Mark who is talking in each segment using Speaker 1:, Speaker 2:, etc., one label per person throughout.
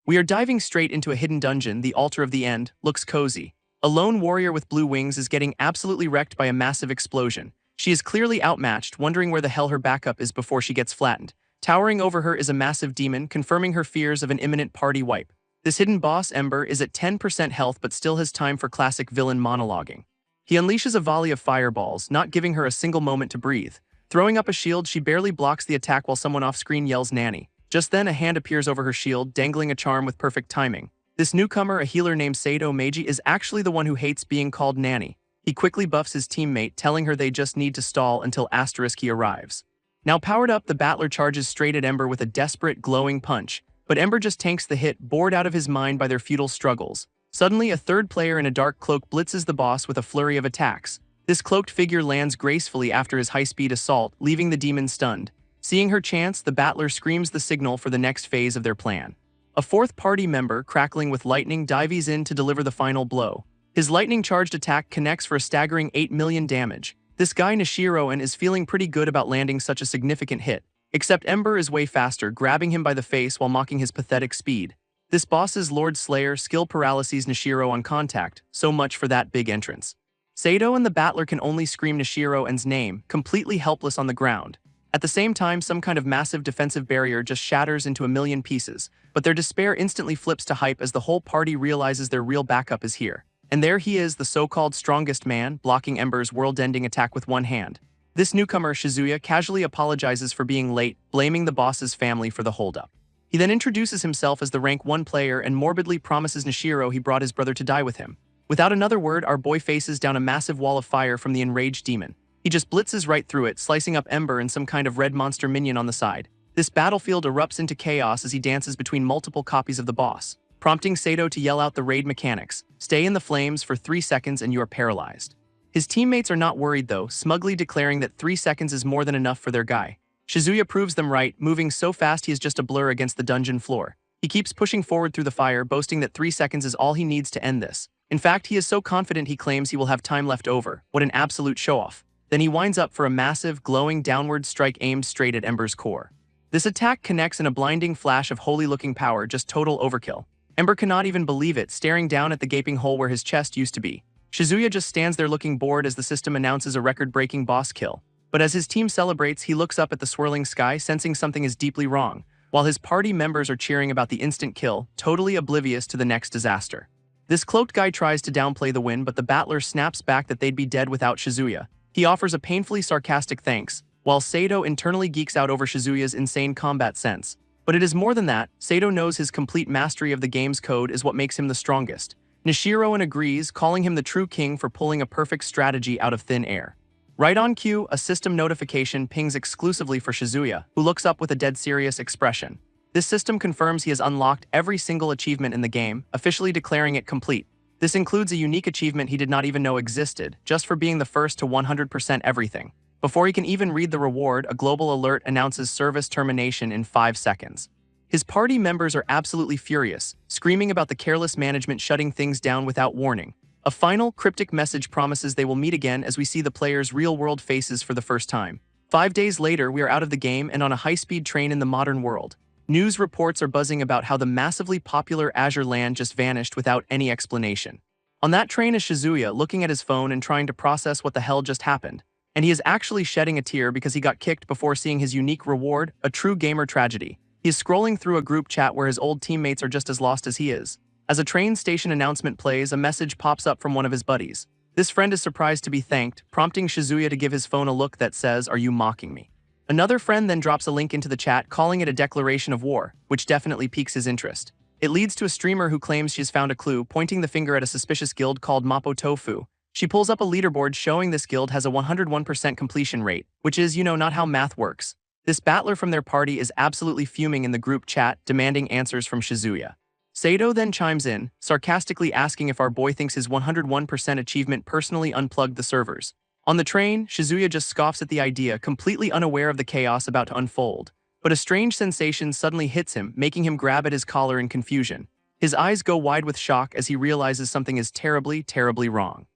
Speaker 1: We are diving straight into a hidden dungeon. The Altar of the End looks cozy. A lone warrior with blue wings is getting absolutely wrecked by a massive explosion. She is clearly outmatched, wondering where the hell her backup is before she gets flattened. Towering over her is a massive demon, confirming her fears of an imminent party wipe. This hidden boss, Ember, is at 10% health but still has time for classic villain monologuing. He unleashes a volley of fireballs, not giving her a single moment to breathe. Throwing up a shield, she barely blocks the attack while someone off-screen yells "Nanny." Just then, a hand appears over her shield, dangling a charm with perfect timing. This newcomer, a healer named Sato Meiji, is actually the one who hates being called Nanny. He quickly buffs his teammate, telling her they just need to stall until he arrives. Now powered up, the battler charges straight at Ember with a desperate, glowing punch. But Ember just tanks the hit, bored out of his mind by their futile struggles. Suddenly, a third player in a dark cloak blitzes the boss with a flurry of attacks. This cloaked figure lands gracefully after his high-speed assault, leaving the demon stunned. Seeing her chance, the battler screams the signal for the next phase of their plan. A fourth party member, crackling with lightning, dives in to deliver the final blow. His lightning-charged attack connects for a staggering 8 million damage. This guy Nishiro is feeling pretty good about landing such a significant hit. Except Ember is way faster, grabbing him by the face while mocking his pathetic speed. This boss's Lord Slayer skill paralyses Nishiro on contact, so much for that big entrance. Sato and the battler can only scream Nishiro's name, completely helpless on the ground. At the same time, some kind of massive defensive barrier just shatters into a million pieces, but their despair instantly flips to hype as the whole party realizes their real backup is here. And there he is, the so-called strongest man, blocking Ember's world-ending attack with one hand. This newcomer, Shizuya, casually apologizes for being late, blaming the boss's family for the holdup. He then introduces himself as the rank 1 player and morbidly promises Nishiro he brought his brother to die with him. Without another word, our boy faces down a massive wall of fire from the enraged demon. He just blitzes right through it, slicing up Ember and some kind of red monster minion on the side. This battlefield erupts into chaos as he dances between multiple copies of the boss, prompting Sato to yell out the raid mechanics. Stay in the flames for 3 seconds and you are paralyzed. His teammates are not worried though, smugly declaring that 3 seconds is more than enough for their guy. Shizuya proves them right, moving so fast he is just a blur against the dungeon floor. He keeps pushing forward through the fire, boasting that 3 seconds is all he needs to end this. In fact, he is so confident he claims he will have time left over. What an absolute show-off. Then he winds up for a massive, glowing downward strike aimed straight at Ember's core. This attack connects in a blinding flash of holy-looking power, just total overkill. Ember cannot even believe it, staring down at the gaping hole where his chest used to be. Shizuya just stands there looking bored as the system announces a record-breaking boss kill. But as his team celebrates, he looks up at the swirling sky, sensing something is deeply wrong, while his party members are cheering about the instant kill, totally oblivious to the next disaster. This cloaked guy tries to downplay the win, but the battler snaps back that they'd be dead without Shizuya. He offers a painfully sarcastic thanks, while Sato internally geeks out over Shizuya's insane combat sense. But it is more than that. Sato knows his complete mastery of the game's code is what makes him the strongest. Nishiro agrees, calling him the true king for pulling a perfect strategy out of thin air. Right on cue, a system notification pings exclusively for Shizuya, who looks up with a dead serious expression. This system confirms he has unlocked every single achievement in the game, officially declaring it complete. This includes a unique achievement he did not even know existed, just for being the first to 100% everything. Before he can even read the reward, a global alert announces service termination in 5 seconds. His party members are absolutely furious, screaming about the careless management shutting things down without warning. A final, cryptic message promises they will meet again as we see the players' real-world faces for the first time. 5 days later, we are out of the game and on a high-speed train in the modern world. News reports are buzzing about how the massively popular Azure land just vanished without any explanation. On that train is Shizuya, looking at his phone and trying to process what the hell just happened. And he is actually shedding a tear because he got kicked before seeing his unique reward, a true gamer tragedy. He is scrolling through a group chat where his old teammates are just as lost as he is. As a train station announcement plays, a message pops up from one of his buddies. This friend is surprised to be thanked, prompting Shizuya to give his phone a look that says, "Are you mocking me?" Another friend then drops a link into the chat, calling it a declaration of war, which definitely piques his interest. It leads to a streamer who claims she's found a clue, pointing the finger at a suspicious guild called Mapo Tofu. She pulls up a leaderboard showing this guild has a 101% completion rate, which is, not how math works. This battler from their party is absolutely fuming in the group chat, demanding answers from Shizuya. Sato then chimes in, sarcastically asking if our boy thinks his 101% achievement personally unplugged the servers. On the train, Shizuya just scoffs at the idea, completely unaware of the chaos about to unfold. But a strange sensation suddenly hits him, making him grab at his collar in confusion. His eyes go wide with shock as he realizes something is terribly, terribly wrong.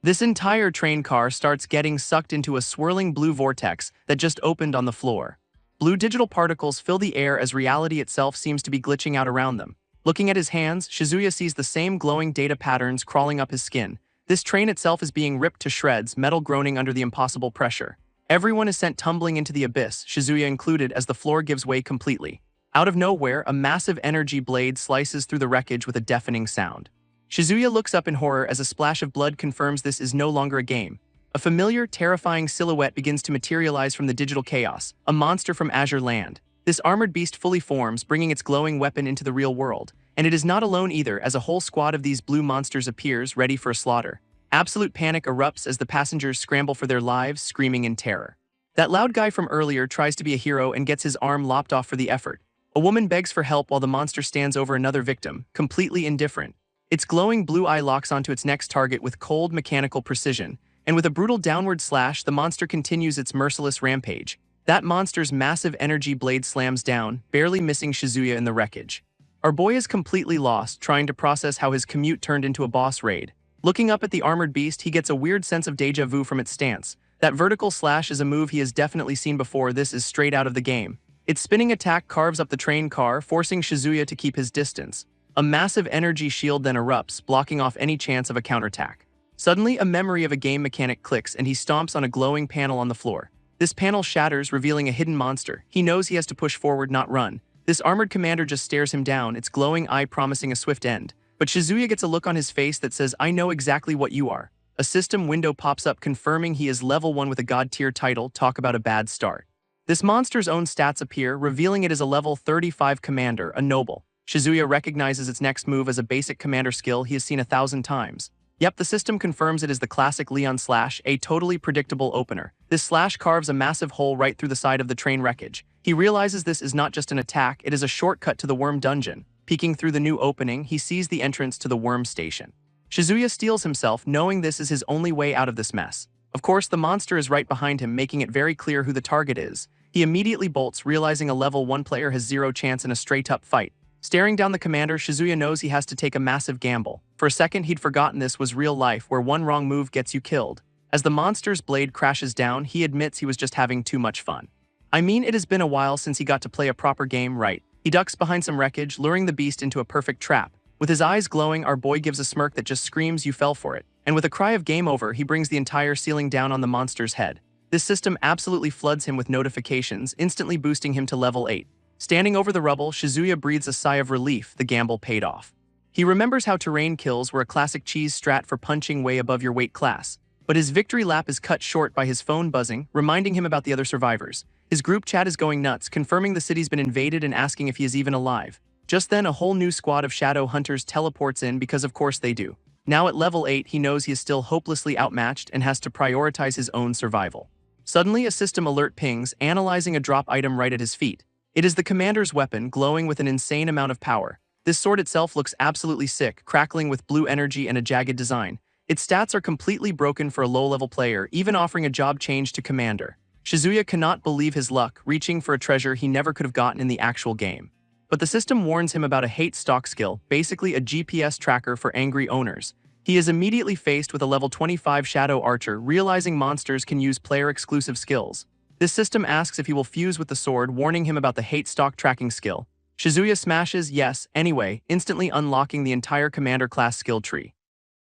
Speaker 1: This entire train car starts getting sucked into a swirling blue vortex that just opened on the floor. Blue digital particles fill the air as reality itself seems to be glitching out around them. Looking at his hands, Shizuya sees the same glowing data patterns crawling up his skin. This train itself is being ripped to shreds, metal groaning under the impossible pressure. Everyone is sent tumbling into the abyss, Shizuya included, as the floor gives way completely. Out of nowhere, a massive energy blade slices through the wreckage with a deafening sound. Shizuya looks up in horror as a splash of blood confirms this is no longer a game. A familiar, terrifying silhouette begins to materialize from the digital chaos, a monster from Azure Land. This armored beast fully forms, bringing its glowing weapon into the real world. And it is not alone either, as a whole squad of these blue monsters appears, ready for a slaughter. Absolute panic erupts as the passengers scramble for their lives, screaming in terror. That loud guy from earlier tries to be a hero and gets his arm lopped off for the effort. A woman begs for help while the monster stands over another victim, completely indifferent. Its glowing blue eye locks onto its next target with cold, mechanical precision, and with a brutal downward slash, the monster continues its merciless rampage. That monster's massive energy blade slams down, barely missing Shizuya in the wreckage. Our boy is completely lost, trying to process how his commute turned into a boss raid. Looking up at the armored beast, he gets a weird sense of déjà vu from its stance. That vertical slash is a move he has definitely seen before. This is straight out of the game. Its spinning attack carves up the train car, forcing Shizuya to keep his distance. A massive energy shield then erupts, blocking off any chance of a counterattack. Suddenly, a memory of a game mechanic clicks and he stomps on a glowing panel on the floor. This panel shatters, revealing a hidden monster. He knows he has to push forward, not run. This armored commander just stares him down, its glowing eye promising a swift end. But Shizuya gets a look on his face that says, "I know exactly what you are." A system window pops up confirming he is level 1 with a god-tier title. Talk about a bad start. This monster's own stats appear, revealing it is a level 35 commander, a noble. Shizuya recognizes its next move as a basic commander skill he has seen 1,000 times. Yep, the system confirms it is the classic Leon Slash, a totally predictable opener. This slash carves a massive hole right through the side of the train wreckage. He realizes this is not just an attack, it is a shortcut to the worm dungeon. Peeking through the new opening, he sees the entrance to the worm station. Shizuya steels himself, knowing this is his only way out of this mess. Of course, the monster is right behind him, making it very clear who the target is. He immediately bolts, realizing a level 1 player has zero chance in a straight-up fight. Staring down the commander, Shizuya knows he has to take a massive gamble. For a second, he'd forgotten this was real life, where one wrong move gets you killed. As the monster's blade crashes down, he admits he was just having too much fun. I mean, it has been a while since he got to play a proper game right. He ducks behind some wreckage, luring the beast into a perfect trap. With his eyes glowing, our boy gives a smirk that just screams, "You fell for it." And with a cry of game over, he brings the entire ceiling down on the monster's head. This system absolutely floods him with notifications, instantly boosting him to level 8. Standing over the rubble, Shizuya breathes a sigh of relief. The gamble paid off. He remembers how terrain kills were a classic cheese strat for punching way above your weight class. But his victory lap is cut short by his phone buzzing, reminding him about the other survivors. His group chat is going nuts, confirming the city's been invaded and asking if he is even alive. Just then, a whole new squad of shadow hunters teleports in because of course they do. Now at level 8, he knows he is still hopelessly outmatched and has to prioritize his own survival. Suddenly, a system alert pings, analyzing a drop item right at his feet. It is the commander's weapon, glowing with an insane amount of power. This sword itself looks absolutely sick, crackling with blue energy and a jagged design. Its stats are completely broken for a low-level player, even offering a job change to commander. Shizuya cannot believe his luck, reaching for a treasure he never could have gotten in the actual game. But the system warns him about a hate stock skill, basically a GPS tracker for angry owners. He is immediately faced with a level 25 Shadow Archer, realizing monsters can use player-exclusive skills. This system asks if he will fuse with the sword, warning him about the hate stock tracking skill. Shizuya smashes yes anyway, instantly unlocking the entire commander class skill tree.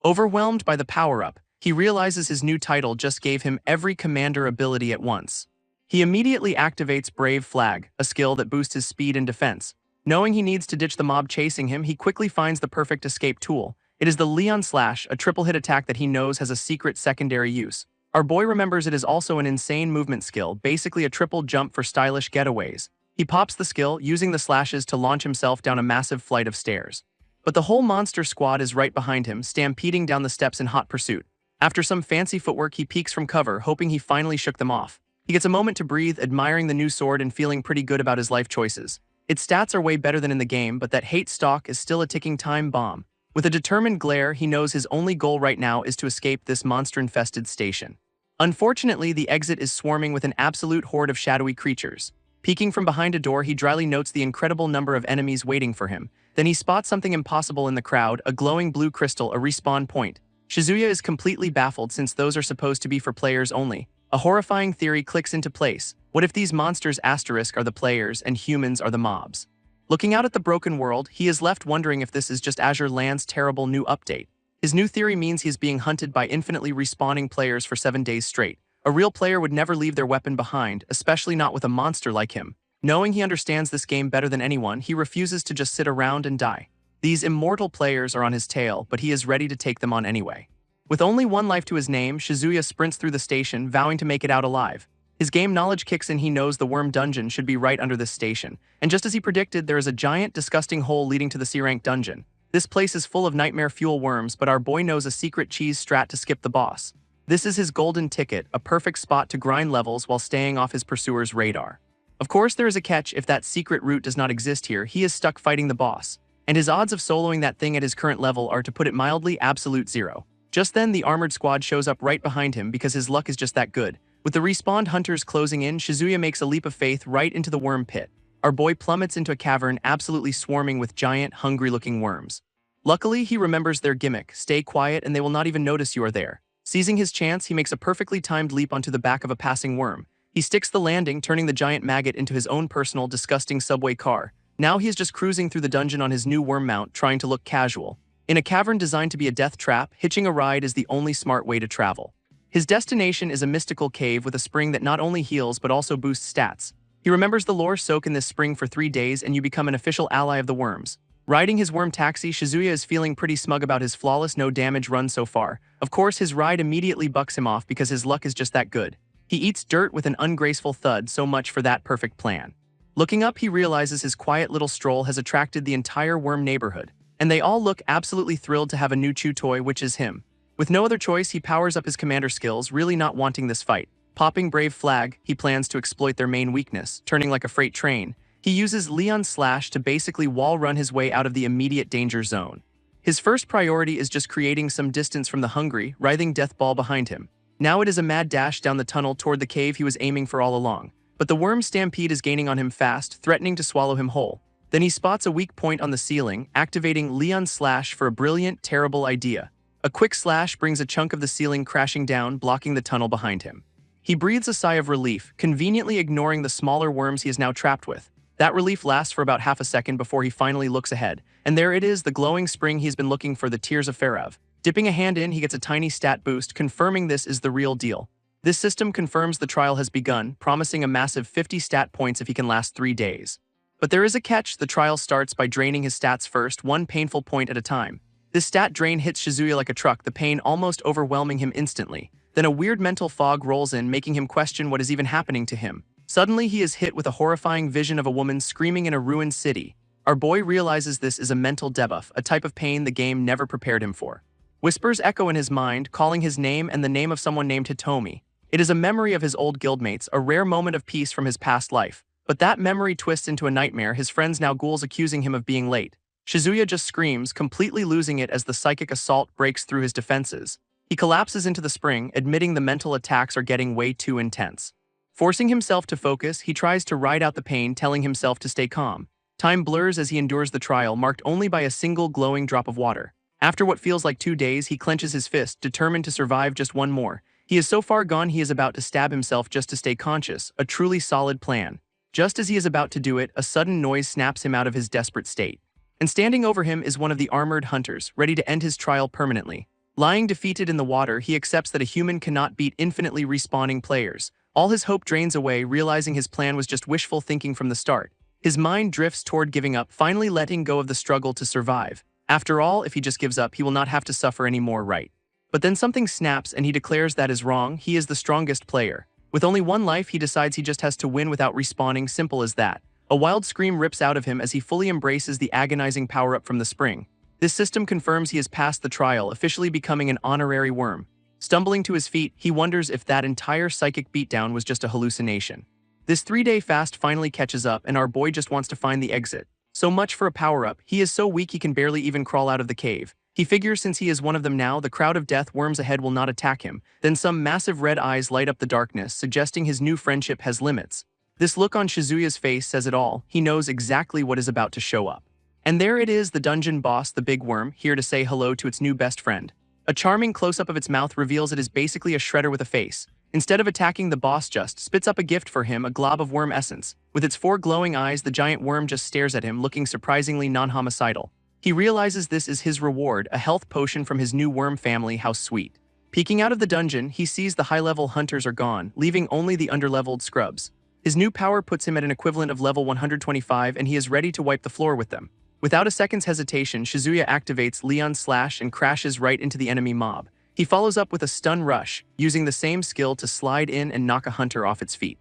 Speaker 1: Overwhelmed by the power-up, he realizes his new title just gave him every commander ability at once. He immediately activates Brave Flag, a skill that boosts his speed and defense. Knowing he needs to ditch the mob chasing him, he quickly finds the perfect escape tool. It is the Leon Slash, a triple-hit attack that he knows has a secret secondary use. Our boy remembers it is also an insane movement skill, basically a triple jump for stylish getaways. He pops the skill, using the slashes to launch himself down a massive flight of stairs. But the whole monster squad is right behind him, stampeding down the steps in hot pursuit. After some fancy footwork, he peeks from cover, hoping he finally shook them off. He gets a moment to breathe, admiring the new sword and feeling pretty good about his life choices. Its stats are way better than in the game, but that hate stock is still a ticking time bomb. With a determined glare, he knows his only goal right now is to escape this monster-infested station. Unfortunately, the exit is swarming with an absolute horde of shadowy creatures. Peeking from behind a door, he dryly notes the incredible number of enemies waiting for him. Then he spots something impossible in the crowd, a glowing blue crystal, a respawn point. Shizuya is completely baffled since those are supposed to be for players only. A horrifying theory clicks into place. What if these monsters * are the players and humans are the mobs? Looking out at the broken world, he is left wondering if this is just Azure Land's terrible new update. His new theory means he is being hunted by infinitely respawning players for 7 days straight. A real player would never leave their weapon behind, especially not with a monster like him. Knowing he understands this game better than anyone, he refuses to just sit around and die. These immortal players are on his tail, but he is ready to take them on anyway. With only one life to his name, Shizuya sprints through the station, vowing to make it out alive. His game knowledge kicks in. He knows the worm dungeon should be right under this station. And just as he predicted, there is a giant, disgusting hole leading to the C-rank dungeon. This place is full of nightmare fuel worms, but our boy knows a secret cheese strat to skip the boss. This is his golden ticket, a perfect spot to grind levels while staying off his pursuer's radar. Of course, there is a catch. If that secret route does not exist here, he is stuck fighting the boss. And his odds of soloing that thing at his current level are, to put it mildly, absolute zero. Just then, the armored squad shows up right behind him because his luck is just that good. With the respawned hunters closing in, Shizuya makes a leap of faith right into the worm pit. Our boy plummets into a cavern absolutely swarming with giant, hungry-looking worms. Luckily, he remembers their gimmick: stay quiet and they will not even notice you are there. Seizing his chance, he makes a perfectly timed leap onto the back of a passing worm. He sticks the landing, turning the giant maggot into his own personal, disgusting subway car. Now he is just cruising through the dungeon on his new worm mount, trying to look casual. In a cavern designed to be a death trap, hitching a ride is the only smart way to travel. His destination is a mystical cave with a spring that not only heals but also boosts stats. He remembers the lore: soak in this spring for 3 days and you become an official ally of the worms. Riding his worm taxi, Shizuya is feeling pretty smug about his flawless no-damage run so far. Of course, his ride immediately bucks him off because his luck is just that good. He eats dirt with an ungraceful thud. So much for that perfect plan. Looking up, he realizes his quiet little stroll has attracted the entire worm neighborhood, and they all look absolutely thrilled to have a new chew toy, which is him. With no other choice, he powers up his commander skills, really not wanting this fight. Popping Brave Flag, he plans to exploit their main weakness, turning like a freight train. He uses Leon Slash to basically wall run his way out of the immediate danger zone. His first priority is just creating some distance from the hungry, writhing death ball behind him. Now it is a mad dash down the tunnel toward the cave he was aiming for all along. But the worm stampede is gaining on him fast, threatening to swallow him whole. Then he spots a weak point on the ceiling, activating Leon Slash for a brilliant, terrible idea. A quick slash brings a chunk of the ceiling crashing down, blocking the tunnel behind him. He breathes a sigh of relief, conveniently ignoring the smaller worms he is now trapped with. That relief lasts for about half a second before he finally looks ahead. And there it is, the glowing spring he's been looking for, the Tears of Pharaoh. Dipping a hand in, he gets a tiny stat boost, confirming this is the real deal. This system confirms the trial has begun, promising a massive 50 stat points if he can last 3 days. But there is a catch. The trial starts by draining his stats first, one painful point at a time. This stat drain hits Shizuya like a truck, the pain almost overwhelming him instantly. Then a weird mental fog rolls in, making him question what is even happening to him. Suddenly, he is hit with a horrifying vision of a woman screaming in a ruined city. Our boy realizes this is a mental debuff, a type of pain the game never prepared him for. Whispers echo in his mind, calling his name and the name of someone named Hitomi. It is a memory of his old guildmates, a rare moment of peace from his past life. But that memory twists into a nightmare, his friends now ghouls accusing him of being late. Shizuya just screams, completely losing it as the psychic assault breaks through his defenses. He collapses into the spring, admitting the mental attacks are getting way too intense. Forcing himself to focus, he tries to ride out the pain, telling himself to stay calm. Time blurs as he endures the trial, marked only by a single glowing drop of water. After what feels like 2 days, he clenches his fist, determined to survive just one more. He is so far gone he is about to stab himself just to stay conscious, a truly solid plan. Just as he is about to do it, a sudden noise snaps him out of his desperate state. And standing over him is one of the armored hunters, ready to end his trial permanently. Lying defeated in the water, he accepts that a human cannot beat infinitely respawning players. All his hope drains away, realizing his plan was just wishful thinking from the start. His mind drifts toward giving up, finally letting go of the struggle to survive. After all, if he just gives up, he will not have to suffer anymore, right? But then something snaps and he declares that is wrong. He is the strongest player. With only one life, he decides he just has to win without respawning, simple as that. A wild scream rips out of him as he fully embraces the agonizing power-up from the spring. This system confirms he has passed the trial, officially becoming an honorary worm. Stumbling to his feet, he wonders if that entire psychic beatdown was just a hallucination. This 3-day fast finally catches up, and our boy just wants to find the exit. So much for a power-up. He is so weak he can barely even crawl out of the cave. He figures since he is one of them now, the crowd of death worms ahead will not attack him. Then some massive red eyes light up the darkness, suggesting his new friendship has limits. This look on Shizuya's face says it all. He knows exactly what is about to show up. And there it is, the dungeon boss, the big worm, here to say hello to its new best friend. A charming close-up of its mouth reveals it is basically a shredder with a face. Instead of attacking, the boss just spits up a gift for him, a glob of worm essence. With its 4 glowing eyes, the giant worm just stares at him, looking surprisingly non-homicidal. He realizes this is his reward, a health potion from his new worm family. How sweet. Peeking out of the dungeon, he sees the high-level hunters are gone, leaving only the underleveled scrubs. His new power puts him at an equivalent of level 125, and he is ready to wipe the floor with them. Without a second's hesitation, Shizuya activates Leon's Slash and crashes right into the enemy mob. He follows up with a stun rush, using the same skill to slide in and knock a hunter off its feet.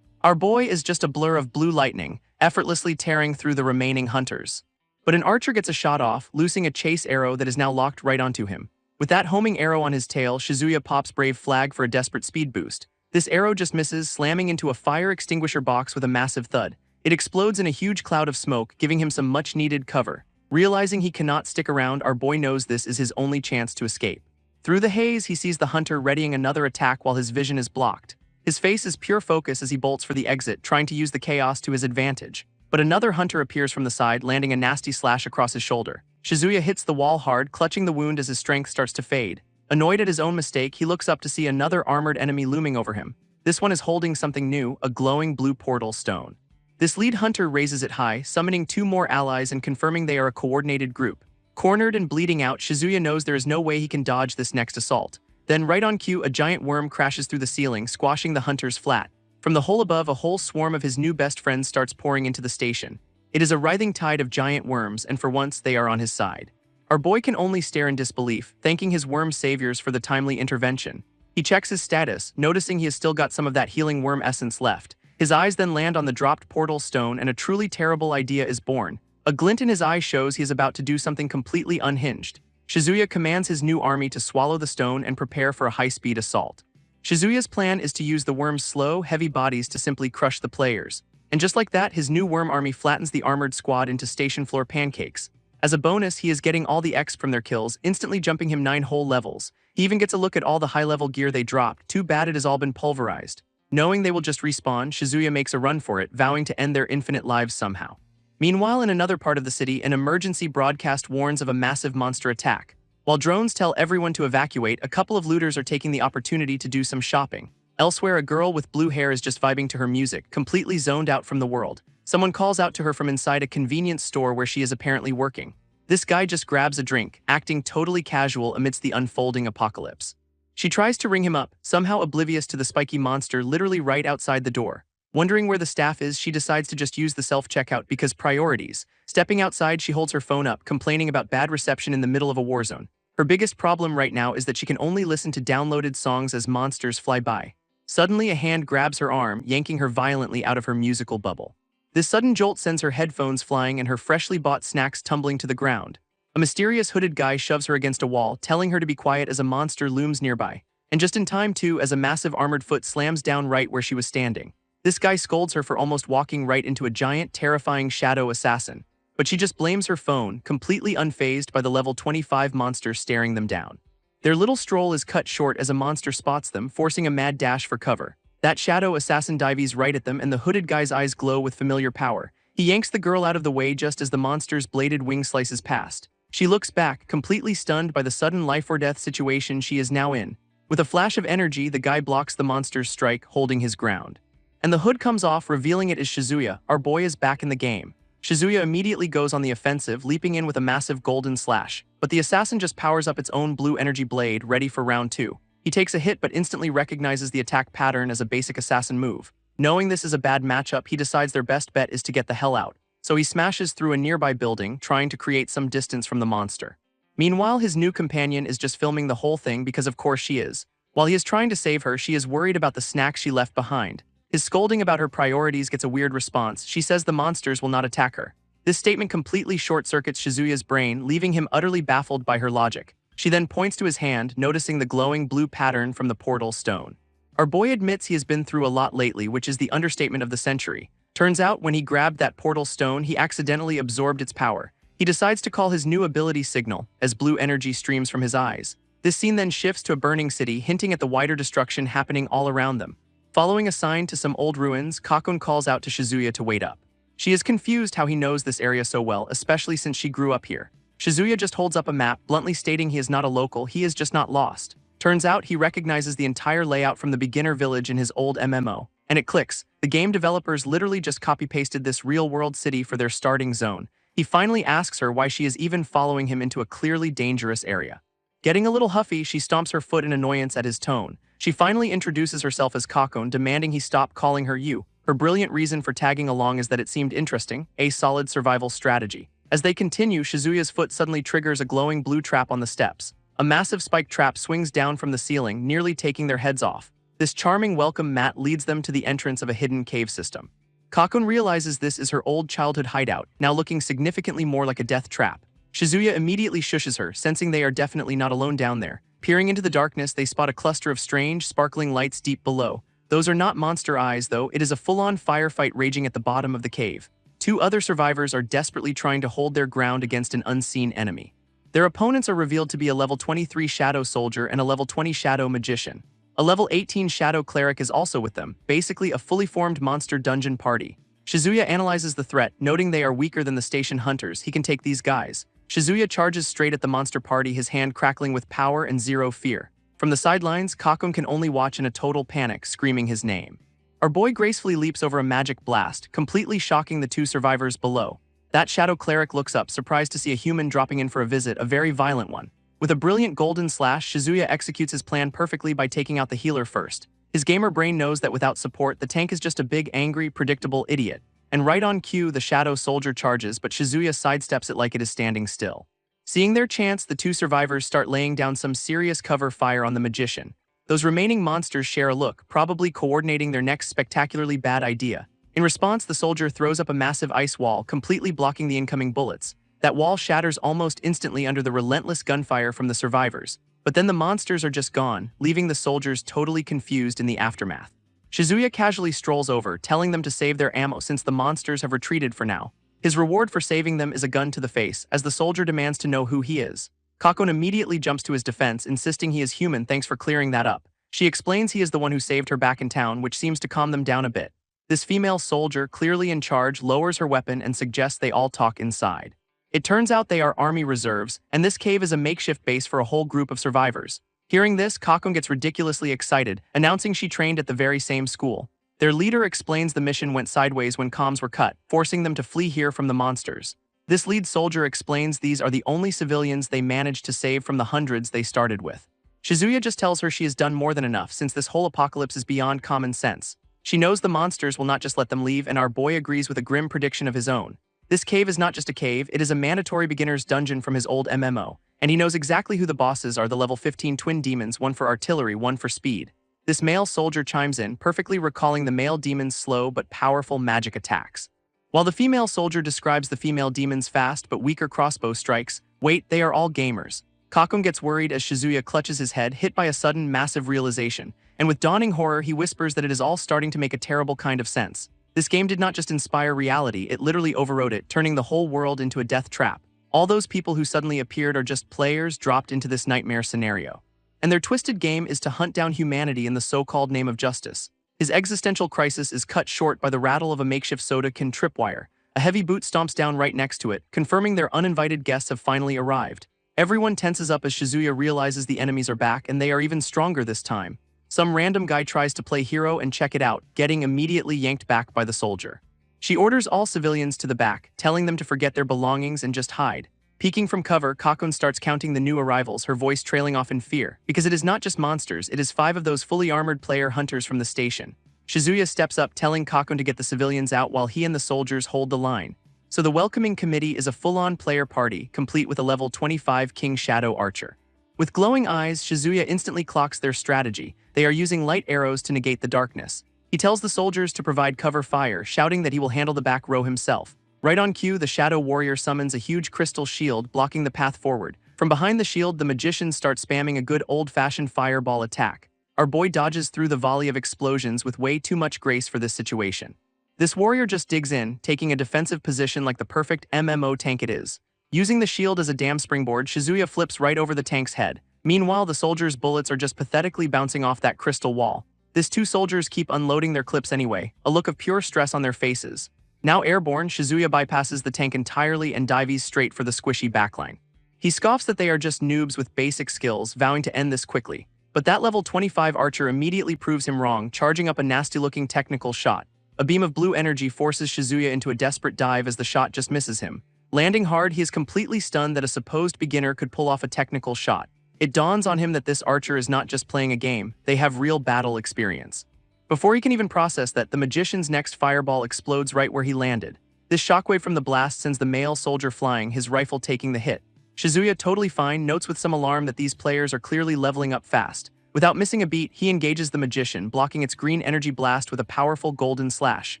Speaker 1: Our boy is just a blur of blue lightning, effortlessly tearing through the remaining hunters. But an archer gets a shot off, loosing a chase arrow that is now locked right onto him. With that homing arrow on his tail, Shizuya pops Brave Flag for a desperate speed boost. This arrow just misses, slamming into a fire extinguisher box with a massive thud. It explodes in a huge cloud of smoke, giving him some much-needed cover. Realizing he cannot stick around, our boy knows this is his only chance to escape. Through the haze, he sees the hunter readying another attack while his vision is blocked. His face is pure focus as he bolts for the exit, trying to use the chaos to his advantage. But another hunter appears from the side, landing a nasty slash across his shoulder. Shizuya hits the wall hard, clutching the wound as his strength starts to fade. Annoyed at his own mistake, he looks up to see another armored enemy looming over him. This one is holding something new, a glowing blue portal stone. This lead hunter raises it high, summoning 2 more allies and confirming they are a coordinated group. Cornered and bleeding out, Shizuya knows there is no way he can dodge this next assault. Then right on cue, a giant worm crashes through the ceiling, squashing the hunters flat. From the hole above, a whole swarm of his new best friends starts pouring into the station. It is a writhing tide of giant worms, and for once, they are on his side. Our boy can only stare in disbelief, thanking his worm saviors for the timely intervention. He checks his status, noticing he has still got some of that healing worm essence left. His eyes then land on the dropped portal stone, and a truly terrible idea is born. A glint in his eye shows he is about to do something completely unhinged. Shizuya commands his new army to swallow the stone and prepare for a high-speed assault. Shizuya's plan is to use the worm's slow, heavy bodies to simply crush the players. And just like that, his new worm army flattens the armored squad into station floor pancakes. As a bonus, he is getting all the XP from their kills, instantly jumping him 9 whole levels. He even gets a look at all the high-level gear they dropped. Too bad it has all been pulverized. Knowing they will just respawn, Shizuya makes a run for it, vowing to end their infinite lives somehow. Meanwhile, in another part of the city, an emergency broadcast warns of a massive monster attack. While drones tell everyone to evacuate, a couple of looters are taking the opportunity to do some shopping. Elsewhere, a girl with blue hair is just vibing to her music, completely zoned out from the world. Someone calls out to her from inside a convenience store where she is apparently working. This guy just grabs a drink, acting totally casual amidst the unfolding apocalypse. She tries to ring him up, somehow oblivious to the spiky monster literally right outside the door. Wondering where the staff is, she decides to just use the self-checkout because priorities. Stepping outside, she holds her phone up, complaining about bad reception in the middle of a war zone. Her biggest problem right now is that she can only listen to downloaded songs as monsters fly by. Suddenly, a hand grabs her arm, yanking her violently out of her musical bubble. This sudden jolt sends her headphones flying and her freshly bought snacks tumbling to the ground. A mysterious hooded guy shoves her against a wall, telling her to be quiet as a monster looms nearby. And just in time too, as a massive armored foot slams down right where she was standing. This guy scolds her for almost walking right into a giant, terrifying shadow assassin. But she just blames her phone, completely unfazed by the level 25 monster staring them down. Their little stroll is cut short as a monster spots them, forcing a mad dash for cover. That shadow assassin dives right at them, and the hooded guy's eyes glow with familiar power. He yanks the girl out of the way just as the monster's bladed wing slices past. She looks back, completely stunned by the sudden life-or-death situation she is now in. With a flash of energy, the guy blocks the monster's strike, holding his ground. And the hood comes off, revealing it is Shizuya. Our boy is back in the game. Shizuya immediately goes on the offensive, leaping in with a massive golden slash. But the assassin just powers up its own blue energy blade, ready for round 2. He takes a hit but instantly recognizes the attack pattern as a basic assassin move. Knowing this is a bad matchup, he decides their best bet is to get the hell out. So he smashes through a nearby building, trying to create some distance from the monster. Meanwhile, his new companion is just filming the whole thing because of course she is. While he is trying to save her, she is worried about the snacks she left behind. His scolding about her priorities gets a weird response. She says the monsters will not attack her. This statement completely short-circuits Shizuya's brain, leaving him utterly baffled by her logic. She then points to his hand, noticing the glowing blue pattern from the portal stone. Our boy admits he has been through a lot lately, which is the understatement of the century. Turns out, when he grabbed that portal stone, he accidentally absorbed its power. He decides to call his new ability Signal, as blue energy streams from his eyes. This scene then shifts to a burning city, hinting at the wider destruction happening all around them. Following a sign to some old ruins, Kakun calls out to Shizuya to wait up. She is confused how he knows this area so well, especially since she grew up here. Shizuya just holds up a map, bluntly stating he is not a local, he is just not lost. Turns out he recognizes the entire layout from the beginner village in his old MMO. And it clicks. The game developers literally just copy-pasted this real-world city for their starting zone. He finally asks her why she is even following him into a clearly dangerous area. Getting a little huffy, she stomps her foot in annoyance at his tone. She finally introduces herself as Kakon, demanding he stop calling her you. Her brilliant reason for tagging along is that it seemed interesting, a solid survival strategy. As they continue, Shizuya's foot suddenly triggers a glowing blue trap on the steps. A massive spike trap swings down from the ceiling, nearly taking their heads off. This charming welcome mat leads them to the entrance of a hidden cave system. Kakon realizes this is her old childhood hideout, now looking significantly more like a death trap. Shizuya immediately shushes her, sensing they are definitely not alone down there. Peering into the darkness, they spot a cluster of strange, sparkling lights deep below. Those are not monster eyes, though. It is a full-on firefight raging at the bottom of the cave. Two other survivors are desperately trying to hold their ground against an unseen enemy. Their opponents are revealed to be a level 23 Shadow Soldier and a level 20 Shadow Magician. A level 18 Shadow Cleric is also with them, basically a fully formed monster dungeon party. Shizuya analyzes the threat, noting they are weaker than the station hunters. He can take these guys. Shizuya charges straight at the monster party, his hand crackling with power and zero fear. From the sidelines, Kakon can only watch in a total panic, screaming his name. Our boy gracefully leaps over a magic blast, completely shocking the two survivors below. That Shadow Cleric looks up, surprised to see a human dropping in for a visit, a very violent one. With a brilliant golden slash, Shizuya executes his plan perfectly by taking out the healer first. His gamer brain knows that without support, the tank is just a big, angry, predictable idiot. And right on cue, the Shadow Soldier charges, but Shizuya sidesteps it like it is standing still. Seeing their chance, the two survivors start laying down some serious cover fire on the magician. Those remaining monsters share a look, probably coordinating their next spectacularly bad idea. In response, the soldier throws up a massive ice wall, completely blocking the incoming bullets. That wall shatters almost instantly under the relentless gunfire from the survivors. But then the monsters are just gone, leaving the soldiers totally confused in the aftermath. Shizuya casually strolls over, telling them to save their ammo since the monsters have retreated for now. His reward for saving them is a gun to the face, as the soldier demands to know who he is. Kakon immediately jumps to his defense, insisting he is human. Thanks for clearing that up. She explains he is the one who saved her back in town, which seems to calm them down a bit. This female soldier, clearly in charge, lowers her weapon and suggests they all talk inside. It turns out they are army reserves, and this cave is a makeshift base for a whole group of survivors. Hearing this, Kakon gets ridiculously excited, announcing she trained at the very same school. Their leader explains the mission went sideways when comms were cut, forcing them to flee here from the monsters. This lead soldier explains these are the only civilians they managed to save from the hundreds they started with. Shizuya just tells her she has done more than enough since this whole apocalypse is beyond common sense. She knows the monsters will not just let them leave, and our boy agrees with a grim prediction of his own. This cave is not just a cave, it is a mandatory beginner's dungeon from his old MMO. And he knows exactly who the bosses are, the level 15 twin demons, one for artillery, one for speed. This male soldier chimes in, perfectly recalling the male demon's slow but powerful magic attacks. While the female soldier describes the female demon's fast but weaker crossbow strikes, wait, they are all gamers. Kakon gets worried as Shizuya clutches his head, hit by a sudden, massive realization. And with dawning horror, he whispers that it is all starting to make a terrible kind of sense. This game did not just inspire reality, it literally overrode it, turning the whole world into a death trap. All those people who suddenly appeared are just players dropped into this nightmare scenario. And their twisted game is to hunt down humanity in the so-called name of justice. His existential crisis is cut short by the rattle of a makeshift soda can tripwire. A heavy boot stomps down right next to it, confirming their uninvited guests have finally arrived. Everyone tenses up as Shizuya realizes the enemies are back, and they are even stronger this time. Some random guy tries to play hero and check it out, getting immediately yanked back by the soldier. She orders all civilians to the back, telling them to forget their belongings and just hide. Peeking from cover, Kakon starts counting the new arrivals, her voice trailing off in fear, because it is not just monsters, it is 5 of those fully armored player hunters from the station. Shizuya steps up, telling Kakon to get the civilians out while he and the soldiers hold the line. So the welcoming committee is a full-on player party, complete with a level 25 King Shadow Archer. With glowing eyes, Shizuya instantly clocks their strategy. They are using light arrows to negate the darkness. He tells the soldiers to provide cover fire, shouting that he will handle the back row himself. Right on cue, the Shadow Warrior summons a huge crystal shield, blocking the path forward. From behind the shield, the magicians start spamming a good old-fashioned fireball attack. Our boy dodges through the volley of explosions with way too much grace for this situation. This warrior just digs in, taking a defensive position like the perfect MMO tank it is. Using the shield as a damn springboard, Shizuya flips right over the tank's head. Meanwhile, the soldiers' bullets are just pathetically bouncing off that crystal wall. These two soldiers keep unloading their clips anyway, a look of pure stress on their faces. Now airborne, Shizuya bypasses the tank entirely and dives straight for the squishy backline. He scoffs that they are just noobs with basic skills, vowing to end this quickly. But that level 25 archer immediately proves him wrong, charging up a nasty-looking technical shot. A beam of blue energy forces Shizuya into a desperate dive as the shot just misses him. Landing hard, he is completely stunned that a supposed beginner could pull off a technical shot. It dawns on him that this archer is not just playing a game, they have real battle experience. Before he can even process that, the magician's next fireball explodes right where he landed. This shockwave from the blast sends the male soldier flying, his rifle taking the hit. Shizuya, totally fine, notes with some alarm that these players are clearly leveling up fast. Without missing a beat, he engages the magician, blocking its green energy blast with a powerful golden slash.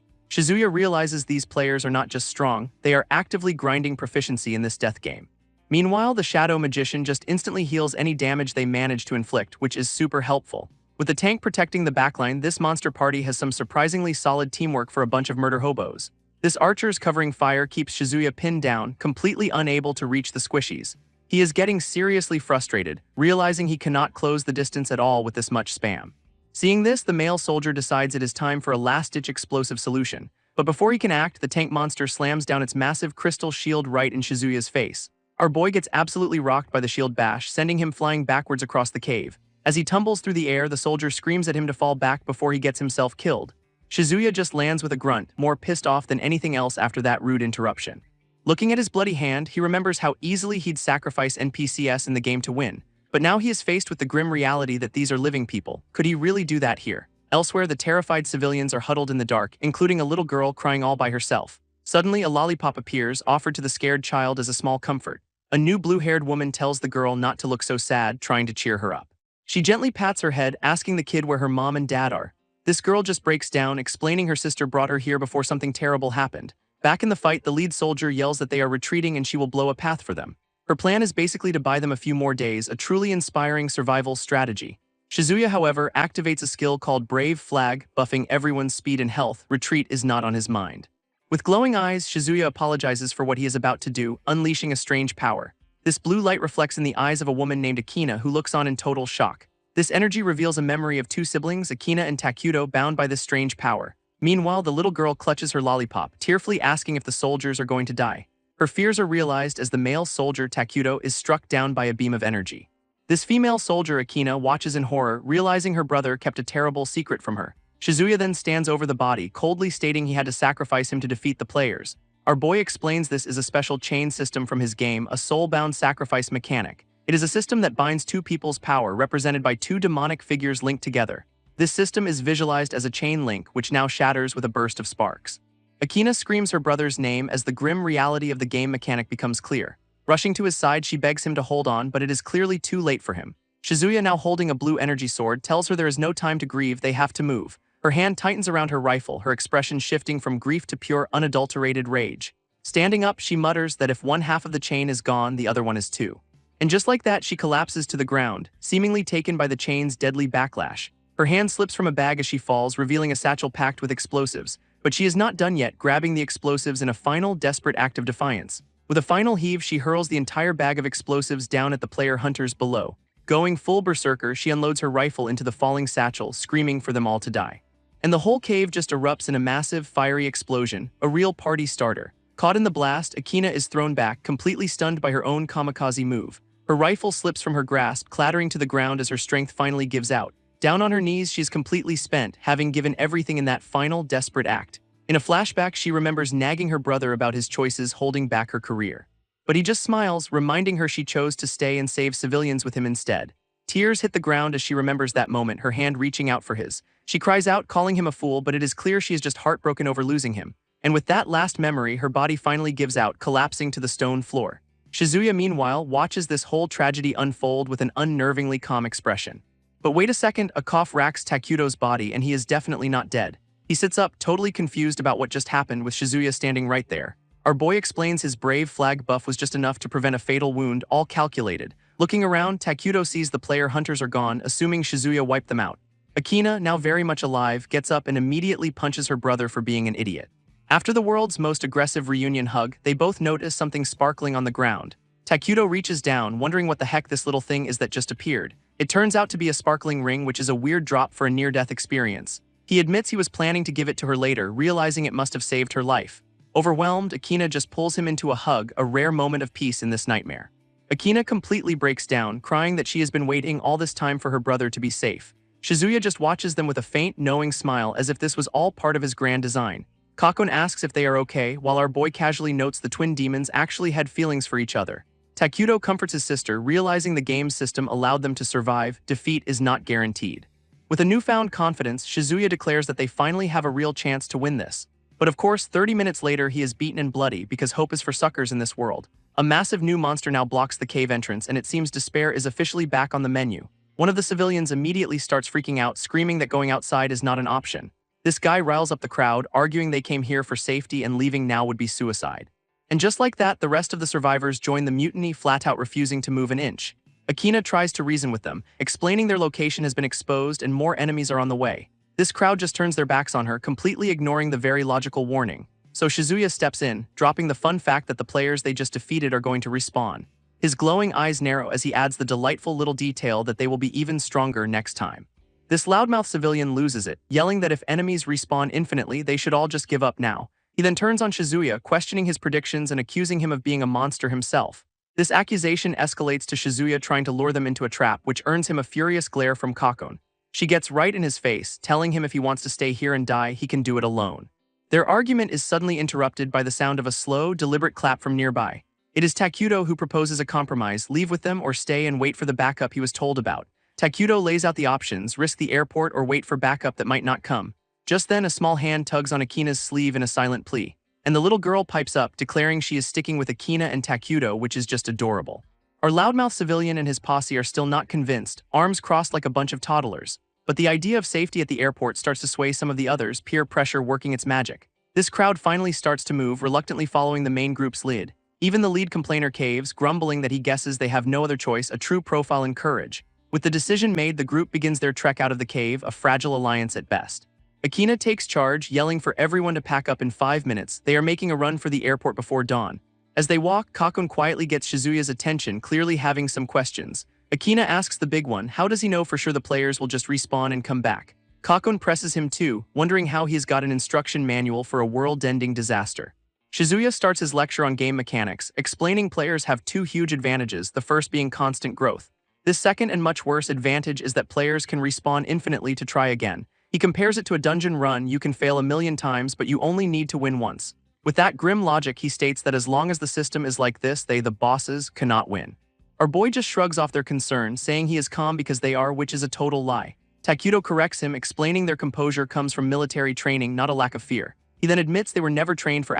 Speaker 1: Shizuya realizes these players are not just strong, they are actively grinding proficiency in this death game. Meanwhile, the shadow magician just instantly heals any damage they manage to inflict, which is super helpful. With the tank protecting the backline, this monster party has some surprisingly solid teamwork for a bunch of murder hobos. This archer's covering fire keeps Shizuya pinned down, completely unable to reach the squishies. He is getting seriously frustrated, realizing he cannot close the distance at all with this much spam. Seeing this, the male soldier decides it is time for a last-ditch explosive solution. But before he can act, the tank monster slams down its massive crystal shield right in Shizuya's face. Our boy gets absolutely rocked by the shield bash, sending him flying backwards across the cave. As he tumbles through the air, the soldier screams at him to fall back before he gets himself killed. Shizuya just lands with a grunt, more pissed off than anything else after that rude interruption. Looking at his bloody hand, he remembers how easily he'd sacrifice NPCs in the game to win. But now he is faced with the grim reality that these are living people. Could he really do that here? Elsewhere, the terrified civilians are huddled in the dark, including a little girl crying all by herself. Suddenly, a lollipop appears, offered to the scared child as a small comfort. A new blue-haired woman tells the girl not to look so sad, trying to cheer her up. She gently pats her head, asking the kid where her mom and dad are. This girl just breaks down, explaining her sister brought her here before something terrible happened. Back in the fight, the lead soldier yells that they are retreating and she will blow a path for them. Her plan is basically to buy them a few more days, a truly inspiring survival strategy. Shizuya, however, activates a skill called Brave Flag, buffing everyone's speed and health. Retreat is not on his mind. With glowing eyes, Shizuya apologizes for what he is about to do, unleashing a strange power. This blue light reflects in the eyes of a woman named Akina, who looks on in total shock. This energy reveals a memory of two siblings, Akina and Takuto, bound by this strange power. Meanwhile, the little girl clutches her lollipop, tearfully asking if the soldiers are going to die. Her fears are realized as the male soldier, Takuto, is struck down by a beam of energy. This female soldier, Akina, watches in horror, realizing her brother kept a terrible secret from her. Shizuya then stands over the body, coldly stating he had to sacrifice him to defeat the players. Our boy explains this is a special chain system from his game, a soul-bound sacrifice mechanic. It is a system that binds two people's power, represented by two demonic figures linked together. This system is visualized as a chain link, which now shatters with a burst of sparks. Akina screams her brother's name as the grim reality of the game mechanic becomes clear. Rushing to his side, she begs him to hold on, but it is clearly too late for him. Shizuya, now holding a blue energy sword, tells her there is no time to grieve, they have to move. Her hand tightens around her rifle, her expression shifting from grief to pure, unadulterated rage. Standing up, she mutters that if one half of the chain is gone, the other one is too. And just like that, she collapses to the ground, seemingly taken by the chain's deadly backlash. Her hand slips from a bag as she falls, revealing a satchel packed with explosives. But she is not done yet, grabbing the explosives in a final, desperate act of defiance. With a final heave, she hurls the entire bag of explosives down at the player hunters below. Going full berserker, she unloads her rifle into the falling satchel, screaming for them all to die. And the whole cave just erupts in a massive, fiery explosion, a real party starter. Caught in the blast, Akina is thrown back, completely stunned by her own kamikaze move. Her rifle slips from her grasp, clattering to the ground as her strength finally gives out. Down on her knees, she is completely spent, having given everything in that final, desperate act. In a flashback, she remembers nagging her brother about his choices, holding back her career. But he just smiles, reminding her she chose to stay and save civilians with him instead. Tears hit the ground as she remembers that moment, her hand reaching out for his. She cries out, calling him a fool, but it is clear she is just heartbroken over losing him. And with that last memory, her body finally gives out, collapsing to the stone floor. Shizuya, meanwhile, watches this whole tragedy unfold with an unnervingly calm expression. But wait a second, a cough racks Takuto's body and he is definitely not dead. He sits up, totally confused about what just happened, with Shizuya standing right there. Our boy explains his brave flag buff was just enough to prevent a fatal wound, all calculated. Looking around, Takuto sees the player hunters are gone, assuming Shizuya wiped them out. Akina, now very much alive, gets up and immediately punches her brother for being an idiot. After the world's most aggressive reunion hug, they both notice something sparkling on the ground. Takuto reaches down, wondering what the heck this little thing is that just appeared. It turns out to be a sparkling ring, which is a weird drop for a near-death experience. He admits he was planning to give it to her later, realizing it must have saved her life. Overwhelmed, Akina just pulls him into a hug, a rare moment of peace in this nightmare. Akina completely breaks down, crying that she has been waiting all this time for her brother to be safe. Shizuya just watches them with a faint, knowing smile as if this was all part of his grand design. Kakon asks if they are okay, while our boy casually notes the twin demons actually had feelings for each other. Takuto comforts his sister, realizing the game's system allowed them to survive. Defeat is not guaranteed. With a newfound confidence, Shizuya declares that they finally have a real chance to win this. But of course, 30 minutes later he is beaten and bloody because hope is for suckers in this world. A massive new monster now blocks the cave entrance, and it seems despair is officially back on the menu. One of the civilians immediately starts freaking out, screaming that going outside is not an option. This guy riles up the crowd, arguing they came here for safety and leaving now would be suicide. And just like that, the rest of the survivors join the mutiny, flat out refusing to move an inch. Akina tries to reason with them, explaining their location has been exposed and more enemies are on the way. This crowd just turns their backs on her, completely ignoring the very logical warning. So Shizuya steps in, dropping the fun fact that the players they just defeated are going to respawn. His glowing eyes narrow as he adds the delightful little detail that they will be even stronger next time. This loudmouth civilian loses it, yelling that if enemies respawn infinitely, they should all just give up now. He then turns on Shizuya, questioning his predictions and accusing him of being a monster himself. This accusation escalates to Shizuya trying to lure them into a trap, which earns him a furious glare from Kakon. She gets right in his face, telling him if he wants to stay here and die, he can do it alone. Their argument is suddenly interrupted by the sound of a slow, deliberate clap from nearby. It is Takuto who proposes a compromise: leave with them or stay and wait for the backup he was told about. Takuto lays out the options: risk the airport or wait for backup that might not come. Just then, a small hand tugs on Akina's sleeve in a silent plea, and the little girl pipes up, declaring she is sticking with Akina and Takuto, which is just adorable. Our loudmouth civilian and his posse are still not convinced, arms crossed like a bunch of toddlers. But the idea of safety at the airport starts to sway some of the others, peer pressure working its magic. This crowd finally starts to move, reluctantly following the main group's lead. Even the lead complainer caves, grumbling that he guesses they have no other choice, a true profile in courage. With the decision made, the group begins their trek out of the cave, a fragile alliance at best. Akina takes charge, yelling for everyone to pack up in 5 minutes. They are making a run for the airport before dawn. As they walk, Kakon quietly gets Shizuya's attention, clearly having some questions. Akina asks the big one, how does he know for sure the players will just respawn and come back? Kakon presses him too, wondering how he has got an instruction manual for a world-ending disaster. Shizuya starts his lecture on game mechanics, explaining players have two huge advantages, the first being constant growth. This second and much worse advantage is that players can respawn infinitely to try again. He compares it to a dungeon run: you can fail 1,000,000 times, but you only need to win once. With that grim logic, he states that as long as the system is like this, they, the bosses, cannot win. Our boy just shrugs off their concern, saying he is calm because they are, which is a total lie. Takuto corrects him, explaining their composure comes from military training, not a lack of fear. He then admits they were never trained for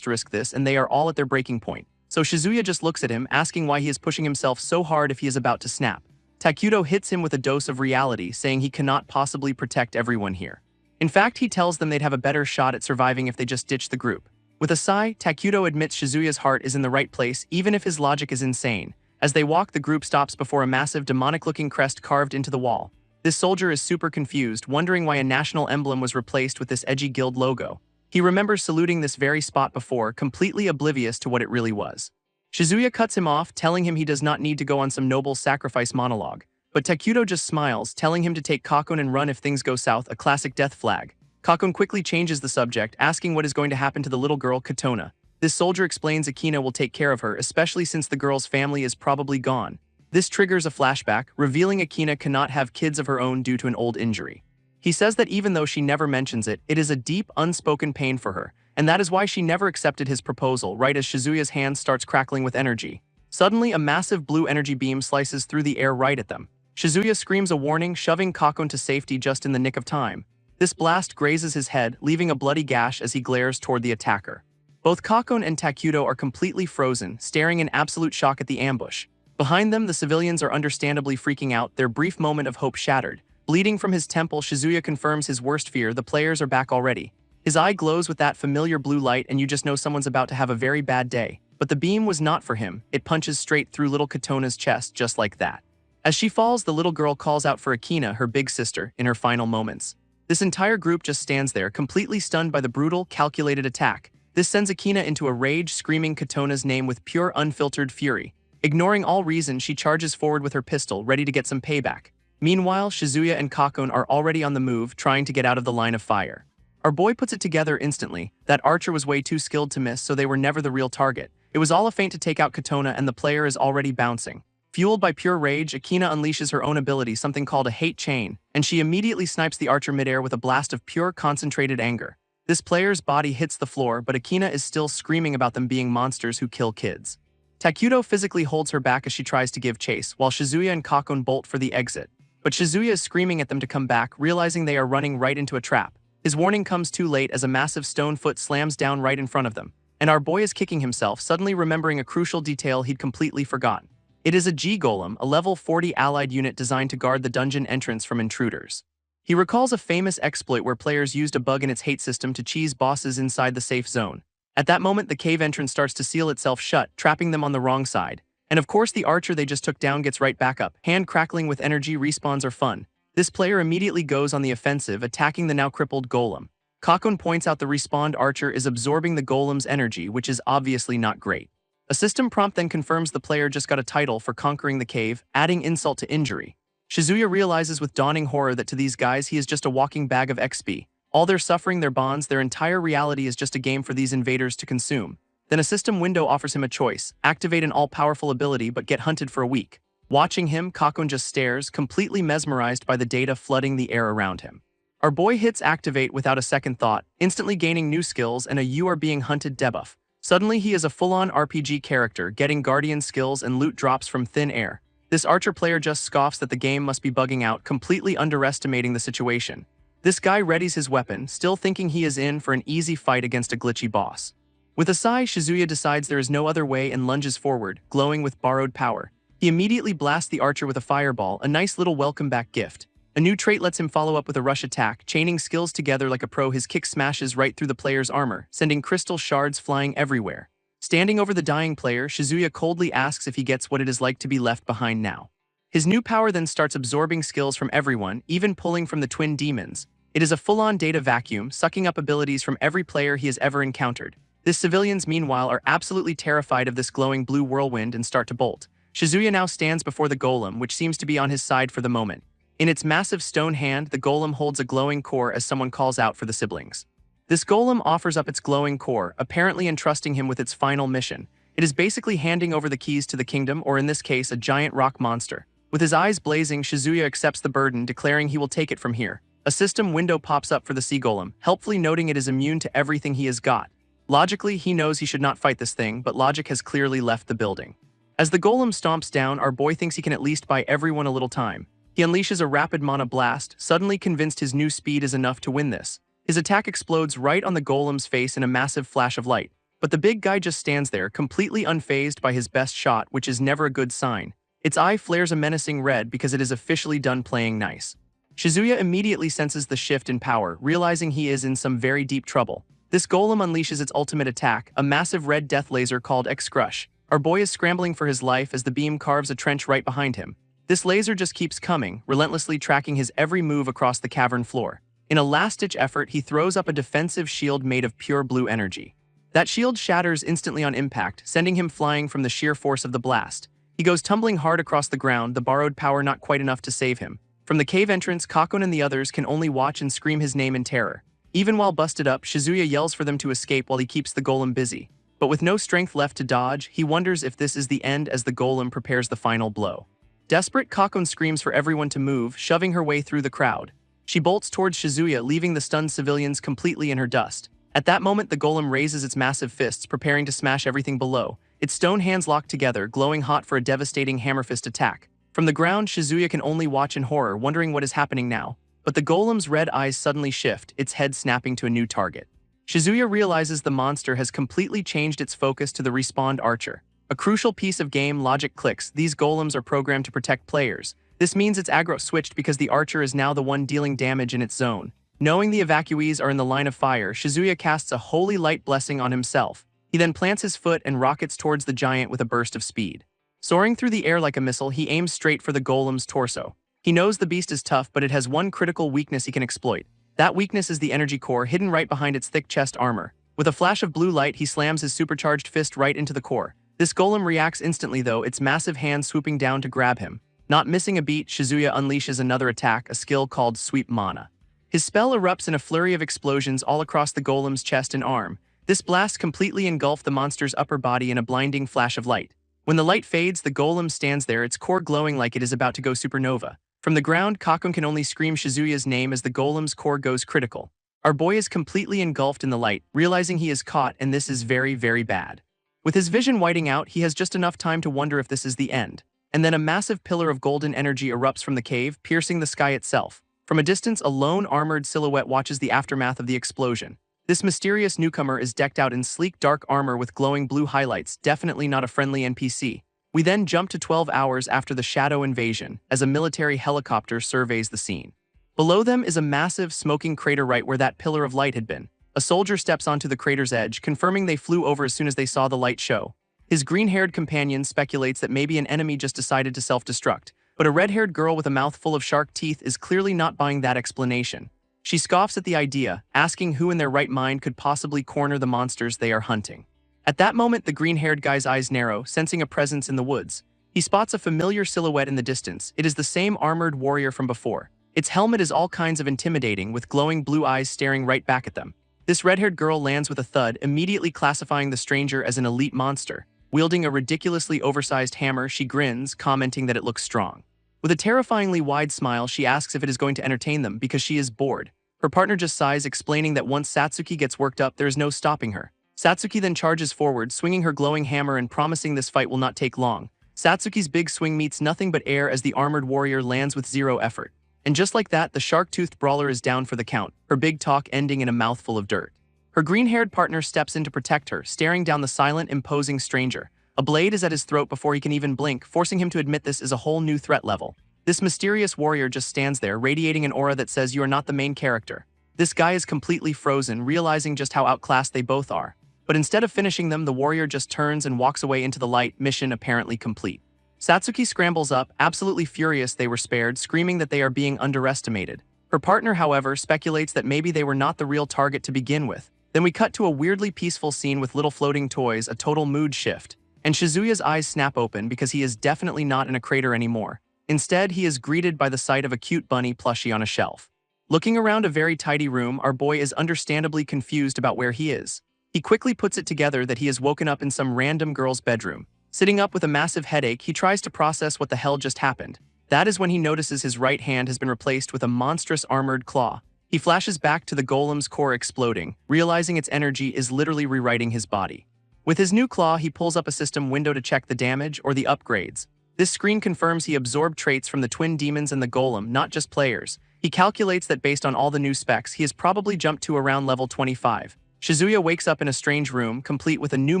Speaker 1: this, and they are all at their breaking point. So Shizuya just looks at him, asking why he is pushing himself so hard if he is about to snap. Takuto hits him with a dose of reality, saying he cannot possibly protect everyone here. In fact, he tells them they'd have a better shot at surviving if they just ditch the group. With a sigh, Takuto admits Shizuya's heart is in the right place, even if his logic is insane. As they walk, the group stops before a massive demonic-looking crest carved into the wall. This soldier is super confused, wondering why a national emblem was replaced with this edgy guild logo. He remembers saluting this very spot before, completely oblivious to what it really was. Shizuya cuts him off, telling him he does not need to go on some noble sacrifice monologue. But Takuto just smiles, telling him to take Kakon and run if things go south, a classic death flag. Kakon quickly changes the subject, asking what is going to happen to the little girl, Katona. This soldier explains Akina will take care of her, especially since the girl's family is probably gone. This triggers a flashback, revealing Akina cannot have kids of her own due to an old injury. He says that even though she never mentions it, it is a deep, unspoken pain for her, and that is why she never accepted his proposal. Right as Shizuya's hand starts crackling with energy, suddenly a massive blue energy beam slices through the air right at them. Shizuya screams a warning, shoving Kakon to safety just in the nick of time. This blast grazes his head, leaving a bloody gash as he glares toward the attacker. Both Kakon and Takuto are completely frozen, staring in absolute shock at the ambush. Behind them, the civilians are understandably freaking out, their brief moment of hope shattered. Bleeding from his temple, Shizuya confirms his worst fear: the players are back already. His eye glows with that familiar blue light, and you just know someone's about to have a very bad day. But the beam was not for him. It punches straight through little Katona's chest, just like that. As she falls, the little girl calls out for Akina, her big sister, in her final moments. This entire group just stands there, completely stunned by the brutal, calculated attack. This sends Akina into a rage, screaming Katona's name with pure, unfiltered fury. Ignoring all reason, she charges forward with her pistol, ready to get some payback. Meanwhile, Shizuya and Kakon are already on the move, trying to get out of the line of fire. Our boy puts it together instantly. That archer was way too skilled to miss, so they were never the real target. It was all a feint to take out Katona, and the player is already bouncing. Fueled by pure rage, Akina unleashes her own ability, something called a hate chain, and she immediately snipes the archer midair with a blast of pure concentrated anger. This player's body hits the floor, but Akina is still screaming about them being monsters who kill kids. Takuto physically holds her back as she tries to give chase, while Shizuya and Kakon bolt for the exit. But Shizuya is screaming at them to come back, realizing they are running right into a trap. His warning comes too late as a massive stone foot slams down right in front of them, and our boy is kicking himself, suddenly remembering a crucial detail he'd completely forgotten. It is a G-Golem, a level 40 allied unit designed to guard the dungeon entrance from intruders. He recalls a famous exploit where players used a bug in its hate system to cheese bosses inside the safe zone. At that moment, the cave entrance starts to seal itself shut, trapping them on the wrong side. And of course, the archer they just took down gets right back up. Hand crackling with energy, respawns are fun. This player immediately goes on the offensive, attacking the now crippled golem. Kakon points out the respawned archer is absorbing the golem's energy, which is obviously not great. A system prompt then confirms the player just got a title for conquering the cave, adding insult to injury. Shizuya realizes with dawning horror that to these guys he is just a walking bag of XP. All their suffering, their bonds, their entire reality is just a game for these invaders to consume. Then a system window offers him a choice: activate an all-powerful ability but get hunted for a week. Watching him, Kakon just stares, completely mesmerized by the data flooding the air around him. Our boy hits activate without a second thought, instantly gaining new skills and a "you are being hunted" debuff. Suddenly he is a full-on RPG character, getting guardian skills and loot drops from thin air. This archer player just scoffs that the game must be bugging out, completely underestimating the situation. This guy readies his weapon, still thinking he is in for an easy fight against a glitchy boss. With a sigh, Shizuya decides there is no other way and lunges forward, glowing with borrowed power. He immediately blasts the archer with a fireball, a nice little welcome back gift. A new trait lets him follow up with a rush attack, chaining skills together like a pro. His kick smashes right through the player's armor, sending crystal shards flying everywhere. Standing over the dying player, Shizuya coldly asks if he gets what it is like to be left behind now. His new power then starts absorbing skills from everyone, even pulling from the twin demons. It is a full-on data vacuum, sucking up abilities from every player he has ever encountered. The civilians, meanwhile, are absolutely terrified of this glowing blue whirlwind and start to bolt. Shizuya now stands before the golem, which seems to be on his side for the moment. In its massive stone hand, the golem holds a glowing core as someone calls out for the siblings. This golem offers up its glowing core, apparently entrusting him with its final mission. It is basically handing over the keys to the kingdom, or in this case, a giant rock monster. With his eyes blazing, Shizuya accepts the burden, declaring he will take it from here. A system window pops up for the sea golem, helpfully noting it is immune to everything he has got. Logically, he knows he should not fight this thing, but logic has clearly left the building. As the golem stomps down, our boy thinks he can at least buy everyone a little time. He unleashes a rapid mana blast, suddenly convinced his new speed is enough to win this. His attack explodes right on the golem's face in a massive flash of light. But the big guy just stands there, completely unfazed by his best shot, which is never a good sign. Its eye flares a menacing red because it is officially done playing nice. Shizuya immediately senses the shift in power, realizing he is in some very deep trouble. This golem unleashes its ultimate attack, a massive red death laser called X-Crush. Our boy is scrambling for his life as the beam carves a trench right behind him. This laser just keeps coming, relentlessly tracking his every move across the cavern floor. In a last-ditch effort, he throws up a defensive shield made of pure blue energy. That shield shatters instantly on impact, sending him flying from the sheer force of the blast. He goes tumbling hard across the ground, the borrowed power not quite enough to save him. From the cave entrance, Kakon and the others can only watch and scream his name in terror. Even while busted up, Shizuya yells for them to escape while he keeps the golem busy. But with no strength left to dodge, he wonders if this is the end as the golem prepares the final blow. Desperate, Kakon screams for everyone to move, shoving her way through the crowd. She bolts towards Shizuya, leaving the stunned civilians completely in her dust. At that moment, the golem raises its massive fists, preparing to smash everything below. Its stone hands lock together, glowing hot for a devastating hammer fist attack. From the ground, Shizuya can only watch in horror, wondering what is happening now. But the golem's red eyes suddenly shift, its head snapping to a new target. Shizuya realizes the monster has completely changed its focus to the respawned archer. A crucial piece of game logic clicks. These golems are programmed to protect players. This means its aggro switched because the archer is now the one dealing damage in its zone. Knowing the evacuees are in the line of fire, Shizuya casts a holy light blessing on himself. He then plants his foot and rockets towards the giant with a burst of speed. Soaring through the air like a missile, he aims straight for the golem's torso. He knows the beast is tough, but it has one critical weakness he can exploit. That weakness is the energy core, hidden right behind its thick chest armor. With a flash of blue light, he slams his supercharged fist right into the core. This golem reacts instantly though, its massive hand swooping down to grab him. Not missing a beat, Shizuya unleashes another attack, a skill called Sweep Mana. His spell erupts in a flurry of explosions all across the golem's chest and arm. This blast completely engulfed the monster's upper body in a blinding flash of light. When the light fades, the golem stands there, its core glowing like it is about to go supernova. From the ground, Kakun can only scream Shizuya's name as the golem's core goes critical. Our boy is completely engulfed in the light, realizing he is caught, and this is very, very bad. With his vision whiting out, he has just enough time to wonder if this is the end. And then a massive pillar of golden energy erupts from the cave, piercing the sky itself. From a distance, a lone armored silhouette watches the aftermath of the explosion. This mysterious newcomer is decked out in sleek dark armor with glowing blue highlights, definitely not a friendly NPC. We then jump to 12 hours after the Shadow invasion, as a military helicopter surveys the scene. Below them is a massive, smoking crater right where that pillar of light had been. A soldier steps onto the crater's edge, confirming they flew over as soon as they saw the light show. His green-haired companion speculates that maybe an enemy just decided to self-destruct, but a red-haired girl with a mouth full of shark teeth is clearly not buying that explanation. She scoffs at the idea, asking who in their right mind could possibly corner the monsters they are hunting. At that moment, the green-haired guy's eyes narrow, sensing a presence in the woods. He spots a familiar silhouette in the distance. It is the same armored warrior from before. Its helmet is all kinds of intimidating, with glowing blue eyes staring right back at them. This red-haired girl lands with a thud, immediately classifying the stranger as an elite monster. Wielding a ridiculously oversized hammer, she grins, commenting that it looks strong. With a terrifyingly wide smile, she asks if it is going to entertain them because she is bored. Her partner just sighs, explaining that once Satsuki gets worked up, there is no stopping her. Satsuki then charges forward, swinging her glowing hammer and promising this fight will not take long. Satsuki's big swing meets nothing but air as the armored warrior lands with zero effort. And just like that, the shark-toothed brawler is down for the count, her big talk ending in a mouthful of dirt. Her green-haired partner steps in to protect her, staring down the silent, imposing stranger. A blade is at his throat before he can even blink, forcing him to admit this is a whole new threat level. This mysterious warrior just stands there, radiating an aura that says you are not the main character. This guy is completely frozen, realizing just how outclassed they both are. But instead of finishing them, the warrior just turns and walks away into the light, mission apparently complete. Satsuki scrambles up, absolutely furious they were spared, screaming that they are being underestimated. Her partner, however, speculates that maybe they were not the real target to begin with. Then we cut to a weirdly peaceful scene with little floating toys, a total mood shift. And Shizuya's eyes snap open because he is definitely not in a crater anymore. Instead, he is greeted by the sight of a cute bunny plushie on a shelf. Looking around a very tidy room, our boy is understandably confused about where he is. He quickly puts it together that he has woken up in some random girl's bedroom. Sitting up with a massive headache, he tries to process what the hell just happened. That is when he notices his right hand has been replaced with a monstrous armored claw. He flashes back to the golem's core exploding, realizing its energy is literally rewriting his body. With his new claw, he pulls up a system window to check the damage or the upgrades. This screen confirms he absorbed traits from the twin demons and the golem, not just players. He calculates that based on all the new specs, he has probably jumped to around level 25. Shizuya wakes up in a strange room, complete with a new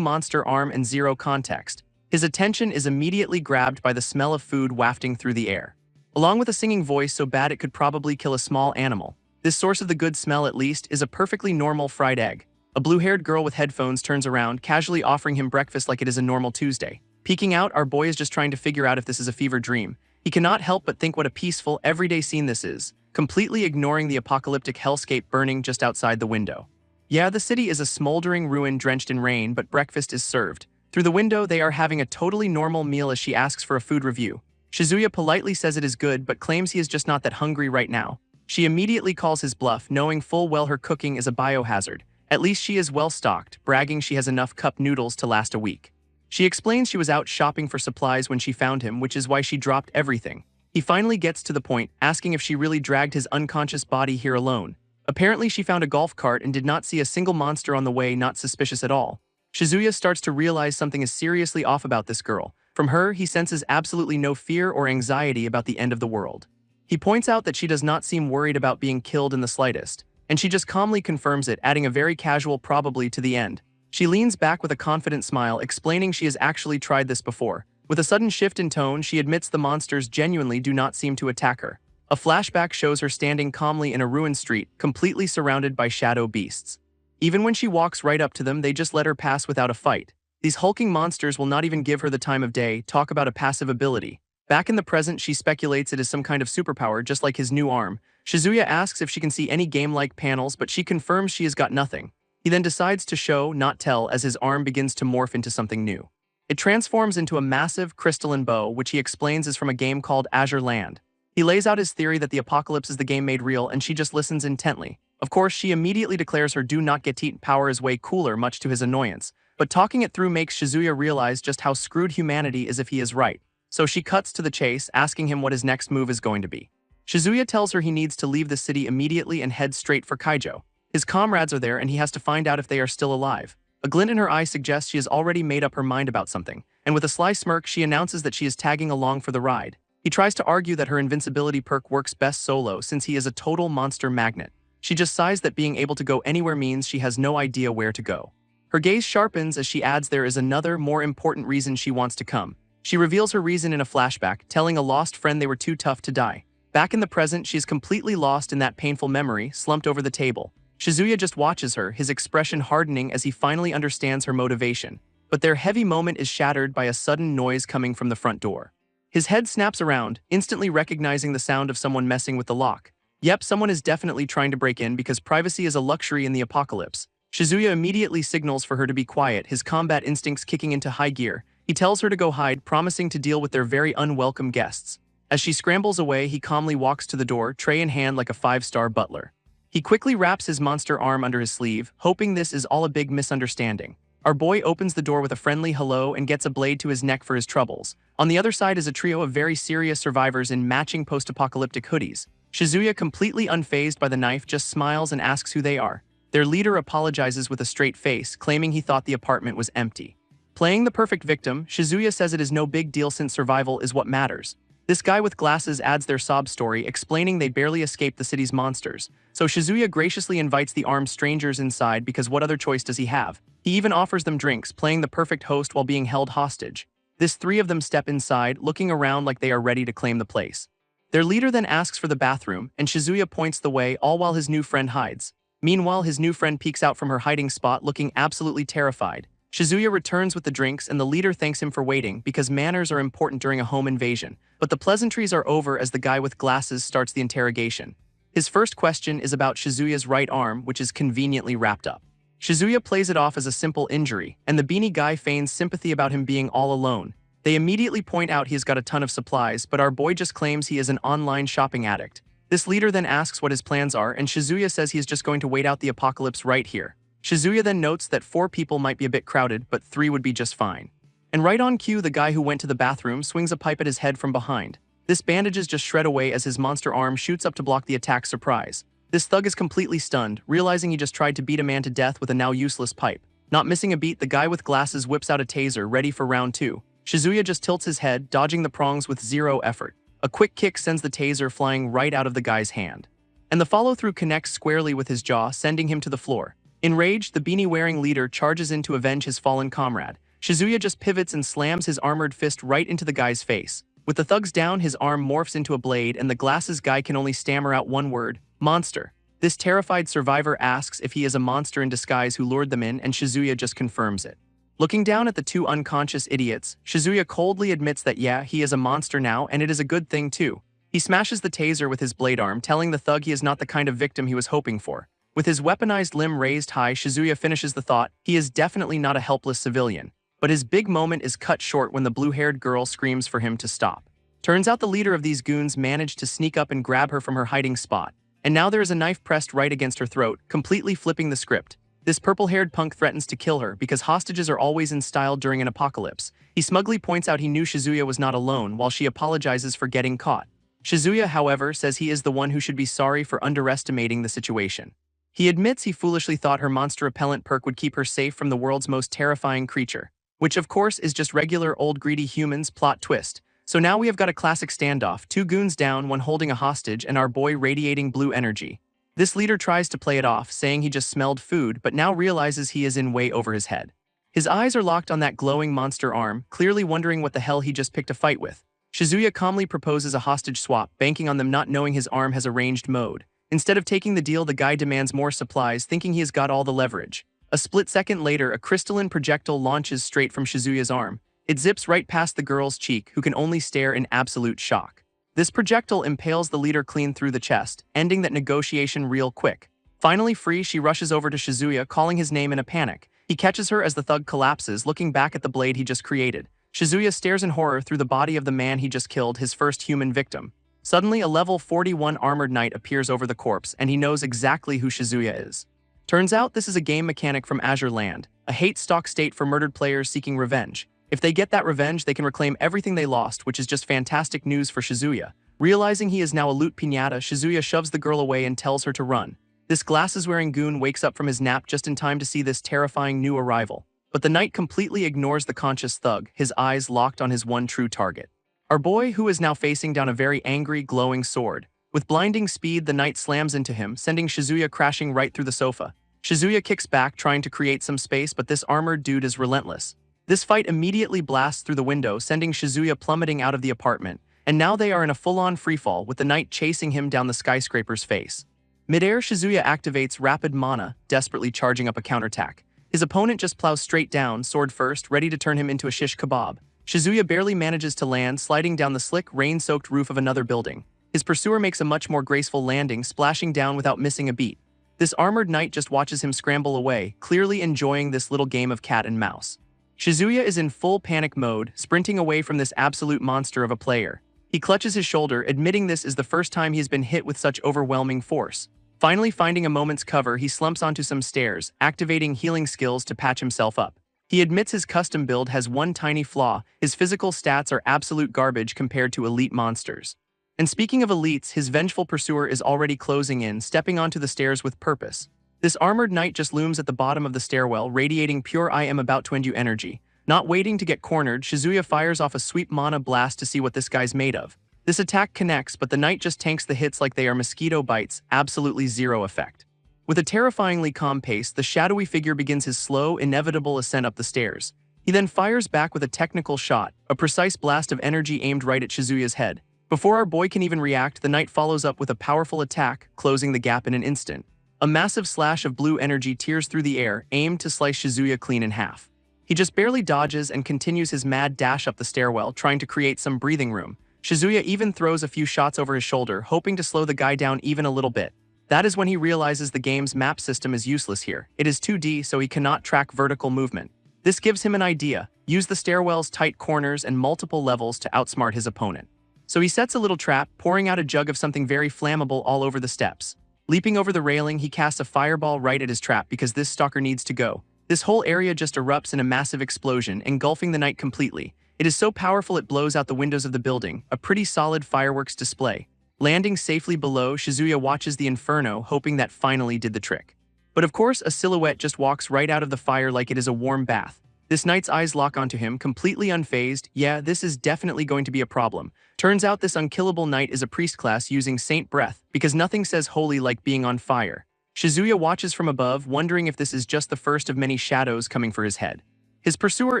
Speaker 1: monster arm and zero context. His attention is immediately grabbed by the smell of food wafting through the air. Along with a singing voice so bad it could probably kill a small animal. This source of the good smell, at least, is a perfectly normal fried egg. A blue-haired girl with headphones turns around, casually offering him breakfast like it is a normal Tuesday. Peeking out, our boy is just trying to figure out if this is a fever dream. He cannot help but think what a peaceful, everyday scene this is, completely ignoring the apocalyptic hellscape burning just outside the window. Yeah, the city is a smoldering ruin drenched in rain, but breakfast is served. Through the window, they are having a totally normal meal as she asks for a food review. Shizuya politely says it is good, but claims he is just not that hungry right now. She immediately calls his bluff, knowing full well her cooking is a biohazard. At least she is well stocked, bragging she has enough cup noodles to last a week. She explains she was out shopping for supplies when she found him, which is why she dropped everything. He finally gets to the point, asking if she really dragged his unconscious body here alone. Apparently she found a golf cart and did not see a single monster on the way, not suspicious at all. Shizuya starts to realize something is seriously off about this girl. From her, he senses absolutely no fear or anxiety about the end of the world. He points out that she does not seem worried about being killed in the slightest, and she just calmly confirms it, adding a very casual probably to the end. She leans back with a confident smile, explaining she has actually tried this before. With a sudden shift in tone, she admits the monsters genuinely do not seem to attack her. A flashback shows her standing calmly in a ruined street, completely surrounded by shadow beasts. Even when she walks right up to them, they just let her pass without a fight. These hulking monsters will not even give her the time of day, talk about a passive ability. Back in the present, she speculates it is some kind of superpower, just like his new arm. Shizuya asks if she can see any game-like panels, but she confirms she has got nothing. He then decides to show, not tell, as his arm begins to morph into something new. It transforms into a massive crystalline bow, which he explains is from a game called Azure Land. He lays out his theory that the apocalypse is the game made real, and she just listens intently. Of course, she immediately declares her do not get eaten power is way cooler, much to his annoyance. But talking it through makes Shizuya realize just how screwed humanity is if he is right. So she cuts to the chase, asking him what his next move is going to be. Shizuya tells her he needs to leave the city immediately and head straight for Kaijo. His comrades are there and he has to find out if they are still alive. A glint in her eye suggests she has already made up her mind about something, and with a sly smirk she announces that she is tagging along for the ride. He tries to argue that her invincibility perk works best solo since he is a total monster magnet. She just sighs that being able to go anywhere means she has no idea where to go. Her gaze sharpens as she adds there is another, more important reason she wants to come. She reveals her reason in a flashback, telling a lost friend they were too tough to die. Back in the present, she is completely lost in that painful memory, slumped over the table. Shizuya just watches her, his expression hardening as he finally understands her motivation. But their heavy moment is shattered by a sudden noise coming from the front door. His head snaps around, instantly recognizing the sound of someone messing with the lock. Yep, someone is definitely trying to break in because privacy is a luxury in the apocalypse. Shizuya immediately signals for her to be quiet, his combat instincts kicking into high gear. He tells her to go hide, promising to deal with their very unwelcome guests. As she scrambles away, he calmly walks to the door, tray in hand like a five-star butler. He quickly wraps his monster arm under his sleeve, hoping this is all a big misunderstanding. Our boy opens the door with a friendly hello and gets a blade to his neck for his troubles. On the other side is a trio of very serious survivors in matching post-apocalyptic hoodies. Shizuya, completely unfazed by the knife, just smiles and asks who they are. Their leader apologizes with a straight face, claiming he thought the apartment was empty. Playing the perfect victim, Shizuya says it is no big deal since survival is what matters. This guy with glasses adds their sob story, explaining they barely escaped the city's monsters. So Shizuya graciously invites the armed strangers inside because what other choice does he have? He even offers them drinks, playing the perfect host while being held hostage. This three of them step inside, looking around like they are ready to claim the place. Their leader then asks for the bathroom, and Shizuya points the way, all while his new friend hides. Meanwhile, his new friend peeks out from her hiding spot, looking absolutely terrified. Shizuya returns with the drinks, and the leader thanks him for waiting because manners are important during a home invasion. But the pleasantries are over as the guy with glasses starts the interrogation. His first question is about Shizuya's right arm, which is conveniently wrapped up. Shizuya plays it off as a simple injury, and the beanie guy feigns sympathy about him being all alone. They immediately point out he's got a ton of supplies, but our boy just claims he is an online shopping addict. This leader then asks what his plans are, and Shizuya says he is just going to wait out the apocalypse right here. Shizuya then notes that 4 people might be a bit crowded, but 3 would be just fine. And right on cue, the guy who went to the bathroom swings a pipe at his head from behind. This bandages just shred away as his monster arm shoots up to block the attack's surprise. This thug is completely stunned, realizing he just tried to beat a man to death with a now useless pipe. Not missing a beat, the guy with glasses whips out a taser, ready for round 2. Shizuya just tilts his head, dodging the prongs with zero effort. A quick kick sends the taser flying right out of the guy's hand. And the follow-through connects squarely with his jaw, sending him to the floor. Enraged, the beanie-wearing leader charges in to avenge his fallen comrade. Shizuya just pivots and slams his armored fist right into the guy's face. With the thugs down, his arm morphs into a blade, and the glasses guy can only stammer out one word: monster. This terrified survivor asks if he is a monster in disguise who lured them in, and Shizuya just confirms it. Looking down at the 2 unconscious idiots, Shizuya coldly admits that yeah, he is a monster now, and it is a good thing too. He smashes the taser with his blade arm, telling the thug he is not the kind of victim he was hoping for. With his weaponized limb raised high, Shizuya finishes the thought, he is definitely not a helpless civilian. But his big moment is cut short when the blue-haired girl screams for him to stop. Turns out the leader of these goons managed to sneak up and grab her from her hiding spot. And now there is a knife pressed right against her throat, completely flipping the script. This purple-haired punk threatens to kill her because hostages are always in style during an apocalypse. He smugly points out he knew Shizuya was not alone while she apologizes for getting caught. Shizuya, however, says he is the one who should be sorry for underestimating the situation. He admits he foolishly thought her monster repellent perk would keep her safe from the world's most terrifying creature. Which of course is just regular old greedy humans plot twist. So now we have got a classic standoff, 2 goons down, 1 holding a hostage, and our boy radiating blue energy. This leader tries to play it off, saying he just smelled food, but now realizes he is in way over his head. His eyes are locked on that glowing monster arm, clearly wondering what the hell he just picked a fight with. Shizuya calmly proposes a hostage swap, banking on them not knowing his arm has a ranged mode. Instead of taking the deal, the guy demands more supplies, thinking he has got all the leverage. A split second later, a crystalline projectile launches straight from Shizuya's arm. It zips right past the girl's cheek, who can only stare in absolute shock. This projectile impales the leader clean through the chest, ending that negotiation real quick. Finally free, she rushes over to Shizuya, calling his name in a panic. He catches her as the thug collapses, looking back at the blade he just created. Shizuya stares in horror through the body of the man he just killed, his first human victim. Suddenly, a level 41 armored knight appears over the corpse, and he knows exactly who Shizuya is. Turns out this is a game mechanic from Azure Land, a hate-stalk state for murdered players seeking revenge. If they get that revenge, they can reclaim everything they lost, which is just fantastic news for Shizuya. Realizing he is now a loot piñata, Shizuya shoves the girl away and tells her to run. This glasses-wearing goon wakes up from his nap just in time to see this terrifying new arrival. But the knight completely ignores the conscious thug, his eyes locked on his one true target. Our boy, who is now facing down a very angry, glowing sword. With blinding speed, the knight slams into him, sending Shizuya crashing right through the sofa. Shizuya kicks back, trying to create some space, but this armored dude is relentless. This fight immediately blasts through the window, sending Shizuya plummeting out of the apartment, and now they are in a full-on freefall, with the knight chasing him down the skyscraper's face. Mid-air, Shizuya activates Rapid Mana, desperately charging up a counterattack. His opponent just plows straight down, sword first, ready to turn him into a shish kebab. Shizuya barely manages to land, sliding down the slick, rain-soaked roof of another building. His pursuer makes a much more graceful landing, splashing down without missing a beat. This armored knight just watches him scramble away, clearly enjoying this little game of cat and mouse. Shizuya is in full panic mode, sprinting away from this absolute monster of a player. He clutches his shoulder, admitting this is the first time he's been hit with such overwhelming force. Finally finding a moment's cover, he slumps onto some stairs, activating healing skills to patch himself up. He admits his custom build has one tiny flaw: his physical stats are absolute garbage compared to elite monsters. And speaking of elites, his vengeful pursuer is already closing in, stepping onto the stairs with purpose. This armored knight just looms at the bottom of the stairwell, radiating pure "I am about to end you" energy. Not waiting to get cornered, Shizuya fires off a sweep mana blast to see what this guy's made of. This attack connects, but the knight just tanks the hits like they are mosquito bites, absolutely zero effect. With a terrifyingly calm pace, the shadowy figure begins his slow, inevitable ascent up the stairs. He then fires back with a technical shot, a precise blast of energy aimed right at Shizuya's head. Before our boy can even react, the knight follows up with a powerful attack, closing the gap in an instant. A massive slash of blue energy tears through the air, aimed to slice Shizuya clean in half. He just barely dodges and continues his mad dash up the stairwell, trying to create some breathing room. Shizuya even throws a few shots over his shoulder, hoping to slow the guy down even a little bit. That is when he realizes the game's map system is useless here. It is 2D, so he cannot track vertical movement. This gives him an idea: use the stairwell's tight corners and multiple levels to outsmart his opponent. So he sets a little trap, pouring out a jug of something very flammable all over the steps. Leaping over the railing, he casts a fireball right at his trap because this stalker needs to go. This whole area just erupts in a massive explosion, engulfing the knight completely. It is so powerful it blows out the windows of the building, a pretty solid fireworks display. Landing safely below, Shizuya watches the inferno, hoping that finally did the trick. But of course, a silhouette just walks right out of the fire like it is a warm bath. This knight's eyes lock onto him, completely unfazed. Yeah, this is definitely going to be a problem. Turns out this unkillable knight is a priest class using Saint Breath, because nothing says holy like being on fire. Shizuya watches from above, wondering if this is just the first of many shadows coming for his head. His pursuer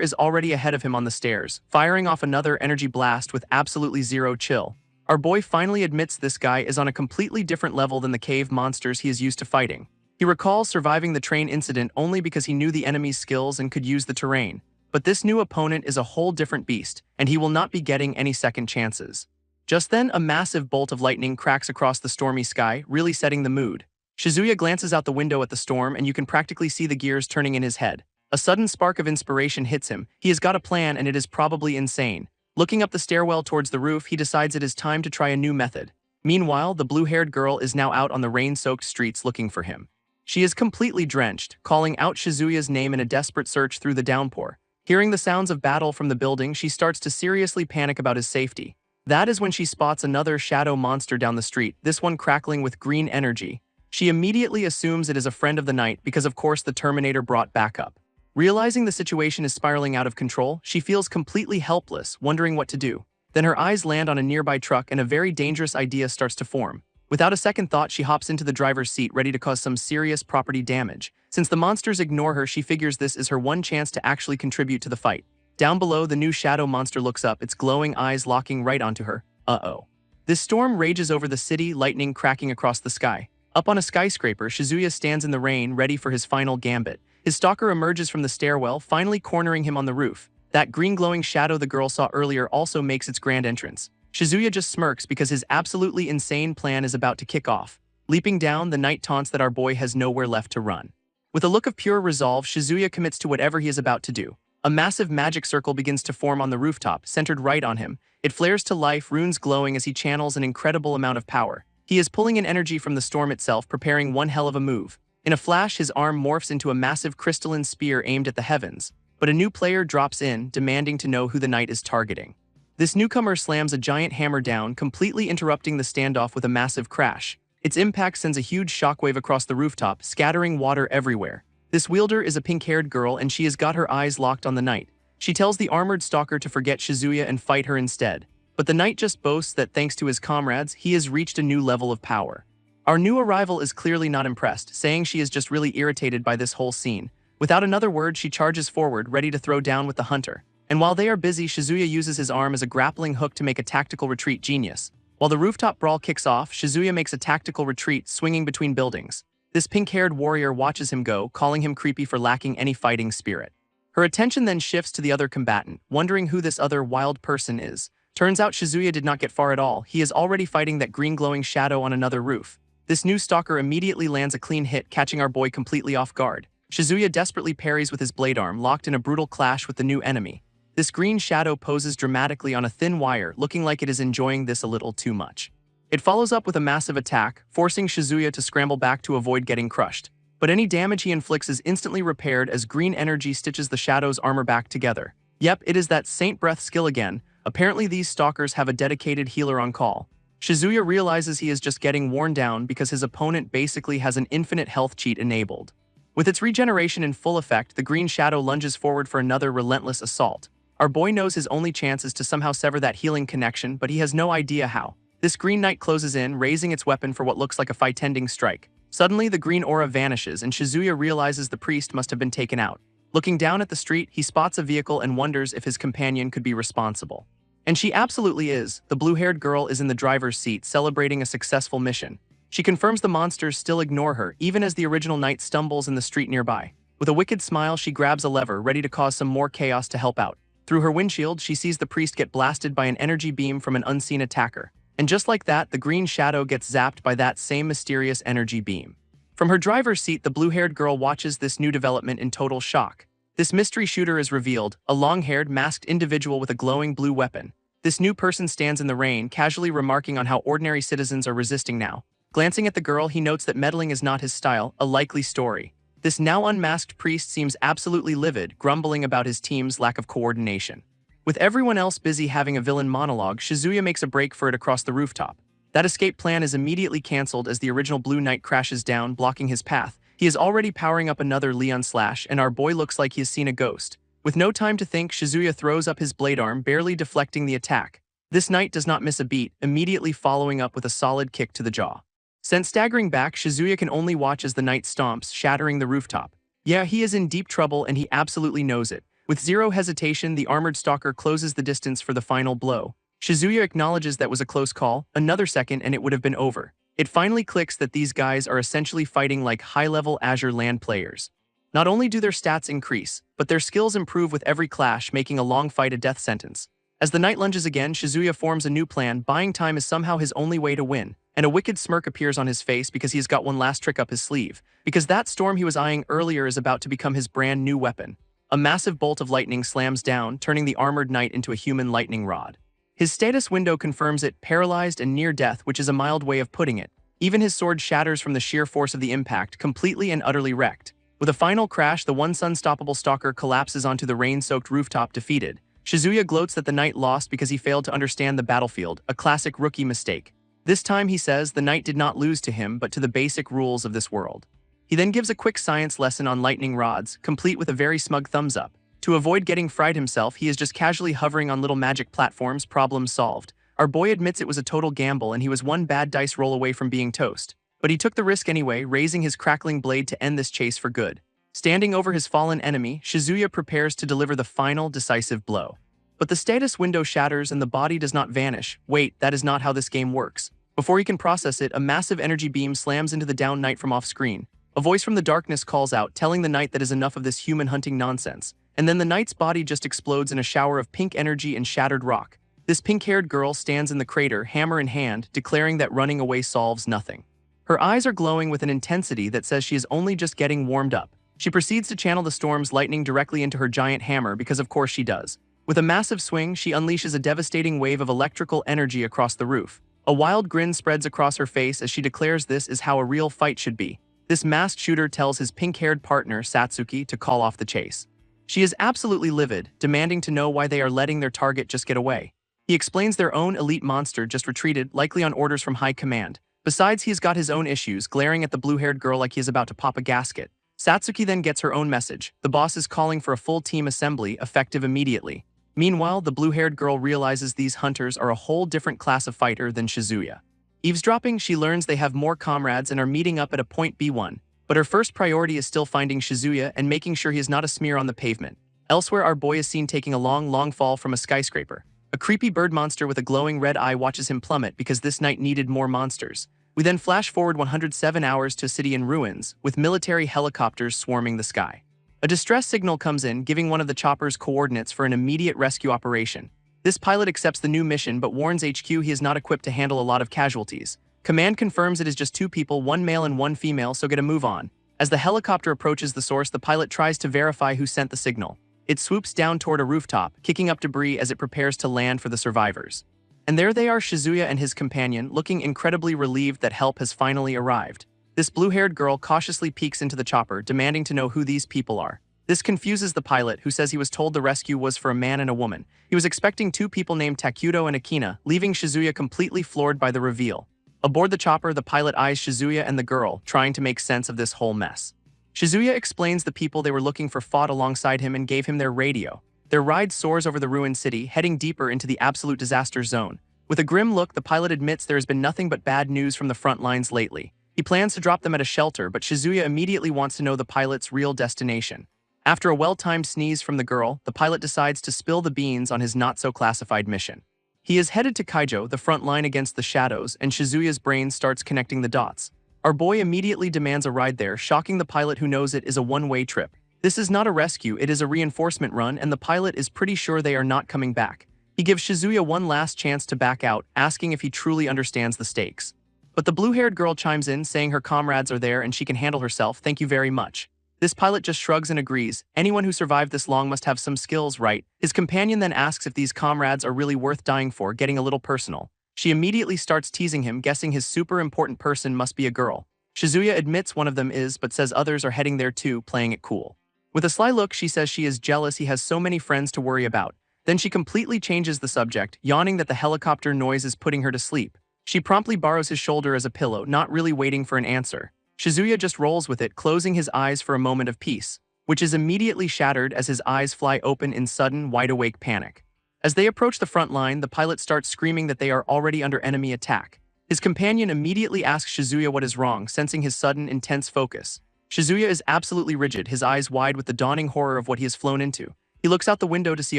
Speaker 1: is already ahead of him on the stairs, firing off another energy blast with absolutely zero chill. Our boy finally admits this guy is on a completely different level than the cave monsters he is used to fighting. He recalls surviving the train incident only because he knew the enemy's skills and could use the terrain. But this new opponent is a whole different beast, and he will not be getting any second chances. Just then, a massive bolt of lightning cracks across the stormy sky, really setting the mood. Shizuya glances out the window at the storm, and you can practically see the gears turning in his head. A sudden spark of inspiration hits him. He has got a plan, and it is probably insane. Looking up the stairwell towards the roof, he decides it is time to try a new method. Meanwhile, the blue-haired girl is now out on the rain-soaked streets looking for him. She is completely drenched, calling out Shizuya's name in a desperate search through the downpour. Hearing the sounds of battle from the building, she starts to seriously panic about his safety. That is when she spots another shadow monster down the street, this one crackling with green energy. She immediately assumes it is a friend of the night because of course the Terminator brought backup. Realizing the situation is spiraling out of control, she feels completely helpless, wondering what to do. Then her eyes land on a nearby truck and a very dangerous idea starts to form. Without a second thought, she hops into the driver's seat, ready to cause some serious property damage. Since the monsters ignore her, she figures this is her one chance to actually contribute to the fight. Down below, the new shadow monster looks up, its glowing eyes locking right onto her. Uh-oh. This storm rages over the city, lightning cracking across the sky. Up on a skyscraper, Shizuya stands in the rain, ready for his final gambit. His stalker emerges from the stairwell, finally cornering him on the roof. That green glowing shadow the girl saw earlier also makes its grand entrance. Shizuya just smirks because his absolutely insane plan is about to kick off. Leaping down, the knight taunts that our boy has nowhere left to run. With a look of pure resolve, Shizuya commits to whatever he is about to do. A massive magic circle begins to form on the rooftop, centered right on him. It flares to life, runes glowing as he channels an incredible amount of power. He is pulling in energy from the storm itself, preparing one hell of a move. In a flash, his arm morphs into a massive crystalline spear aimed at the heavens, but a new player drops in, demanding to know who the knight is targeting. This newcomer slams a giant hammer down, completely interrupting the standoff with a massive crash. Its impact sends a huge shockwave across the rooftop, scattering water everywhere. This wielder is a pink-haired girl, and she has got her eyes locked on the knight. She tells the armored stalker to forget Shizuya and fight her instead. But the knight just boasts that thanks to his comrades, he has reached a new level of power. Our new arrival is clearly not impressed, saying she is just really irritated by this whole scene. Without another word, she charges forward, ready to throw down with the hunter. And while they are busy, Shizuya uses his arm as a grappling hook to make a tactical retreat genius. While the rooftop brawl kicks off, Shizuya makes a tactical retreat, swinging between buildings. This pink-haired warrior watches him go, calling him creepy for lacking any fighting spirit. Her attention then shifts to the other combatant, wondering who this other wild person is. Turns out Shizuya did not get far at all. He is already fighting that green glowing shadow on another roof. This new stalker immediately lands a clean hit, catching our boy completely off guard. Shizuya desperately parries with his blade arm, locked in a brutal clash with the new enemy. This green shadow poses dramatically on a thin wire, looking like it is enjoying this a little too much. It follows up with a massive attack, forcing Shizuya to scramble back to avoid getting crushed. But any damage he inflicts is instantly repaired as green energy stitches the shadow's armor back together. Yep, it is that Saint Breath skill again. Apparently these stalkers have a dedicated healer on call. Shizuya realizes he is just getting worn down because his opponent basically has an infinite health cheat enabled. With its regeneration in full effect, the green shadow lunges forward for another relentless assault. Our boy knows his only chance is to somehow sever that healing connection, but he has no idea how. This green knight closes in, raising its weapon for what looks like a fight-ending strike. Suddenly, the green aura vanishes, and Shizuya realizes the priest must have been taken out. Looking down at the street, he spots a vehicle and wonders if his companion could be responsible. And she absolutely is. The blue-haired girl is in the driver's seat, celebrating a successful mission. She confirms the monsters still ignore her, even as the original knight stumbles in the street nearby. With a wicked smile, she grabs a lever, ready to cause some more chaos to help out. Through her windshield, she sees the priest get blasted by an energy beam from an unseen attacker. And just like that, the green shadow gets zapped by that same mysterious energy beam. From her driver's seat, the blue-haired girl watches this new development in total shock. This mystery shooter is revealed, a long-haired, masked individual with a glowing blue weapon. This new person stands in the rain, casually remarking on how ordinary citizens are resisting now. Glancing at the girl, he notes that meddling is not his style, a likely story. This now unmasked priest seems absolutely livid, grumbling about his team's lack of coordination. With everyone else busy having a villain monologue, Shizuya makes a break for it across the rooftop. That escape plan is immediately cancelled as the original Blue Knight crashes down, blocking his path. He is already powering up another Leon Slash, and our boy looks like he has seen a ghost. With no time to think, Shizuya throws up his blade arm, barely deflecting the attack. This knight does not miss a beat, immediately following up with a solid kick to the jaw. Sent staggering back, Shizuya can only watch as the knight stomps, shattering the rooftop. Yeah, he is in deep trouble, and he absolutely knows it. With zero hesitation, the armored stalker closes the distance for the final blow. Shizuya acknowledges that was a close call. Another second and it would have been over. It finally clicks that these guys are essentially fighting like high-level Azure LAN players. Not only do their stats increase, but their skills improve with every clash, making a long fight a death sentence. As the knight lunges again, Shizuya forms a new plan. Buying time is somehow his only way to win. And a wicked smirk appears on his face because he has got one last trick up his sleeve. Because that storm he was eyeing earlier is about to become his brand new weapon. A massive bolt of lightning slams down, turning the armored knight into a human lightning rod. His status window confirms it, paralyzed and near death, which is a mild way of putting it. Even his sword shatters from the sheer force of the impact, completely and utterly wrecked. With a final crash, the once unstoppable stalker collapses onto the rain-soaked rooftop, defeated. Shizuya gloats that the knight lost because he failed to understand the battlefield, a classic rookie mistake. This time, he says, the knight did not lose to him, but to the basic rules of this world. He then gives a quick science lesson on lightning rods, complete with a very smug thumbs up. To avoid getting fried himself, he is just casually hovering on little magic platforms, problem solved. Our boy admits it was a total gamble and he was one bad dice roll away from being toast. But he took the risk anyway, raising his crackling blade to end this chase for good. Standing over his fallen enemy, Shizuya prepares to deliver the final, decisive blow. But the status window shatters and the body does not vanish. Wait, that is not how this game works. Before he can process it, a massive energy beam slams into the downed knight from off-screen. A voice from the darkness calls out, telling the knight that is enough of this human hunting nonsense. And then the knight's body just explodes in a shower of pink energy and shattered rock. This pink-haired girl stands in the crater, hammer in hand, declaring that running away solves nothing. Her eyes are glowing with an intensity that says she is only just getting warmed up. She proceeds to channel the storm's lightning directly into her giant hammer because of course she does. With a massive swing, she unleashes a devastating wave of electrical energy across the roof. A wild grin spreads across her face as she declares this is how a real fight should be. This masked shooter tells his pink-haired partner, Satsuki, to call off the chase. She is absolutely livid, demanding to know why they are letting their target just get away. He explains their own elite monster just retreated, likely on orders from high command. Besides, he's got his own issues, glaring at the blue-haired girl like he is about to pop a gasket. Satsuki then gets her own message. The boss is calling for a full team assembly, effective immediately. Meanwhile, the blue-haired girl realizes these hunters are a whole different class of fighter than Shizuya. Eavesdropping, she learns they have more comrades and are meeting up at a point B1. But her first priority is still finding Shizuya and making sure he is not a smear on the pavement. Elsewhere, our boy is seen taking a long fall from a skyscraper. A creepy bird monster with a glowing red eye watches him plummet because this night needed more monsters. We then flash forward 107 hours to a city in ruins, with military helicopters swarming the sky. A distress signal comes in, giving one of the choppers coordinates for an immediate rescue operation. This pilot accepts the new mission but warns HQ he is not equipped to handle a lot of casualties. Command confirms it is just 2 people, 1 male and 1 female, so get a move on. As the helicopter approaches the source, the pilot tries to verify who sent the signal. It swoops down toward a rooftop, kicking up debris as it prepares to land for the survivors. And there they are, Shizuya and his companion, looking incredibly relieved that help has finally arrived. This blue-haired girl cautiously peeks into the chopper, demanding to know who these people are. This confuses the pilot, who says he was told the rescue was for a man and a woman. He was expecting 2 people named Takuto and Akina, leaving Shizuya completely floored by the reveal. Aboard the chopper, the pilot eyes Shizuya and the girl, trying to make sense of this whole mess. Shizuya explains the people they were looking for fought alongside him and gave him their radio. Their ride soars over the ruined city, heading deeper into the absolute disaster zone. With a grim look, the pilot admits there has been nothing but bad news from the front lines lately. He plans to drop them at a shelter, but Shizuya immediately wants to know the pilot's real destination. After a well-timed sneeze from the girl, the pilot decides to spill the beans on his not-so-classified mission. He is headed to Kaijo, the front line against the shadows, and Shizuya's brain starts connecting the dots. Our boy immediately demands a ride there, shocking the pilot who knows it is a one-way trip. This is not a rescue, it is a reinforcement run, and the pilot is pretty sure they are not coming back. He gives Shizuya one last chance to back out, asking if he truly understands the stakes. But the blue-haired girl chimes in, saying her comrades are there and she can handle herself, thank you very much. This pilot just shrugs and agrees. Anyone who survived this long must have some skills, right? His companion then asks if these comrades are really worth dying for, getting a little personal. She immediately starts teasing him, guessing his super important person must be a girl. Shizuya admits one of them is, but says others are heading there too, playing it cool. With a sly look, she says she is jealous he has so many friends to worry about. Then she completely changes the subject, yawning that the helicopter noise is putting her to sleep. She promptly borrows his shoulder as a pillow, not really waiting for an answer. Shizuya just rolls with it, closing his eyes for a moment of peace, which is immediately shattered as his eyes fly open in sudden, wide-awake panic. As they approach the front line, the pilot starts screaming that they are already under enemy attack. His companion immediately asks Shizuya what is wrong, sensing his sudden, intense focus. Shizuya is absolutely rigid, his eyes wide with the dawning horror of what he has flown into. He looks out the window to see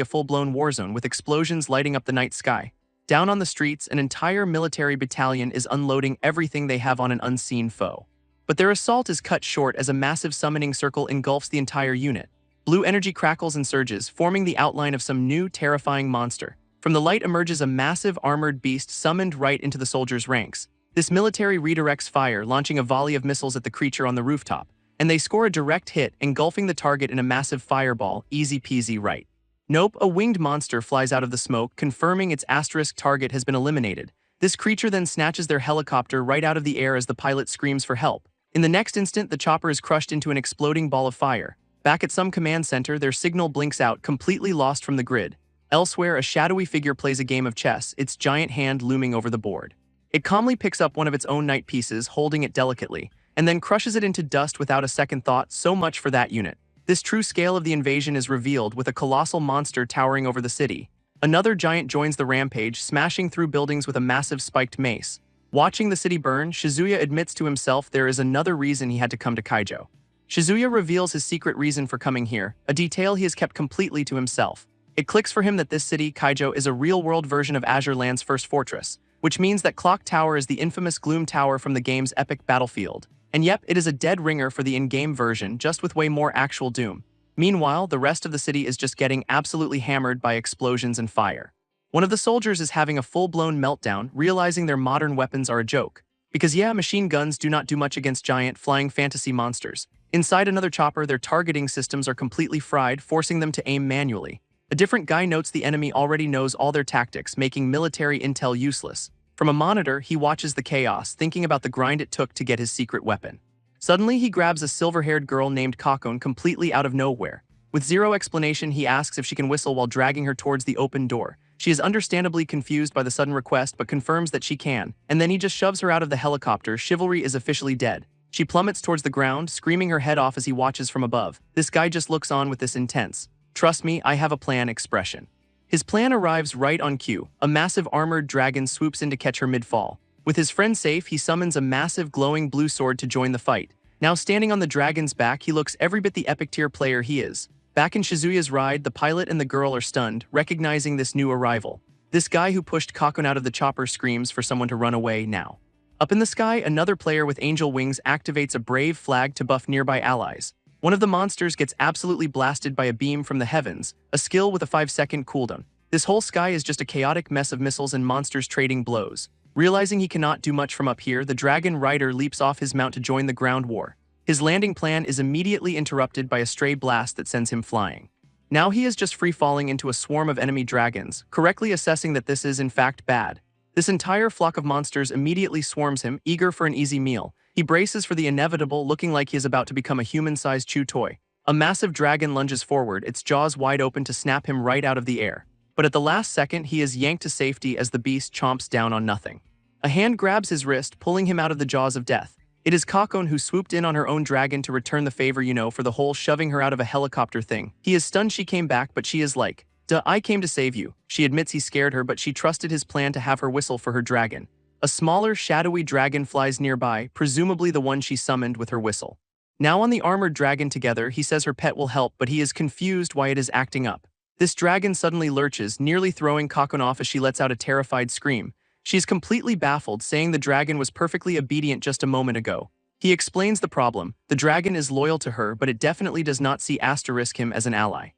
Speaker 1: a full-blown war zone with explosions lighting up the night sky. Down on the streets, an entire military battalion is unloading everything they have on an unseen foe. But their assault is cut short as a massive summoning circle engulfs the entire unit. Blue energy crackles and surges, forming the outline of some new, terrifying monster. From the light emerges a massive armored beast summoned right into the soldiers' ranks. This military redirects fire, launching a volley of missiles at the creature on the rooftop, and they score a direct hit, engulfing the target in a massive fireball, easy peasy right. Nope, a winged monster flies out of the smoke, confirming its asterisk target has been eliminated. This creature then snatches their helicopter right out of the air as the pilot screams for help. In the next instant, the chopper is crushed into an exploding ball of fire. Back at some command center, their signal blinks out, completely lost from the grid. Elsewhere, a shadowy figure plays a game of chess, its giant hand looming over the board. It calmly picks up one of its own knight pieces, holding it delicately, and then crushes it into dust without a second thought. So much for that unit. This true scale of the invasion is revealed with a colossal monster towering over the city. Another giant joins the rampage, smashing through buildings with a massive spiked mace. Watching the city burn, Shizuya admits to himself there is another reason he had to come to Kaijo. Shizuya reveals his secret reason for coming here, a detail he has kept completely to himself. It clicks for him that this city, Kaijo, is a real-world version of Azure Land's first fortress, which means that Clock Tower is the infamous Gloom Tower from the game's epic battlefield. And yep, it is a dead ringer for the in-game version, just with way more actual doom. Meanwhile, the rest of the city is just getting absolutely hammered by explosions and fire. One of the soldiers is having a full-blown meltdown, realizing their modern weapons are a joke. Because yeah, machine guns do not do much against giant, flying fantasy monsters. Inside another chopper, their targeting systems are completely fried, forcing them to aim manually. A different guy notes the enemy already knows all their tactics, making military intel useless. From a monitor, he watches the chaos, thinking about the grind it took to get his secret weapon. Suddenly, he grabs a silver-haired girl named Kakon completely out of nowhere. With zero explanation, he asks if she can whistle while dragging her towards the open door. She is understandably confused by the sudden request but confirms that she can, and then he just shoves her out of the helicopter. Chivalry is officially dead. She plummets towards the ground, screaming her head off as he watches from above. This guy just looks on with this intense, "Trust me, I have a plan" expression. His plan arrives right on cue. A massive armored dragon swoops in to catch her mid-fall. With his friend safe, he summons a massive glowing blue sword to join the fight. Now standing on the dragon's back, he looks every bit the epic tier player he is. Back in Shizuya's ride, the pilot and the girl are stunned, recognizing this new arrival. This guy who pushed Kakon out of the chopper screams for someone to run away now. Up in the sky, another player with angel wings activates a brave flag to buff nearby allies. One of the monsters gets absolutely blasted by a beam from the heavens, a skill with a 5-second cooldown. This whole sky is just a chaotic mess of missiles and monsters trading blows. Realizing he cannot do much from up here, the dragon rider leaps off his mount to join the ground war. His landing plan is immediately interrupted by a stray blast that sends him flying. Now he is just free-falling into a swarm of enemy dragons, correctly assessing that this is in fact bad. This entire flock of monsters immediately swarms him, eager for an easy meal. He braces for the inevitable, looking like he is about to become a human-sized chew toy. A massive dragon lunges forward, its jaws wide open to snap him right out of the air. But at the last second, he is yanked to safety as the beast chomps down on nothing. A hand grabs his wrist, pulling him out of the jaws of death. It is Kakon who swooped in on her own dragon to return the favor, for the whole shoving her out of a helicopter thing. He is stunned she came back, but she is like, "Duh, I came to save you." She admits he scared her, but she trusted his plan to have her whistle for her dragon. A smaller, shadowy dragon flies nearby, presumably the one she summoned with her whistle. Now on the armored dragon together, he says her pet will help, but he is confused why it is acting up. This dragon suddenly lurches, nearly throwing Kakon off as she lets out a terrified scream. She is completely baffled, saying the dragon was perfectly obedient just a moment ago. He explains the problem. The dragon is loyal to her, but it definitely does not see him as an ally.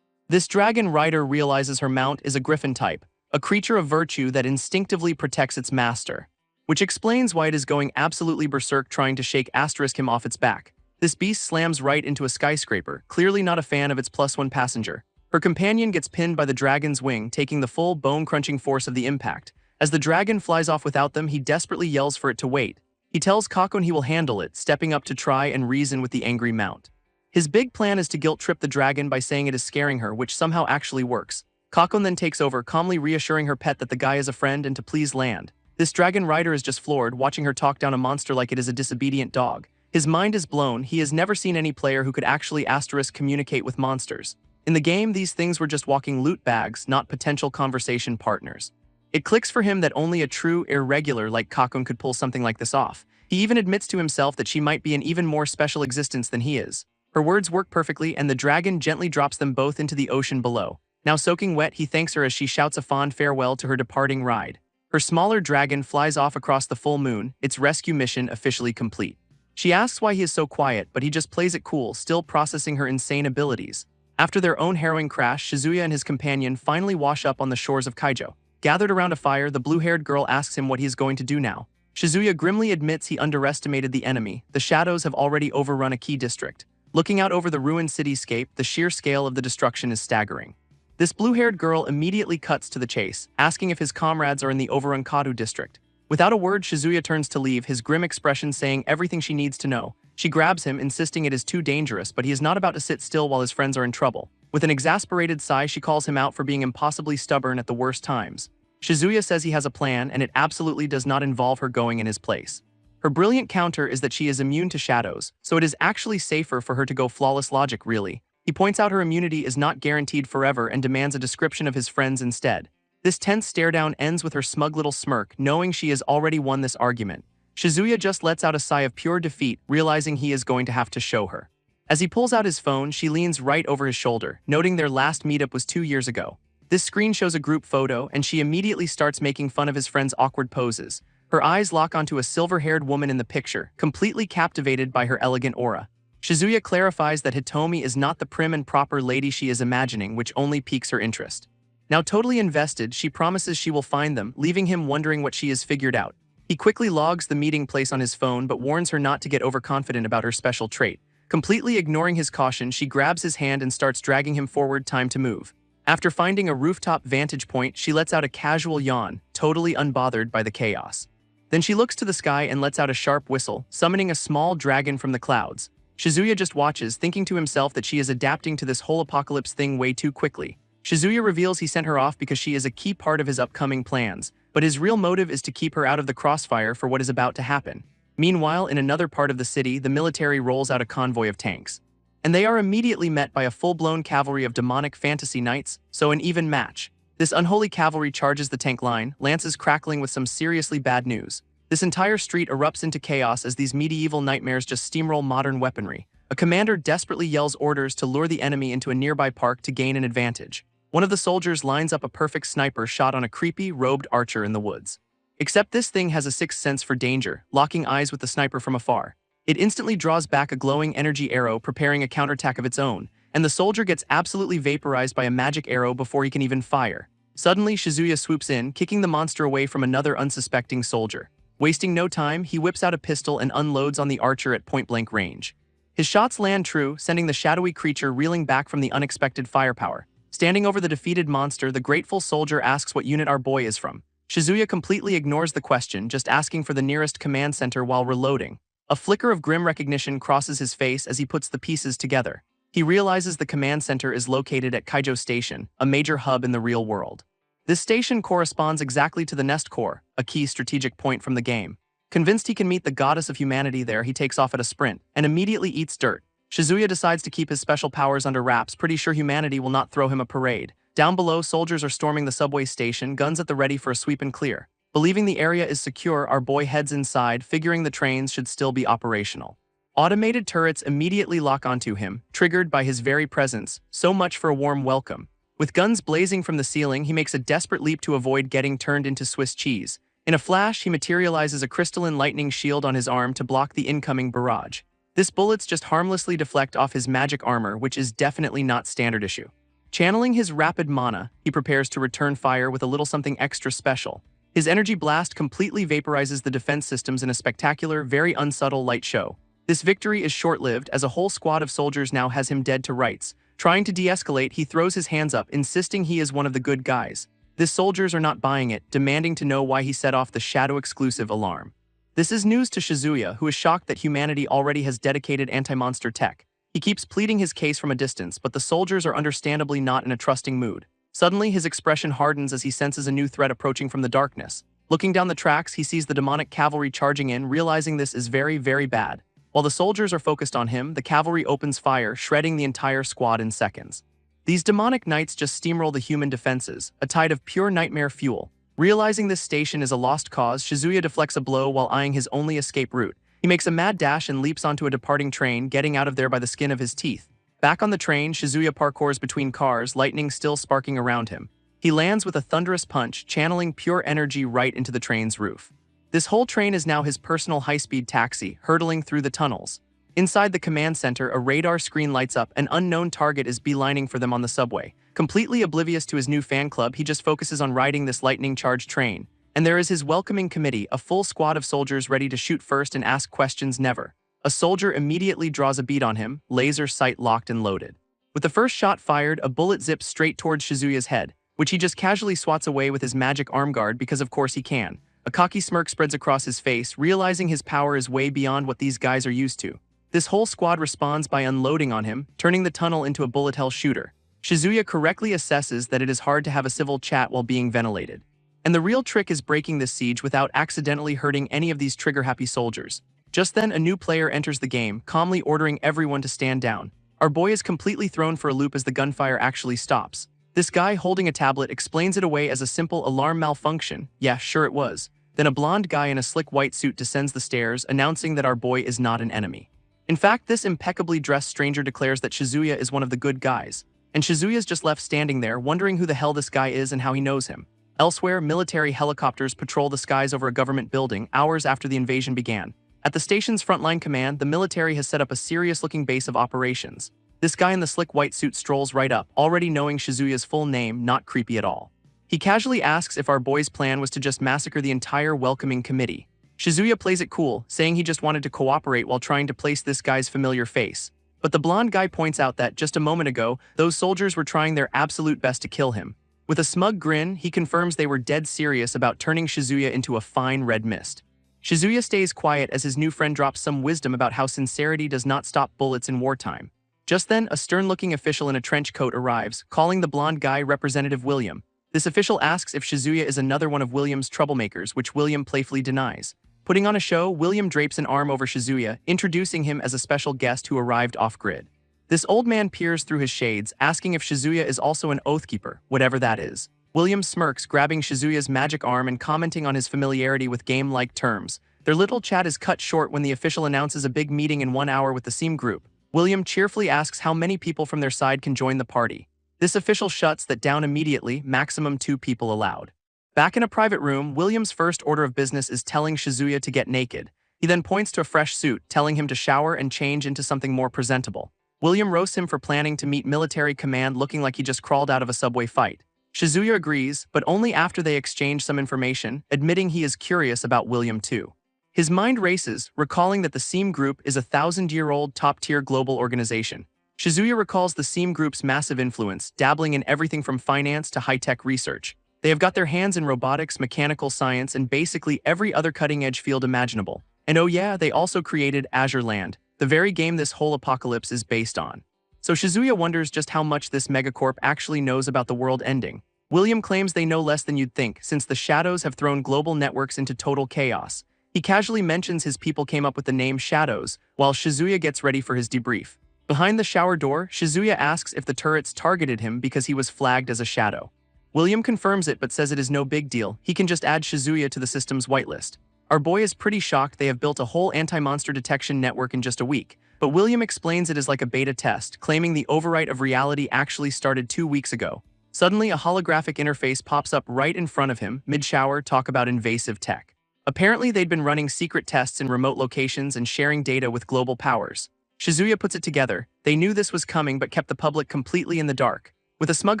Speaker 1: This dragon rider realizes her mount is a griffin type, a creature of virtue that instinctively protects its master, which explains why it is going absolutely berserk trying to shake him off its back. This beast slams right into a skyscraper, clearly not a fan of its +1 passenger. Her companion gets pinned by the dragon's wing, taking the full bone-crunching force of the impact. As the dragon flies off without them, he desperately yells for it to wait. He tells Kakon he will handle it, stepping up to try and reason with the angry mount. His big plan is to guilt-trip the dragon by saying it is scaring her, which somehow actually works. Kakon then takes over, calmly reassuring her pet that the guy is a friend and to please land. This dragon rider is just floored, watching her talk down a monster like it is a disobedient dog. His mind is blown. He has never seen any player who could actually communicate with monsters. In the game, these things were just walking loot bags, not potential conversation partners. It clicks for him that only a true irregular like Kakon could pull something like this off. He even admits to himself that she might be an even more special existence than he is. Her words work perfectly, and the dragon gently drops them both into the ocean below. Now soaking wet, he thanks her as she shouts a fond farewell to her departing ride. Her smaller dragon flies off across the full moon, its rescue mission officially complete. She asks why he is so quiet, but he just plays it cool, still processing her insane abilities. After their own harrowing crash, Shizuya and his companion finally wash up on the shores of Kaijo. Gathered around a fire, the blue-haired girl asks him what he is going to do now. Shizuya grimly admits he underestimated the enemy. The shadows have already overrun a key district. Looking out over the ruined cityscape, the sheer scale of the destruction is staggering. This blue-haired girl immediately cuts to the chase, asking if his comrades are in the overrun Kadu district. Without a word, Shizuya turns to leave, his grim expression saying everything she needs to know. She grabs him, insisting it is too dangerous, but he is not about to sit still while his friends are in trouble. With an exasperated sigh, she calls him out for being impossibly stubborn at the worst times. Shizuya says he has a plan, and it absolutely does not involve her going in his place. Her brilliant counter is that she is immune to shadows, so it is actually safer for her to go flawless logic, really. He points out her immunity is not guaranteed forever and demands a description of his friends instead. This tense stare-down ends with her smug little smirk, knowing she has already won this argument. Shizuya just lets out a sigh of pure defeat, realizing he is going to have to show her. As he pulls out his phone, she leans right over his shoulder, noting their last meetup was 2 years ago. This screen shows a group photo, and she immediately starts making fun of his friend's awkward poses. Her eyes lock onto a silver-haired woman in the picture, completely captivated by her elegant aura. Shizuya clarifies that Hitomi is not the prim and proper lady she is imagining, which only piques her interest. Now totally invested, she promises she will find them, leaving him wondering what she has figured out. He quickly logs the meeting place on his phone but warns her not to get overconfident about her special trait. Completely ignoring his caution, she grabs his hand and starts dragging him forward. Time to move. After finding a rooftop vantage point, she lets out a casual yawn, totally unbothered by the chaos. Then she looks to the sky and lets out a sharp whistle, summoning a small dragon from the clouds. Shizuya just watches, thinking to himself that she is adapting to this whole apocalypse thing way too quickly. Shizuya reveals he sent her off because she is a key part of his upcoming plans, but his real motive is to keep her out of the crossfire for what is about to happen. Meanwhile, in another part of the city, the military rolls out a convoy of tanks. And they are immediately met by a full-blown cavalry of demonic fantasy knights, so an even match. This unholy cavalry charges the tank line, lances crackling with some seriously bad news. This entire street erupts into chaos as these medieval nightmares just steamroll modern weaponry. A commander desperately yells orders to lure the enemy into a nearby park to gain an advantage. One of the soldiers lines up a perfect sniper shot on a creepy, robed archer in the woods. Except this thing has a sixth sense for danger, locking eyes with the sniper from afar. It instantly draws back a glowing energy arrow, preparing a counterattack of its own, and the soldier gets absolutely vaporized by a magic arrow before he can even fire. Suddenly, Shizuya swoops in, kicking the monster away from another unsuspecting soldier. Wasting no time, he whips out a pistol and unloads on the archer at point-blank range. His shots land true, sending the shadowy creature reeling back from the unexpected firepower. Standing over the defeated monster, the grateful soldier asks what unit our boy is from. Shizuya completely ignores the question, just asking for the nearest command center while reloading. A flicker of grim recognition crosses his face as he puts the pieces together. He realizes the command center is located at Kaijo Station, a major hub in the real world. This station corresponds exactly to the Nest Core, a key strategic point from the game. Convinced he can meet the goddess of humanity there, he takes off at a sprint and immediately eats dirt. Shizuya decides to keep his special powers under wraps, pretty sure humanity will not throw him a parade. Down below, soldiers are storming the subway station, guns at the ready for a sweep and clear. Believing the area is secure, our boy heads inside, figuring the trains should still be operational. Automated turrets immediately lock onto him, triggered by his very presence. So much for a warm welcome. With guns blazing from the ceiling, he makes a desperate leap to avoid getting turned into Swiss cheese. In a flash, he materializes a crystalline lightning shield on his arm to block the incoming barrage. This bullets just harmlessly deflect off his magic armor, which is definitely not standard issue. Channeling his rapid mana, he prepares to return fire with a little something extra special. His energy blast completely vaporizes the defense systems in a spectacular, very unsubtle light show. This victory is short-lived, as a whole squad of soldiers now has him dead to rights. Trying to de-escalate, he throws his hands up, insisting he is one of the good guys. The soldiers are not buying it, demanding to know why he set off the shadow-exclusive alarm. This is news to Shizuya, who is shocked that humanity already has dedicated anti-monster tech. He keeps pleading his case from a distance, but the soldiers are understandably not in a trusting mood. Suddenly, his expression hardens as he senses a new threat approaching from the darkness. Looking down the tracks, he sees the demonic cavalry charging in, realizing this is very, very bad. While the soldiers are focused on him, the cavalry opens fire, shredding the entire squad in seconds. These demonic knights just steamroll the human defenses, a tide of pure nightmare fuel. Realizing this station is a lost cause, Shizuya deflects a blow while eyeing his only escape route. He makes a mad dash and leaps onto a departing train, getting out of there by the skin of his teeth. Back on the train, Shizuya parkours between cars, lightning still sparking around him. He lands with a thunderous punch, channeling pure energy right into the train's roof. This whole train is now his personal high-speed taxi, hurtling through the tunnels. Inside the command center, a radar screen lights up. An unknown target is beelining for them on the subway. Completely oblivious to his new fan club, he just focuses on riding this lightning-charged train. And there is his welcoming committee, a full squad of soldiers ready to shoot first and ask questions never. A soldier immediately draws a bead on him, laser sight locked and loaded. With the first shot fired, a bullet zips straight towards Shizuya's head, which he just casually swats away with his magic arm guard because of course he can. A cocky smirk spreads across his face, realizing his power is way beyond what these guys are used to. This whole squad responds by unloading on him, turning the tunnel into a bullet hell shooter. Shizuya correctly assesses that it is hard to have a civil chat while being ventilated. And the real trick is breaking this siege without accidentally hurting any of these trigger-happy soldiers. Just then, a new player enters the game, calmly ordering everyone to stand down. Our boy is completely thrown for a loop as the gunfire actually stops. This guy holding a tablet explains it away as a simple alarm malfunction. Yeah, sure it was. Then a blonde guy in a slick white suit descends the stairs, announcing that our boy is not an enemy. In fact, this impeccably dressed stranger declares that Shizuya is one of the good guys. And Shizuya's just left standing there, wondering who the hell this guy is and how he knows him. Elsewhere, military helicopters patrol the skies over a government building hours after the invasion began. At the station's frontline command, the military has set up a serious-looking base of operations. This guy in the slick white suit strolls right up, already knowing Shizuya's full name, not creepy at all. He casually asks if our boy's plan was to just massacre the entire welcoming committee. Shizuya plays it cool, saying he just wanted to cooperate while trying to place this guy's familiar face. But the blonde guy points out that, just a moment ago, those soldiers were trying their absolute best to kill him. With a smug grin, he confirms they were dead serious about turning Shizuya into a fine red mist. Shizuya stays quiet as his new friend drops some wisdom about how sincerity does not stop bullets in wartime. Just then, a stern-looking official in a trench coat arrives, calling the blonde guy Representative William. This official asks if Shizuya is another one of William's troublemakers, which William playfully denies. Putting on a show, William drapes an arm over Shizuya, introducing him as a special guest who arrived off-grid. This old man peers through his shades, asking if Shizuya is also an Oathkeeper, whatever that is. William smirks, grabbing Shizuya's magic arm and commenting on his familiarity with game-like terms. Their little chat is cut short when the official announces a big meeting in 1 hour with the SEAM group. William cheerfully asks how many people from their side can join the party. This official shuts that down immediately, maximum 2 people allowed. Back in a private room, William's first order of business is telling Shizuya to get naked. He then points to a fresh suit, telling him to shower and change into something more presentable. William roasts him for planning to meet military command looking like he just crawled out of a subway fight. Shizuya agrees, but only after they exchange some information, admitting he is curious about William too. His mind races, recalling that the SEAM Group is a 1,000-year-old top-tier global organization. Shizuya recalls the SEAM Group's massive influence, dabbling in everything from finance to high-tech research. They have got their hands in robotics, mechanical science, and basically every other cutting-edge field imaginable. And oh yeah, they also created Azure Land, the very game this whole apocalypse is based on. So Shizuya wonders just how much this megacorp actually knows about the world ending. William claims they know less than you'd think, since the Shadows have thrown global networks into total chaos. He casually mentions his people came up with the name Shadows, while Shizuya gets ready for his debrief. Behind the shower door, Shizuya asks if the turrets targeted him because he was flagged as a shadow. William confirms it but says it is no big deal, he can just add Shizuya to the system's whitelist. Our boy is pretty shocked they have built a whole anti-monster detection network in just a week, but William explains it is like a beta test, claiming the overwrite of reality actually started 2 weeks ago. Suddenly, a holographic interface pops up right in front of him, mid-shower, talk about invasive tech. Apparently, they'd been running secret tests in remote locations and sharing data with global powers. Shizuya puts it together. They knew this was coming but kept the public completely in the dark. With a smug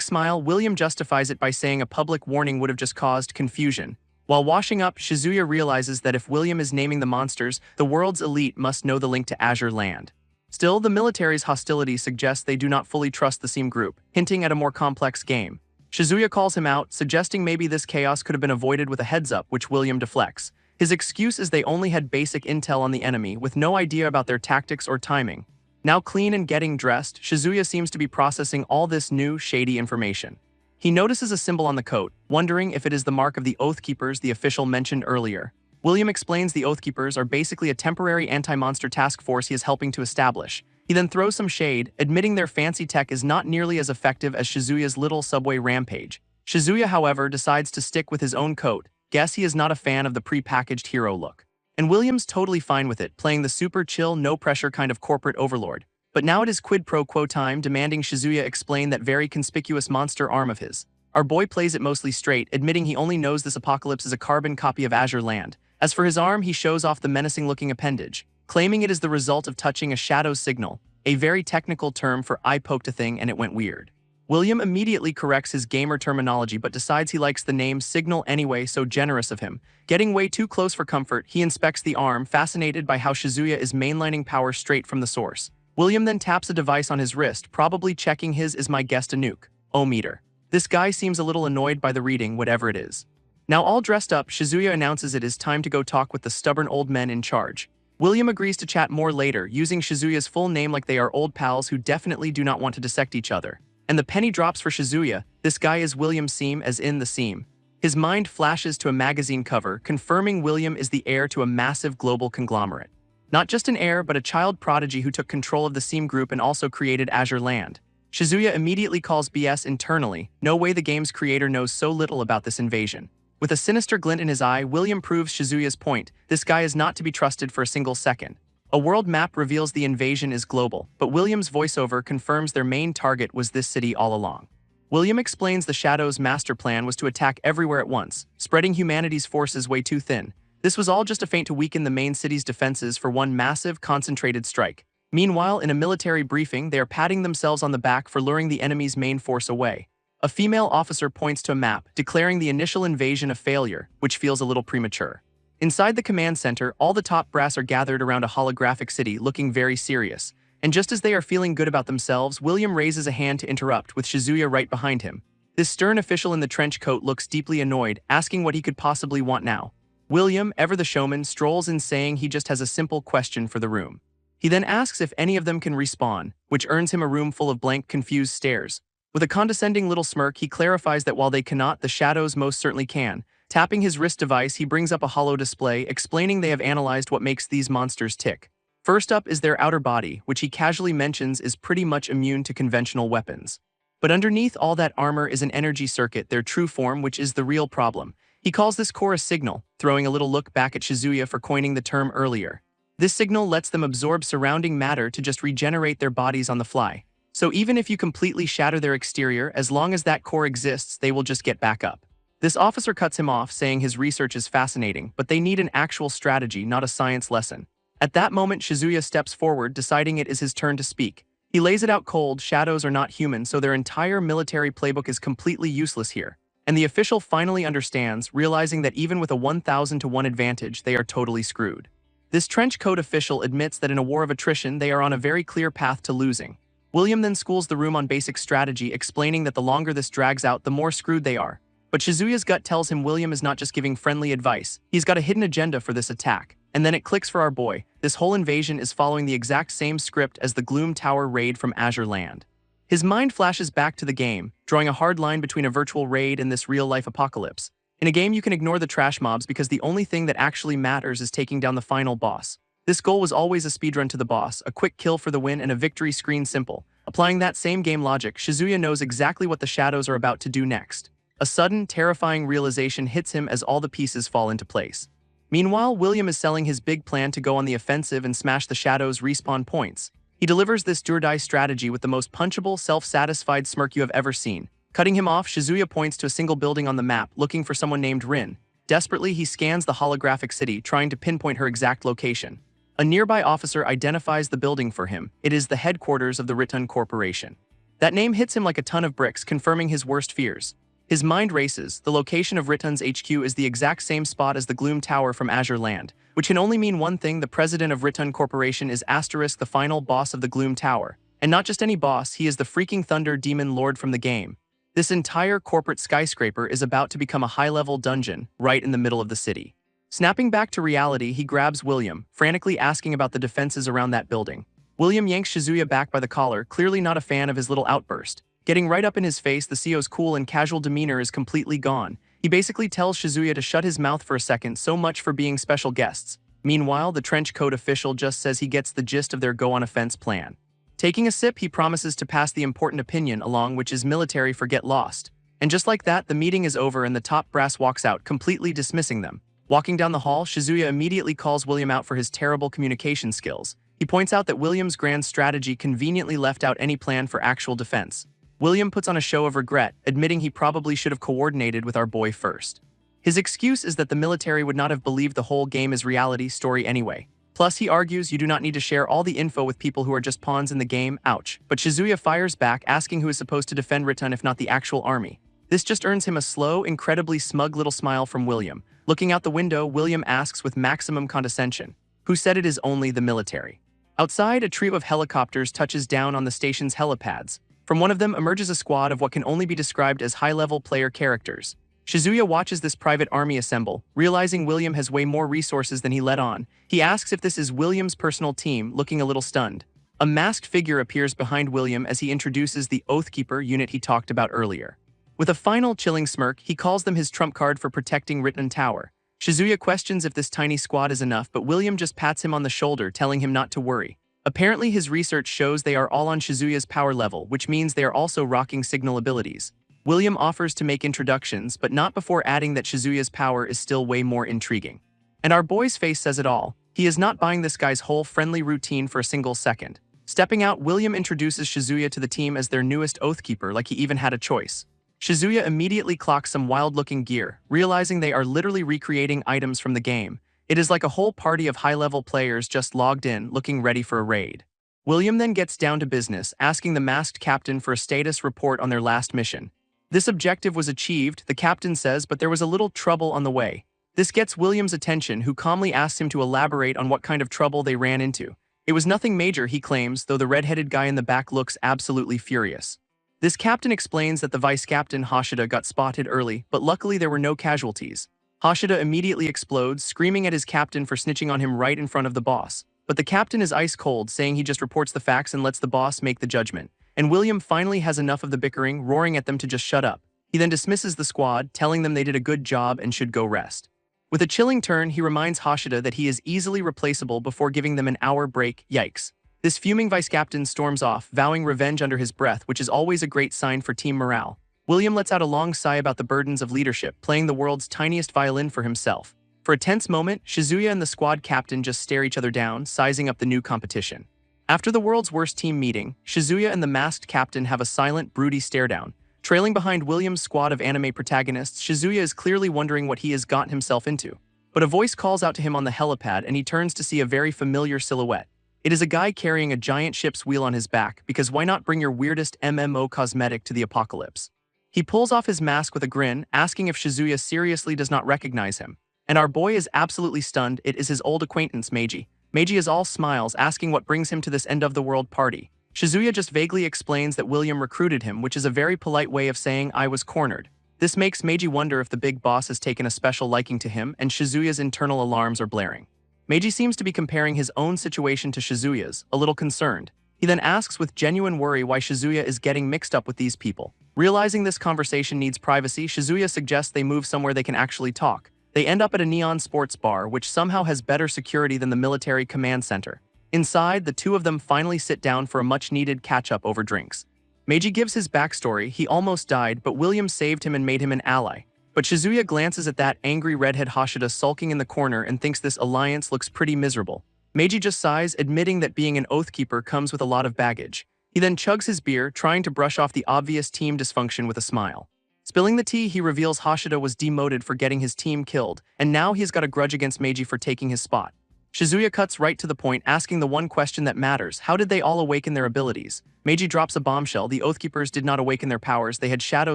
Speaker 1: smile, William justifies it by saying a public warning would have just caused confusion. While washing up, Shizuya realizes that if William is naming the monsters, the world's elite must know the link to Azure Land. Still, the military's hostility suggests they do not fully trust the SEAM group, hinting at a more complex game. Shizuya calls him out, suggesting maybe this chaos could have been avoided with a heads-up, which William deflects. His excuse is they only had basic intel on the enemy, with no idea about their tactics or timing. Now clean and getting dressed, Shizuya seems to be processing all this new, shady information. He notices a symbol on the coat, wondering if it is the mark of the Oathkeepers the official mentioned earlier. William explains the Oathkeepers are basically a temporary anti-monster task force he is helping to establish. He then throws some shade, admitting their fancy tech is not nearly as effective as Shizuya's little subway rampage. Shizuya, however, decides to stick with his own coat. Guess he is not a fan of the pre-packaged hero look. And William's totally fine with it, playing the super chill, no-pressure kind of corporate overlord. But now it is quid pro quo time, demanding Shizuya explain that very conspicuous monster arm of his. Our boy plays it mostly straight, admitting he only knows this apocalypse is a carbon copy of Azure Land. As for his arm, he shows off the menacing-looking appendage, claiming it is the result of touching a shadow signal, a very technical term for I poked a thing and it went weird. William immediately corrects his gamer terminology but decides he likes the name Signal anyway, so generous of him. Getting way too close for comfort, he inspects the arm, fascinated by how Shizuya is mainlining power straight from the source. William then taps a device on his wrist, probably checking his is my guest a nuke. O-meter. This guy seems a little annoyed by the reading, whatever it is. Now all dressed up, Shizuya announces it is time to go talk with the stubborn old men in charge. William agrees to chat more later, using Shizuya's full name like they are old pals who definitely do not want to dissect each other. And the penny drops for Shizuya, this guy is William Seam as in the Seam. His mind flashes to a magazine cover, confirming William is the heir to a massive global conglomerate. Not just an heir, but a child prodigy who took control of the SEAM group and also created Azure Land. Shizuya immediately calls BS internally, no way the game's creator knows so little about this invasion. With a sinister glint in his eye, William proves Shizuya's point, this guy is not to be trusted for a single second. A world map reveals the invasion is global, but William's voiceover confirms their main target was this city all along. William explains the Shadow's master plan was to attack everywhere at once, spreading humanity's forces way too thin. This was all just a feint to weaken the main city's defenses for one massive, concentrated strike. Meanwhile, in a military briefing, they are patting themselves on the back for luring the enemy's main force away. A female officer points to a map, declaring the initial invasion a failure, which feels a little premature. Inside the command center, all the top brass are gathered around a holographic city, looking very serious. And just as they are feeling good about themselves, William raises a hand to interrupt, with Shizuya right behind him. This stern official in the trench coat looks deeply annoyed, asking what he could possibly want now. William, ever the showman, strolls in saying he just has a simple question for the room. He then asks if any of them can respawn, which earns him a room full of blank, confused stares. With a condescending little smirk, he clarifies that while they cannot, the shadows most certainly can. Tapping his wrist device, he brings up a hollow display, explaining they have analyzed what makes these monsters tick. First up is their outer body, which he casually mentions is pretty much immune to conventional weapons. But underneath all that armor is an energy circuit, their true form, which is the real problem. He calls this core a signal, throwing a little look back at Shizuya for coining the term earlier. This signal lets them absorb surrounding matter to just regenerate their bodies on the fly. So even if you completely shatter their exterior, as long as that core exists, they will just get back up. This officer cuts him off, saying his research is fascinating, but they need an actual strategy, not a science lesson. At that moment, Shizuya steps forward, deciding it is his turn to speak. He lays it out cold: shadows are not human, so their entire military playbook is completely useless here. And the official finally understands, realizing that even with a 1,000 to 1 advantage, they are totally screwed. This trenchcoat official admits that in a war of attrition, they are on a very clear path to losing. William then schools the room on basic strategy, explaining that the longer this drags out, the more screwed they are. But Shizuya's gut tells him William is not just giving friendly advice, he's got a hidden agenda for this attack. And then it clicks for our boy: this whole invasion is following the exact same script as the Gloom Tower raid from Azure Land. His mind flashes back to the game, drawing a hard line between a virtual raid and this real-life apocalypse. In a game, you can ignore the trash mobs because the only thing that actually matters is taking down the final boss. This goal was always a speedrun to the boss, a quick kill for the win, and a victory screen simple. Applying that same game logic, Shizuya knows exactly what the shadows are about to do next. A sudden, terrifying realization hits him as all the pieces fall into place. Meanwhile, William is selling his big plan to go on the offensive and smash the shadows' respawn points. He delivers this do-or-die strategy with the most punchable, self-satisfied smirk you have ever seen. Cutting him off, Shizuya points to a single building on the map, looking for someone named Rin. Desperately, he scans the holographic city, trying to pinpoint her exact location. A nearby officer identifies the building for him. It is the headquarters of the Ritun Corporation. That name hits him like a ton of bricks, confirming his worst fears. His mind races. The location of Ritun's HQ is the exact same spot as the Gloom Tower from Azure Land, which can only mean one thing: the president of Ritun Corporation is *, the final boss of the Gloom Tower. And not just any boss, he is the freaking Thunder Demon Lord from the game. This entire corporate skyscraper is about to become a high-level dungeon, right in the middle of the city. Snapping back to reality, he grabs William, frantically asking about the defenses around that building. William yanks Shizuya back by the collar, clearly not a fan of his little outburst. Getting right up in his face, the CEO's cool and casual demeanor is completely gone. He basically tells Shizuya to shut his mouth for a second, so much for being special guests. Meanwhile, the trenchcoat official just says he gets the gist of their go-on-offense plan. Taking a sip, he promises to pass the important opinion along, which is military for get lost. And just like that, the meeting is over and the top brass walks out, completely dismissing them. Walking down the hall, Shizuya immediately calls William out for his terrible communication skills. He points out that William's grand strategy conveniently left out any plan for actual defense. William puts on a show of regret, admitting he probably should have coordinated with our boy first. His excuse is that the military would not have believed the whole game is reality story anyway. Plus, he argues you do not need to share all the info with people who are just pawns in the game, ouch. But Shizuya fires back, asking who is supposed to defend Ritun if not the actual army. This just earns him a slow, incredibly smug little smile from William. Looking out the window, William asks with maximum condescension, "Who said it is only the military?" Outside, a trio of helicopters touches down on the station's helipads. From one of them emerges a squad of what can only be described as high-level player characters. Shizuya watches this private army assemble, realizing William has way more resources than he let on. He asks if this is William's personal team, looking a little stunned. A masked figure appears behind William as he introduces the Oathkeeper unit he talked about earlier. With a final chilling smirk, he calls them his trump card for protecting Ritun Tower. Shizuya questions if this tiny squad is enough, but William just pats him on the shoulder, telling him not to worry. Apparently, his research shows they are all on Shizuya's power level, which means they are also rocking signal abilities. William offers to make introductions, but not before adding that Shizuya's power is still way more intriguing. And our boy's face says it all. He is not buying this guy's whole friendly routine for a single second. Stepping out, William introduces Shizuya to the team as their newest Oathkeeper, like he even had a choice. Shizuya immediately clocks some wild-looking gear, realizing they are literally recreating items from the game. It is like a whole party of high-level players just logged in, looking ready for a raid. William then gets down to business, asking the masked captain for a status report on their last mission. This objective was achieved, the captain says, but there was a little trouble on the way. This gets William's attention, who calmly asks him to elaborate on what kind of trouble they ran into. It was nothing major, he claims, though the red-headed guy in the back looks absolutely furious. This captain explains that the vice captain, Hashida, got spotted early, but luckily there were no casualties. Hashida immediately explodes, screaming at his captain for snitching on him right in front of the boss. But the captain is ice cold, saying he just reports the facts and lets the boss make the judgment. And William finally has enough of the bickering, roaring at them to just shut up. He then dismisses the squad, telling them they did a good job and should go rest. With a chilling turn, he reminds Hashida that he is easily replaceable before giving them an hour break. Yikes. This fuming vice-captain storms off, vowing revenge under his breath, which is always a great sign for team morale. William lets out a long sigh about the burdens of leadership, playing the world's tiniest violin for himself. For a tense moment, Shizuya and the squad captain just stare each other down, sizing up the new competition. After the world's worst team meeting, Shizuya and the masked captain have a silent, broody stare-down. Trailing behind William's squad of anime protagonists, Shizuya is clearly wondering what he has gotten himself into. But a voice calls out to him on the helipad and he turns to see a very familiar silhouette. It is a guy carrying a giant ship's wheel on his back, because why not bring your weirdest MMO cosmetic to the apocalypse? He pulls off his mask with a grin, asking if Shizuya seriously does not recognize him. And our boy is absolutely stunned. It is his old acquaintance, Meiji. Meiji is all smiles, asking what brings him to this end-of-the-world party. Shizuya just vaguely explains that William recruited him, which is a very polite way of saying I was cornered. This makes Meiji wonder if the big boss has taken a special liking to him, and Shizuya's internal alarms are blaring. Meiji seems to be comparing his own situation to Shizuya's, a little concerned. He then asks with genuine worry why Shizuya is getting mixed up with these people. Realizing this conversation needs privacy, Shizuya suggests they move somewhere they can actually talk. They end up at a neon sports bar, which somehow has better security than the military command center. Inside, the two of them finally sit down for a much-needed catch-up over drinks. Meiji gives his backstory. He almost died, but William saved him and made him an ally. But Shizuya glances at that angry redhead Hashida sulking in the corner and thinks this alliance looks pretty miserable. Meiji just sighs, admitting that being an Oathkeeper comes with a lot of baggage. He then chugs his beer, trying to brush off the obvious team dysfunction with a smile. Spilling the tea, he reveals Hashida was demoted for getting his team killed, and now he's got a grudge against Meiji for taking his spot. Shizuya cuts right to the point, asking the one question that matters: how did they all awaken their abilities? Meiji drops a bombshell. The Oathkeepers did not awaken their powers, they had shadow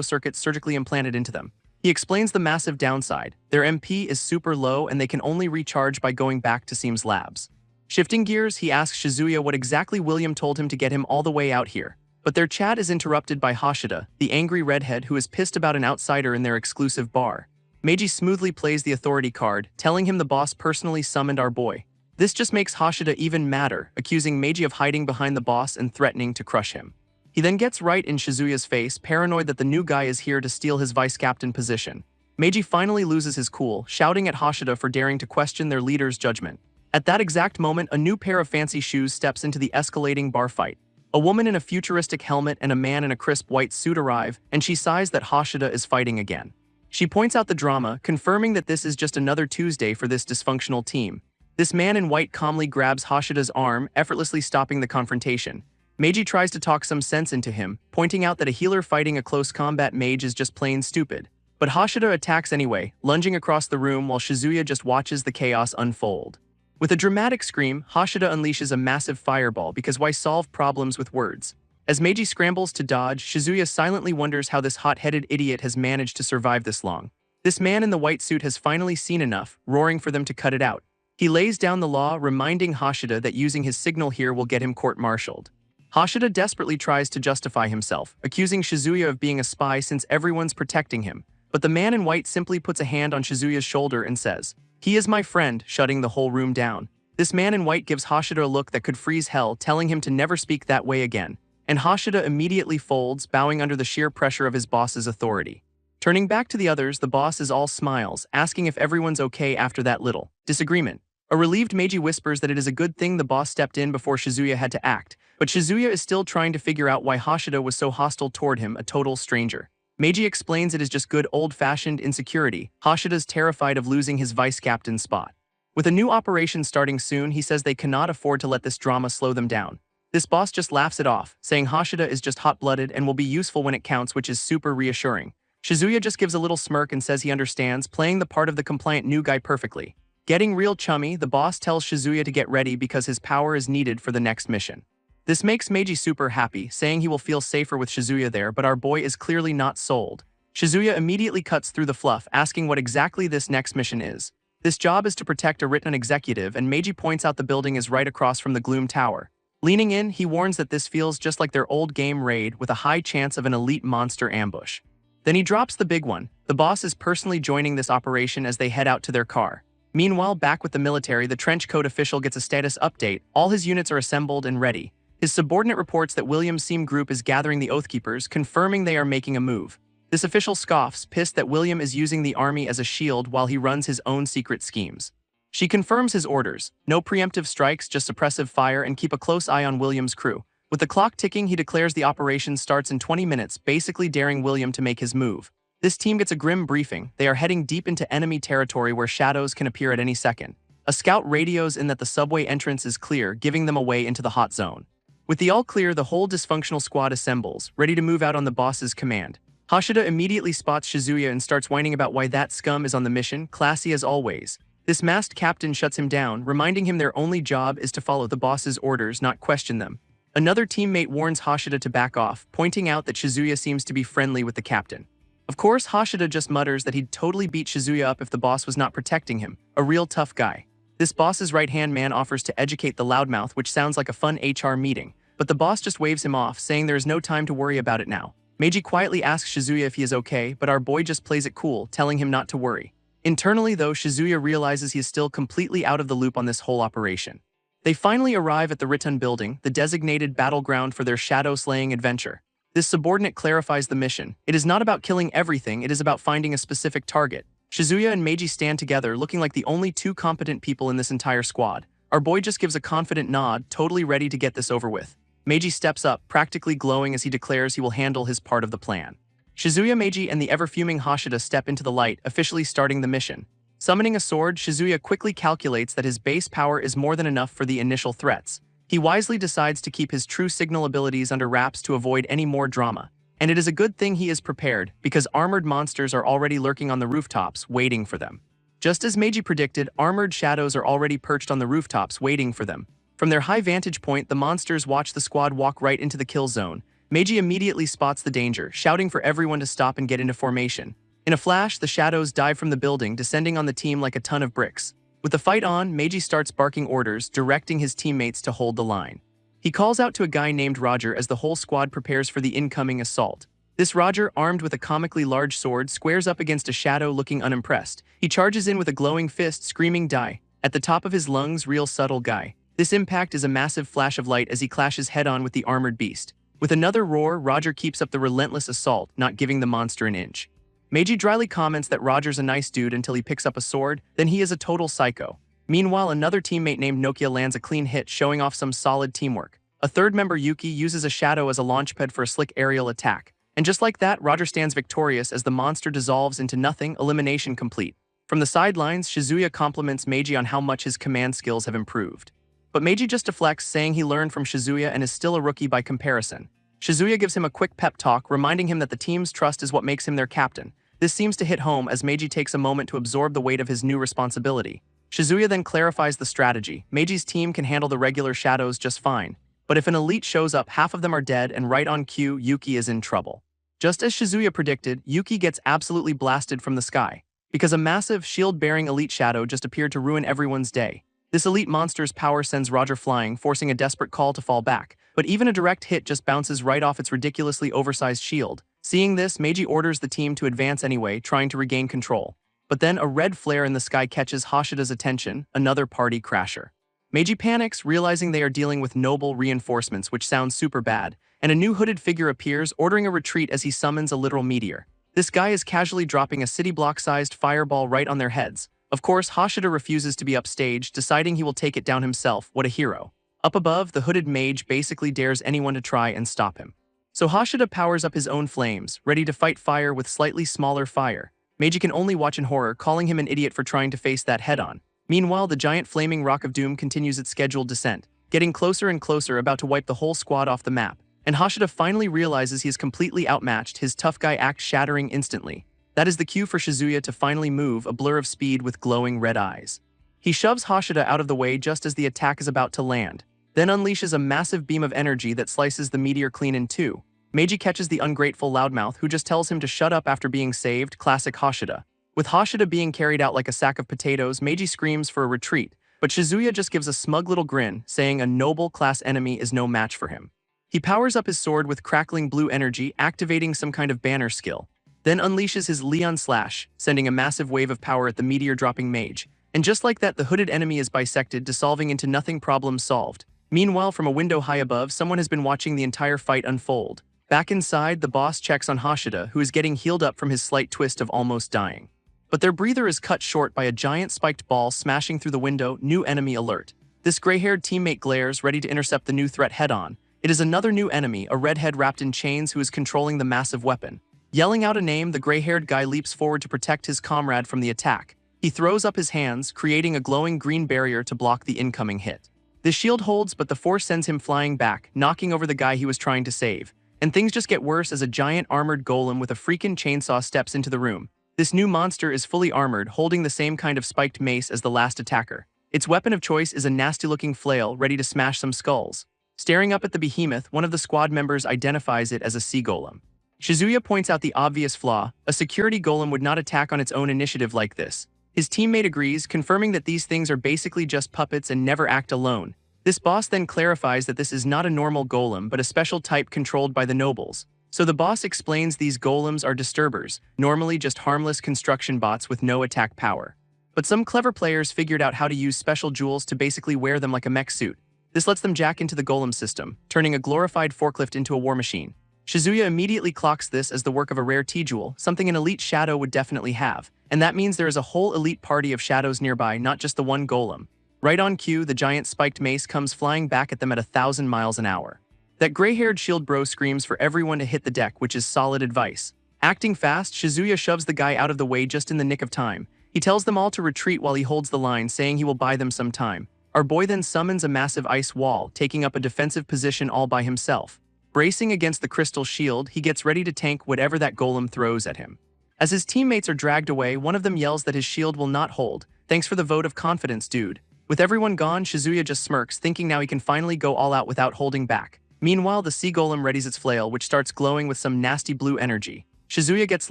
Speaker 1: circuits surgically implanted into them. He explains the massive downside. Their MP is super low and they can only recharge by going back to Seam's labs. Shifting gears, he asks Shizuya what exactly William told him to get him all the way out here. But their chat is interrupted by Hashida, the angry redhead who is pissed about an outsider in their exclusive bar. Meiji smoothly plays the authority card, telling him the boss personally summoned our boy. This just makes Hashida even madder, accusing Meiji of hiding behind the boss and threatening to crush him. He then gets right in Shizuya's face, paranoid that the new guy is here to steal his vice-captain position. Meiji finally loses his cool, shouting at Hashida for daring to question their leader's judgment. At that exact moment, a new pair of fancy shoes steps into the escalating bar fight. A woman in a futuristic helmet and a man in a crisp white suit arrive, and she sighs that Hashida is fighting again. She points out the drama, confirming that this is just another Tuesday for this dysfunctional team. This man in white calmly grabs Hashida's arm, effortlessly stopping the confrontation. Meiji tries to talk some sense into him, pointing out that a healer fighting a close combat mage is just plain stupid. But Hashida attacks anyway, lunging across the room while Shizuya just watches the chaos unfold. With a dramatic scream, Hashida unleashes a massive fireball because why solve problems with words? As Meiji scrambles to dodge, Shizuya silently wonders how this hot-headed idiot has managed to survive this long. This man in the white suit has finally seen enough, roaring for them to cut it out. He lays down the law, reminding Hashida that using his signal here will get him court-martialed. Hashida desperately tries to justify himself, accusing Shizuya of being a spy since everyone's protecting him. But the man in white simply puts a hand on Shizuya's shoulder and says, "He is my friend," shutting the whole room down. This man in white gives Hashida a look that could freeze hell, telling him to never speak that way again. And Hashida immediately folds, bowing under the sheer pressure of his boss's authority. Turning back to the others, the boss is all smiles, asking if everyone's okay after that little disagreement. A relieved Meiji whispers that it is a good thing the boss stepped in before Shizuya had to act, but Shizuya is still trying to figure out why Hashida was so hostile toward him, a total stranger. Meiji explains it is just good old-fashioned insecurity. Hashida's terrified of losing his vice-captain's spot. With a new operation starting soon, he says they cannot afford to let this drama slow them down. This boss just laughs it off, saying Hashida is just hot-blooded and will be useful when it counts, which is super reassuring. Shizuya just gives a little smirk and says he understands, playing the part of the compliant new guy perfectly. Getting real chummy, the boss tells Shizuya to get ready because his power is needed for the next mission. This makes Meiji super happy, saying he will feel safer with Shizuya there, but our boy is clearly not sold. Shizuya immediately cuts through the fluff, asking what exactly this next mission is. This job is to protect a written executive, and Meiji points out the building is right across from the Gloom Tower. Leaning in, he warns that this feels just like their old game raid with a high chance of an elite monster ambush. Then he drops the big one. The boss is personally joining this operation as they head out to their car. Meanwhile, back with the military, the trenchcoat official gets a status update. All his units are assembled and ready. His subordinate reports that William's Seam group is gathering the Oathkeepers, confirming they are making a move. This official scoffs, pissed that William is using the army as a shield while he runs his own secret schemes. She confirms his orders. No preemptive strikes, just suppressive fire, and keep a close eye on William's crew. With the clock ticking, he declares the operation starts in 20 minutes, basically daring William to make his move. This team gets a grim briefing. They are heading deep into enemy territory where shadows can appear at any second. A scout radios in that the subway entrance is clear, giving them a way into the hot zone. With the all clear, the whole dysfunctional squad assembles, ready to move out on the boss's command. Hashida immediately spots Shizuya and starts whining about why that scum is on the mission, classy as always. This masked captain shuts him down, reminding him their only job is to follow the boss's orders, not question them. Another teammate warns Hashida to back off, pointing out that Shizuya seems to be friendly with the captain. Of course, Hashida just mutters that he'd totally beat Shizuya up if the boss was not protecting him, a real tough guy. This boss's right-hand man offers to educate the loudmouth, which sounds like a fun HR meeting, but the boss just waves him off, saying there is no time to worry about it now. Meiji quietly asks Shizuya if he is okay, but our boy just plays it cool, telling him not to worry. Internally, though, Shizuya realizes he is still completely out of the loop on this whole operation. They finally arrive at the Ritun building, the designated battleground for their shadow-slaying adventure. This subordinate clarifies the mission. It is not about killing everything, it is about finding a specific target. Shizuya and Meiji stand together, looking like the only two competent people in this entire squad. Our boy just gives a confident nod, totally ready to get this over with. Meiji steps up, practically glowing as he declares he will handle his part of the plan. Shizuya, Meiji, and the ever-fuming Hashida step into the light, officially starting the mission. Summoning a sword, Shizuya quickly calculates that his base power is more than enough for the initial threats. He wisely decides to keep his true signal abilities under wraps to avoid any more drama. And it is a good thing he is prepared, because armored monsters are already lurking on the rooftops, waiting for them. Just as Meiji predicted, armored shadows are already perched on the rooftops, waiting for them. From their high vantage point, the monsters watch the squad walk right into the kill zone. Meiji immediately spots the danger, shouting for everyone to stop and get into formation. In a flash, the shadows dive from the building, descending on the team like a ton of bricks. With the fight on, Meiji starts barking orders, directing his teammates to hold the line. He calls out to a guy named Roger as the whole squad prepares for the incoming assault. This Roger, armed with a comically large sword, squares up against a shadow looking unimpressed. He charges in with a glowing fist, screaming "Die!" At the top of his lungs, real subtle guy. This impact is a massive flash of light as he clashes head-on with the armored beast. With another roar, Roger keeps up the relentless assault, not giving the monster an inch. Meiji dryly comments that Roger's a nice dude until he picks up a sword, then he is a total psycho. Meanwhile, another teammate named Nokia lands a clean hit, showing off some solid teamwork. A third member, Yuki, uses a shadow as a launchpad for a slick aerial attack. And just like that, Roger stands victorious as the monster dissolves into nothing, elimination complete. From the sidelines, Shizuya compliments Meiji on how much his command skills have improved. But Meiji just deflects, saying he learned from Shizuya and is still a rookie by comparison. Shizuya gives him a quick pep talk, reminding him that the team's trust is what makes him their captain. This seems to hit home as Meiji takes a moment to absorb the weight of his new responsibility. Shizuya then clarifies the strategy. Meiji's team can handle the regular shadows just fine. But if an elite shows up, half of them are dead, and right on cue, Yuki is in trouble. Just as Shizuya predicted, Yuki gets absolutely blasted from the sky, because a massive, shield-bearing elite shadow just appeared to ruin everyone's day. This elite monster's power sends Roger flying, forcing a desperate call to fall back, but even a direct hit just bounces right off its ridiculously oversized shield. Seeing this, Meiji orders the team to advance anyway, trying to regain control. But then a red flare in the sky catches Hashida's attention, another party crasher. Meiji panics, realizing they are dealing with noble reinforcements, which sounds super bad, and a new hooded figure appears, ordering a retreat as he summons a literal meteor. This guy is casually dropping a city block-sized fireball right on their heads. Of course, Hashida refuses to be upstaged, deciding he will take it down himself. What a hero. Up above, the hooded mage basically dares anyone to try and stop him. So Hashida powers up his own flames, ready to fight fire with slightly smaller fire. Meiji can only watch in horror, calling him an idiot for trying to face that head-on. Meanwhile, the giant flaming rock of doom continues its scheduled descent, getting closer and closer, about to wipe the whole squad off the map. And Hashida finally realizes he is completely outmatched, his tough guy act shattering instantly. That is the cue for Shizuya to finally move, a blur of speed with glowing red eyes. He shoves Hashida out of the way just as the attack is about to land, then unleashes a massive beam of energy that slices the meteor clean in two. Meiji catches the ungrateful loudmouth, who just tells him to shut up after being saved, classic Hashida. With Hashida being carried out like a sack of potatoes, Meiji screams for a retreat, but Shizuya just gives a smug little grin, saying a noble class enemy is no match for him. He powers up his sword with crackling blue energy, activating some kind of banner skill. then unleashes his Leon Slash, sending a massive wave of power at the meteor-dropping mage. And just like that, the hooded enemy is bisected, dissolving into nothing. Problem solved. Meanwhile, from a window high above, someone has been watching the entire fight unfold. Back inside, the boss checks on Hashida, who is getting healed up from his slight twist of almost dying. But their breather is cut short by a giant spiked ball smashing through the window. New enemy alert. This gray-haired teammate glares, ready to intercept the new threat head-on. It is another new enemy, a redhead wrapped in chains who is controlling the massive weapon. Yelling out a name, the gray-haired guy leaps forward to protect his comrade from the attack. He throws up his hands, creating a glowing green barrier to block the incoming hit. The shield holds, but the force sends him flying back, knocking over the guy he was trying to save. And things just get worse as a giant armored golem with a freaking chainsaw steps into the room. This new monster is fully armored, holding the same kind of spiked mace as the last attacker. Its weapon of choice is a nasty-looking flail ready to smash some skulls. Staring up at the behemoth, one of the squad members identifies it as a sea golem. Shizuya points out the obvious flaw: a security golem would not attack on its own initiative like this. His teammate agrees, confirming that these things are basically just puppets and never act alone. This boss then clarifies that this is not a normal golem but a special type controlled by the nobles. So the boss explains these golems are disturbers, normally just harmless construction bots with no attack power. But some clever players figured out how to use special jewels to basically wear them like a mech suit. This lets them jack into the golem system, turning a glorified forklift into a war machine. Shizuya immediately clocks this as the work of a rare T-jewel, something an elite shadow would definitely have. And that means there is a whole elite party of shadows nearby, not just the one golem. Right on cue, the giant spiked mace comes flying back at them at 1,000 miles an hour. That gray-haired shield bro screams for everyone to hit the deck, which is solid advice. Acting fast, Shizuya shoves the guy out of the way just in the nick of time. He tells them all to retreat while he holds the line, saying he will buy them some time. Our boy then summons a massive ice wall, taking up a defensive position all by himself. Bracing against the crystal shield, he gets ready to tank whatever that golem throws at him. As his teammates are dragged away, one of them yells that his shield will not hold. Thanks for the vote of confidence, dude. With everyone gone, Shizuya just smirks, thinking now he can finally go all out without holding back. Meanwhile, the sea golem readies its flail, which starts glowing with some nasty blue energy. Shizuya gets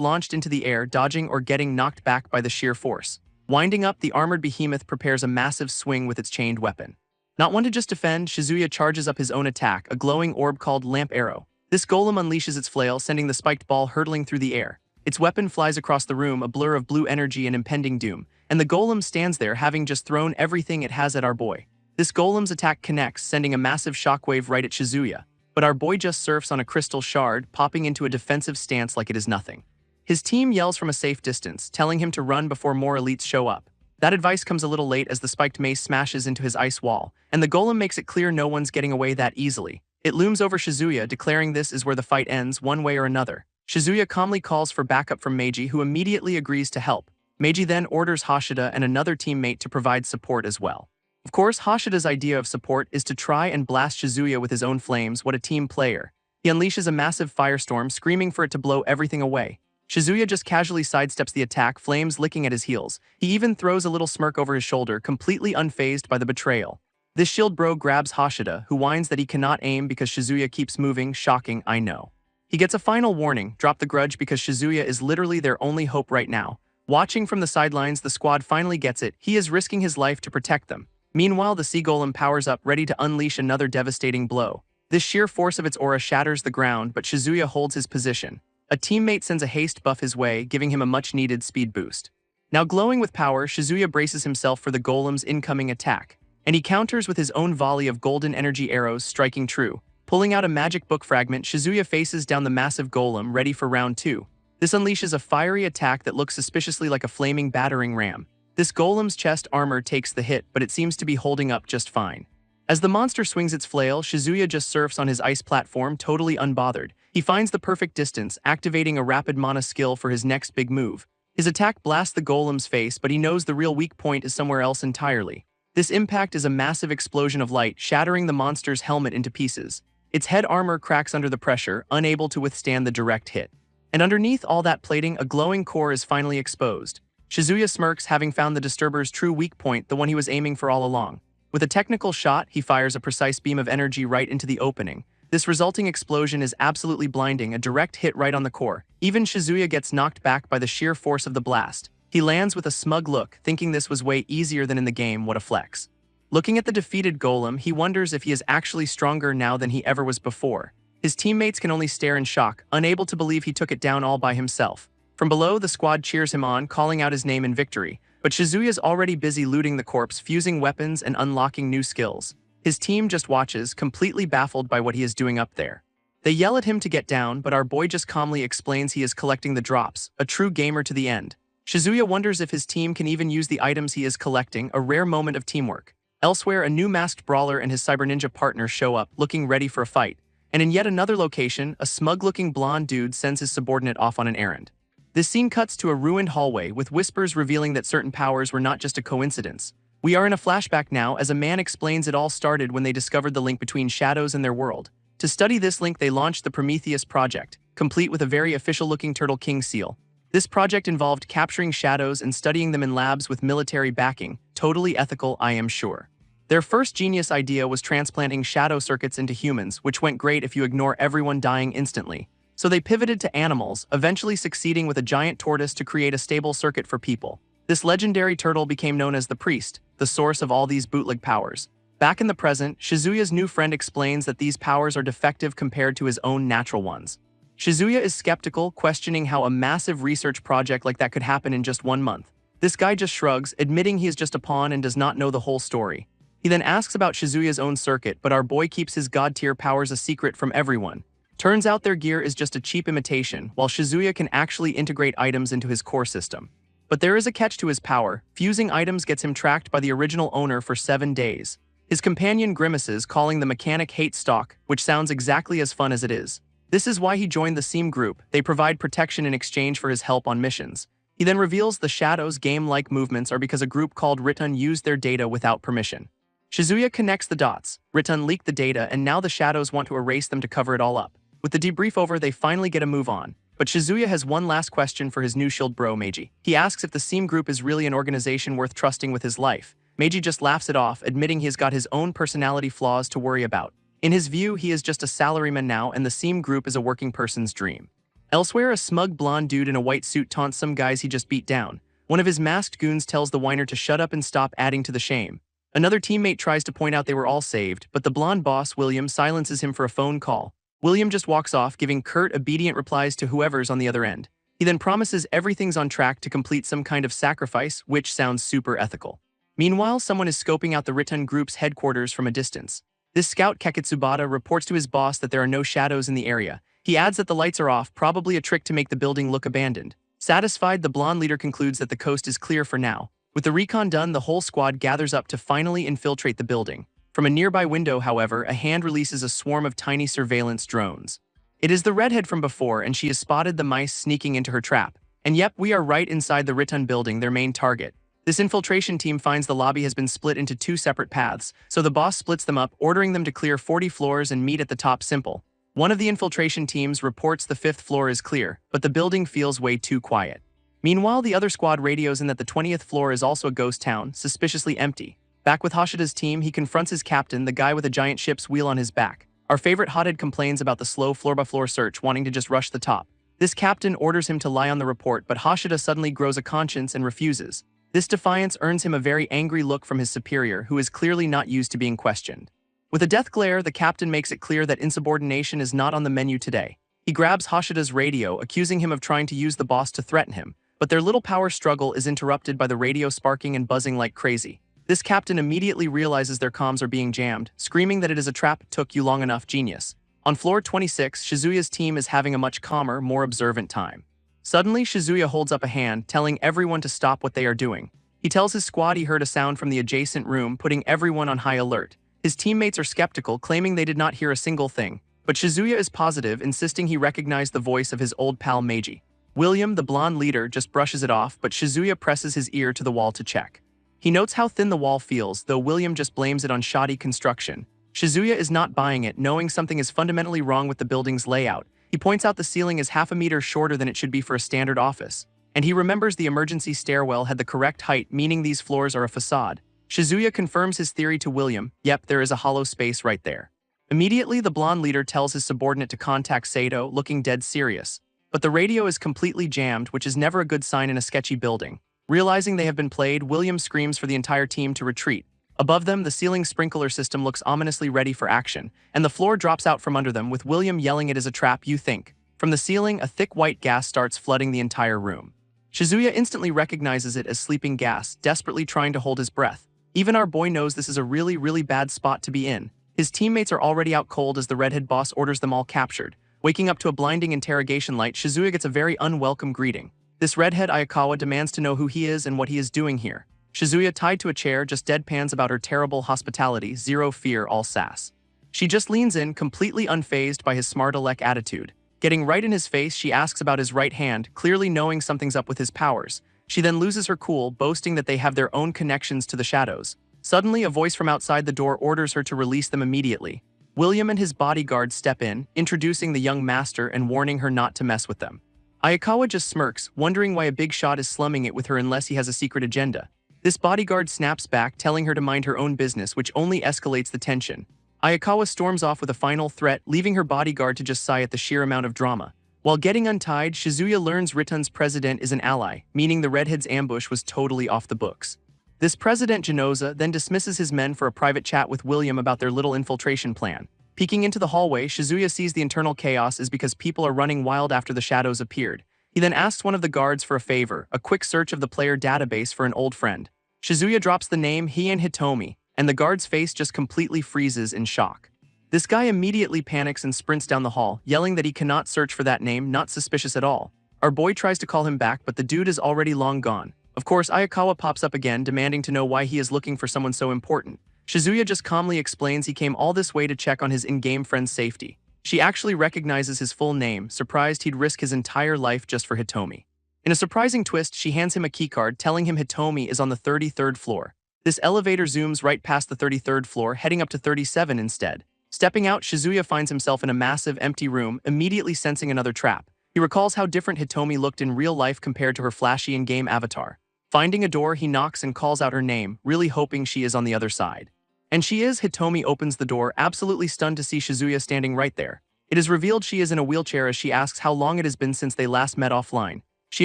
Speaker 1: launched into the air, dodging or getting knocked back by the sheer force. Winding up, the armored behemoth prepares a massive swing with its chained weapon. Not one to just defend, Shizuya charges up his own attack, a glowing orb called Lamp Arrow. This golem unleashes its flail, sending the spiked ball hurtling through the air. Its weapon flies across the room, a blur of blue energy and impending doom. And the golem stands there, having just thrown everything it has at our boy. This golem's attack connects, sending a massive shockwave right at Shizuya. But our boy just surfs on a crystal shard, popping into a defensive stance like it is nothing. His team yells from a safe distance, telling him to run before more elites show up. That advice comes a little late as the spiked mace smashes into his ice wall, and the golem makes it clear no one's getting away that easily. It looms over Shizuya, declaring this is where the fight ends, one way or another. Shizuya calmly calls for backup from Meiji, who immediately agrees to help. Meiji then orders Hashida and another teammate to provide support as well. Of course, Hashida's idea of support is to try and blast Shizuya with his own flames. What a team player. He unleashes a massive firestorm, screaming for it to blow everything away. Shizuya just casually sidesteps the attack, flames licking at his heels. He even throws a little smirk over his shoulder, completely unfazed by the betrayal. This shield bro grabs Hashida, who whines that he cannot aim because Shizuya keeps moving. Shocking, I know. He gets a final warning: drop the grudge, because Shizuya is literally their only hope right now. Watching from the sidelines, the squad finally gets it. He is risking his life to protect them. Meanwhile, the sea golem powers up, ready to unleash another devastating blow. This sheer force of its aura shatters the ground, but Shizuya holds his position. A teammate sends a haste buff his way, giving him a much-needed speed boost. Now glowing with power, Shizuya braces himself for the golem's incoming attack, and he counters with his own volley of golden energy arrows, striking true. Pulling out a magic book fragment, Shizuya faces down the massive golem, ready for round 2. This unleashes a fiery attack that looks suspiciously like a flaming battering ram. This golem's chest armor takes the hit, but it seems to be holding up just fine. As the monster swings its flail, Shizuya just surfs on his ice platform, totally unbothered. He finds the perfect distance, activating a rapid mana skill for his next big move. His attack blasts the golem's face, but he knows the real weak point is somewhere else entirely. This impact is a massive explosion of light, shattering the monster's helmet into pieces. Its head armor cracks under the pressure, unable to withstand the direct hit. And underneath all that plating, a glowing core is finally exposed. Shizuya smirks, having found the disturber's true weak point, the one he was aiming for all along. With a technical shot, he fires a precise beam of energy right into the opening. This resulting explosion is absolutely blinding, a direct hit right on the core. Even Shizuya gets knocked back by the sheer force of the blast. He lands with a smug look, thinking this was way easier than in the game. What a flex. Looking at the defeated golem, he wonders if he is actually stronger now than he ever was before. His teammates can only stare in shock, unable to believe he took it down all by himself. From below, the squad cheers him on, calling out his name in victory, but Shizuya's already busy looting the corpse, fusing weapons and unlocking new skills. His team just watches, completely baffled by what he is doing up there. They yell at him to get down, but our boy just calmly explains he is collecting the drops, a true gamer to the end. Shizuya wonders if his team can even use the items he is collecting, a rare moment of teamwork. Elsewhere, a new masked brawler and his cyber ninja partner show up, looking ready for a fight. And in yet another location, a smug-looking blonde dude sends his subordinate off on an errand. This scene cuts to a ruined hallway, with whispers revealing that certain powers were not just a coincidence. We are in a flashback now, as a man explains it all started when they discovered the link between shadows and their world. To study this link, they launched the Prometheus project, complete with a very official-looking Turtle King seal. This project involved capturing shadows and studying them in labs with military backing, totally ethical, I am sure. Their first genius idea was transplanting shadow circuits into humans, which went great if you ignore everyone dying instantly. So they pivoted to animals, eventually succeeding with a giant tortoise to create a stable circuit for people. This legendary turtle became known as the Priest, the source of all these bootleg powers. Back in the present, Shizuya's new friend explains that these powers are defective compared to his own natural ones. Shizuya is skeptical, questioning how a massive research project like that could happen in just 1 month. This guy just shrugs, admitting he is just a pawn and does not know the whole story. He then asks about Shizuya's own circuit, but our boy keeps his god-tier powers a secret from everyone. Turns out their gear is just a cheap imitation, while Shizuya can actually integrate items into his core system. But there is a catch to his power. Fusing items gets him tracked by the original owner for 7 days. His companion grimaces, calling the mechanic hate stock, which sounds exactly as fun as it is. This is why he joined the Seam group. They provide protection in exchange for his help on missions. He then reveals the Shadow's game-like movements are because a group called Ritun used their data without permission. Shizuya connects the dots. Ritun leaked the data, and now the Shadows want to erase them to cover it all up. With the debrief over, they finally get a move on. But Shizuya has one last question for his new shield bro, Meiji. He asks if the Seam group is really an organization worth trusting with his life. Meiji just laughs it off, admitting he's got his own personality flaws to worry about. In his view, he is just a salaryman now, and the Seam group is a working person's dream. Elsewhere, a smug blonde dude in a white suit taunts some guys he just beat down. One of his masked goons tells the whiner to shut up and stop adding to the shame. Another teammate tries to point out they were all saved, but the blonde boss, William, silences him for a phone call. William just walks off, giving curt, obedient replies to whoever's on the other end. He then promises everything's on track to complete some kind of sacrifice, which sounds super ethical. Meanwhile, someone is scoping out the Ritun group's headquarters from a distance. This scout, Kekitsubata, reports to his boss that there are no shadows in the area. He adds that the lights are off, probably a trick to make the building look abandoned. Satisfied, the blonde leader concludes that the coast is clear for now. With the recon done, the whole squad gathers up to finally infiltrate the building. From a nearby window, however, a hand releases a swarm of tiny surveillance drones. It is the redhead from before, and she has spotted the mice sneaking into her trap. And yep, we are right inside the Ritun building, their main target. This infiltration team finds the lobby has been split into 2 separate paths, so the boss splits them up, ordering them to clear 40 floors and meet at the top simple. One of the infiltration teams reports the 5th floor is clear, but the building feels way too quiet. Meanwhile, the other squad radios in that the 20th floor is also a ghost town, suspiciously empty. Back with Hashida's team, he confronts his captain, the guy with a giant ship's wheel on his back. Our favorite hothead complains about the slow floor-by-floor search, wanting to just rush the top. This captain orders him to lie on the report, but Hashida suddenly grows a conscience and refuses. This defiance earns him a very angry look from his superior, who is clearly not used to being questioned. With a death glare, the captain makes it clear that insubordination is not on the menu today. He grabs Hashida's radio, accusing him of trying to use the boss to threaten him, but their little power struggle is interrupted by the radio sparking and buzzing like crazy. This captain immediately realizes their comms are being jammed, screaming that it is a trap. Took you long enough, genius. On floor 26, Shizuya's team is having a much calmer, more observant time. Suddenly, Shizuya holds up a hand, telling everyone to stop what they are doing. He tells his squad he heard a sound from the adjacent room, putting everyone on high alert. His teammates are skeptical, claiming they did not hear a single thing. But Shizuya is positive, insisting he recognized the voice of his old pal Meiji. William, the blonde leader, just brushes it off, but Shizuya presses his ear to the wall to check. He notes how thin the wall feels, though William just blames it on shoddy construction. Shizuya is not buying it, knowing something is fundamentally wrong with the building's layout. He points out the ceiling is half a meter shorter than it should be for a standard office. And he remembers the emergency stairwell had the correct height, meaning these floors are a facade. Shizuya confirms his theory to William. Yep, there is a hollow space right there. Immediately, the blonde leader tells his subordinate to contact Sato, looking dead serious. But the radio is completely jammed, which is never a good sign in a sketchy building. Realizing they have been played, William screams for the entire team to retreat. Above them, the ceiling sprinkler system looks ominously ready for action, and the floor drops out from under them, with William yelling it is a trap, you think. From the ceiling, a thick white gas starts flooding the entire room. Shizuya instantly recognizes it as sleeping gas, desperately trying to hold his breath. Even our boy knows this is a really bad spot to be in. His teammates are already out cold as the redhead boss orders them all captured. Waking up to a blinding interrogation light, Shizuya gets a very unwelcome greeting. This redhead Ayakawa demands to know who he is and what he is doing here. Shizuya, tied to a chair, just deadpans about her terrible hospitality, zero fear, all sass. She just leans in, completely unfazed by his smart-aleck attitude. Getting right in his face, she asks about his right hand, clearly knowing something's up with his powers. She then loses her cool, boasting that they have their own connections to the shadows. Suddenly, a voice from outside the door orders her to release them immediately. William and his bodyguard step in, introducing the young master and warning her not to mess with them. Ayakawa just smirks, wondering why a big shot is slumming it with her unless he has a secret agenda. This bodyguard snaps back, telling her to mind her own business, which only escalates the tension. Ayakawa storms off with a final threat, leaving her bodyguard to just sigh at the sheer amount of drama. While getting untied, Shizuya learns Ritun's president is an ally, meaning the redhead's ambush was totally off the books. This President Genoza then dismisses his men for a private chat with William about their little infiltration plan. Peeking into the hallway, Shizuya sees the internal chaos is because people are running wild after the shadows appeared. He then asks one of the guards for a favor, a quick search of the player database for an old friend. Shizuya drops the name Hien Hitomi, and the guard's face just completely freezes in shock. This guy immediately panics and sprints down the hall, yelling that he cannot search for that name, not suspicious at all. Our boy tries to call him back, but the dude is already long gone. Of course, Ayakawa pops up again, demanding to know why he is looking for someone so important. Shizuya just calmly explains he came all this way to check on his in-game friend's safety. She actually recognizes his full name, surprised he'd risk his entire life just for Hitomi. In a surprising twist, she hands him a keycard, telling him Hitomi is on the 33rd floor. This elevator zooms right past the 33rd floor, heading up to 37 instead. Stepping out, Shizuya finds himself in a massive, empty room, immediately sensing another trap. He recalls how different Hitomi looked in real life compared to her flashy in-game avatar. Finding a door, he knocks and calls out her name, really hoping she is on the other side. And she is. Hitomi opens the door, absolutely stunned to see Shizuya standing right there. It is revealed she is in a wheelchair as she asks how long it has been since they last met offline. She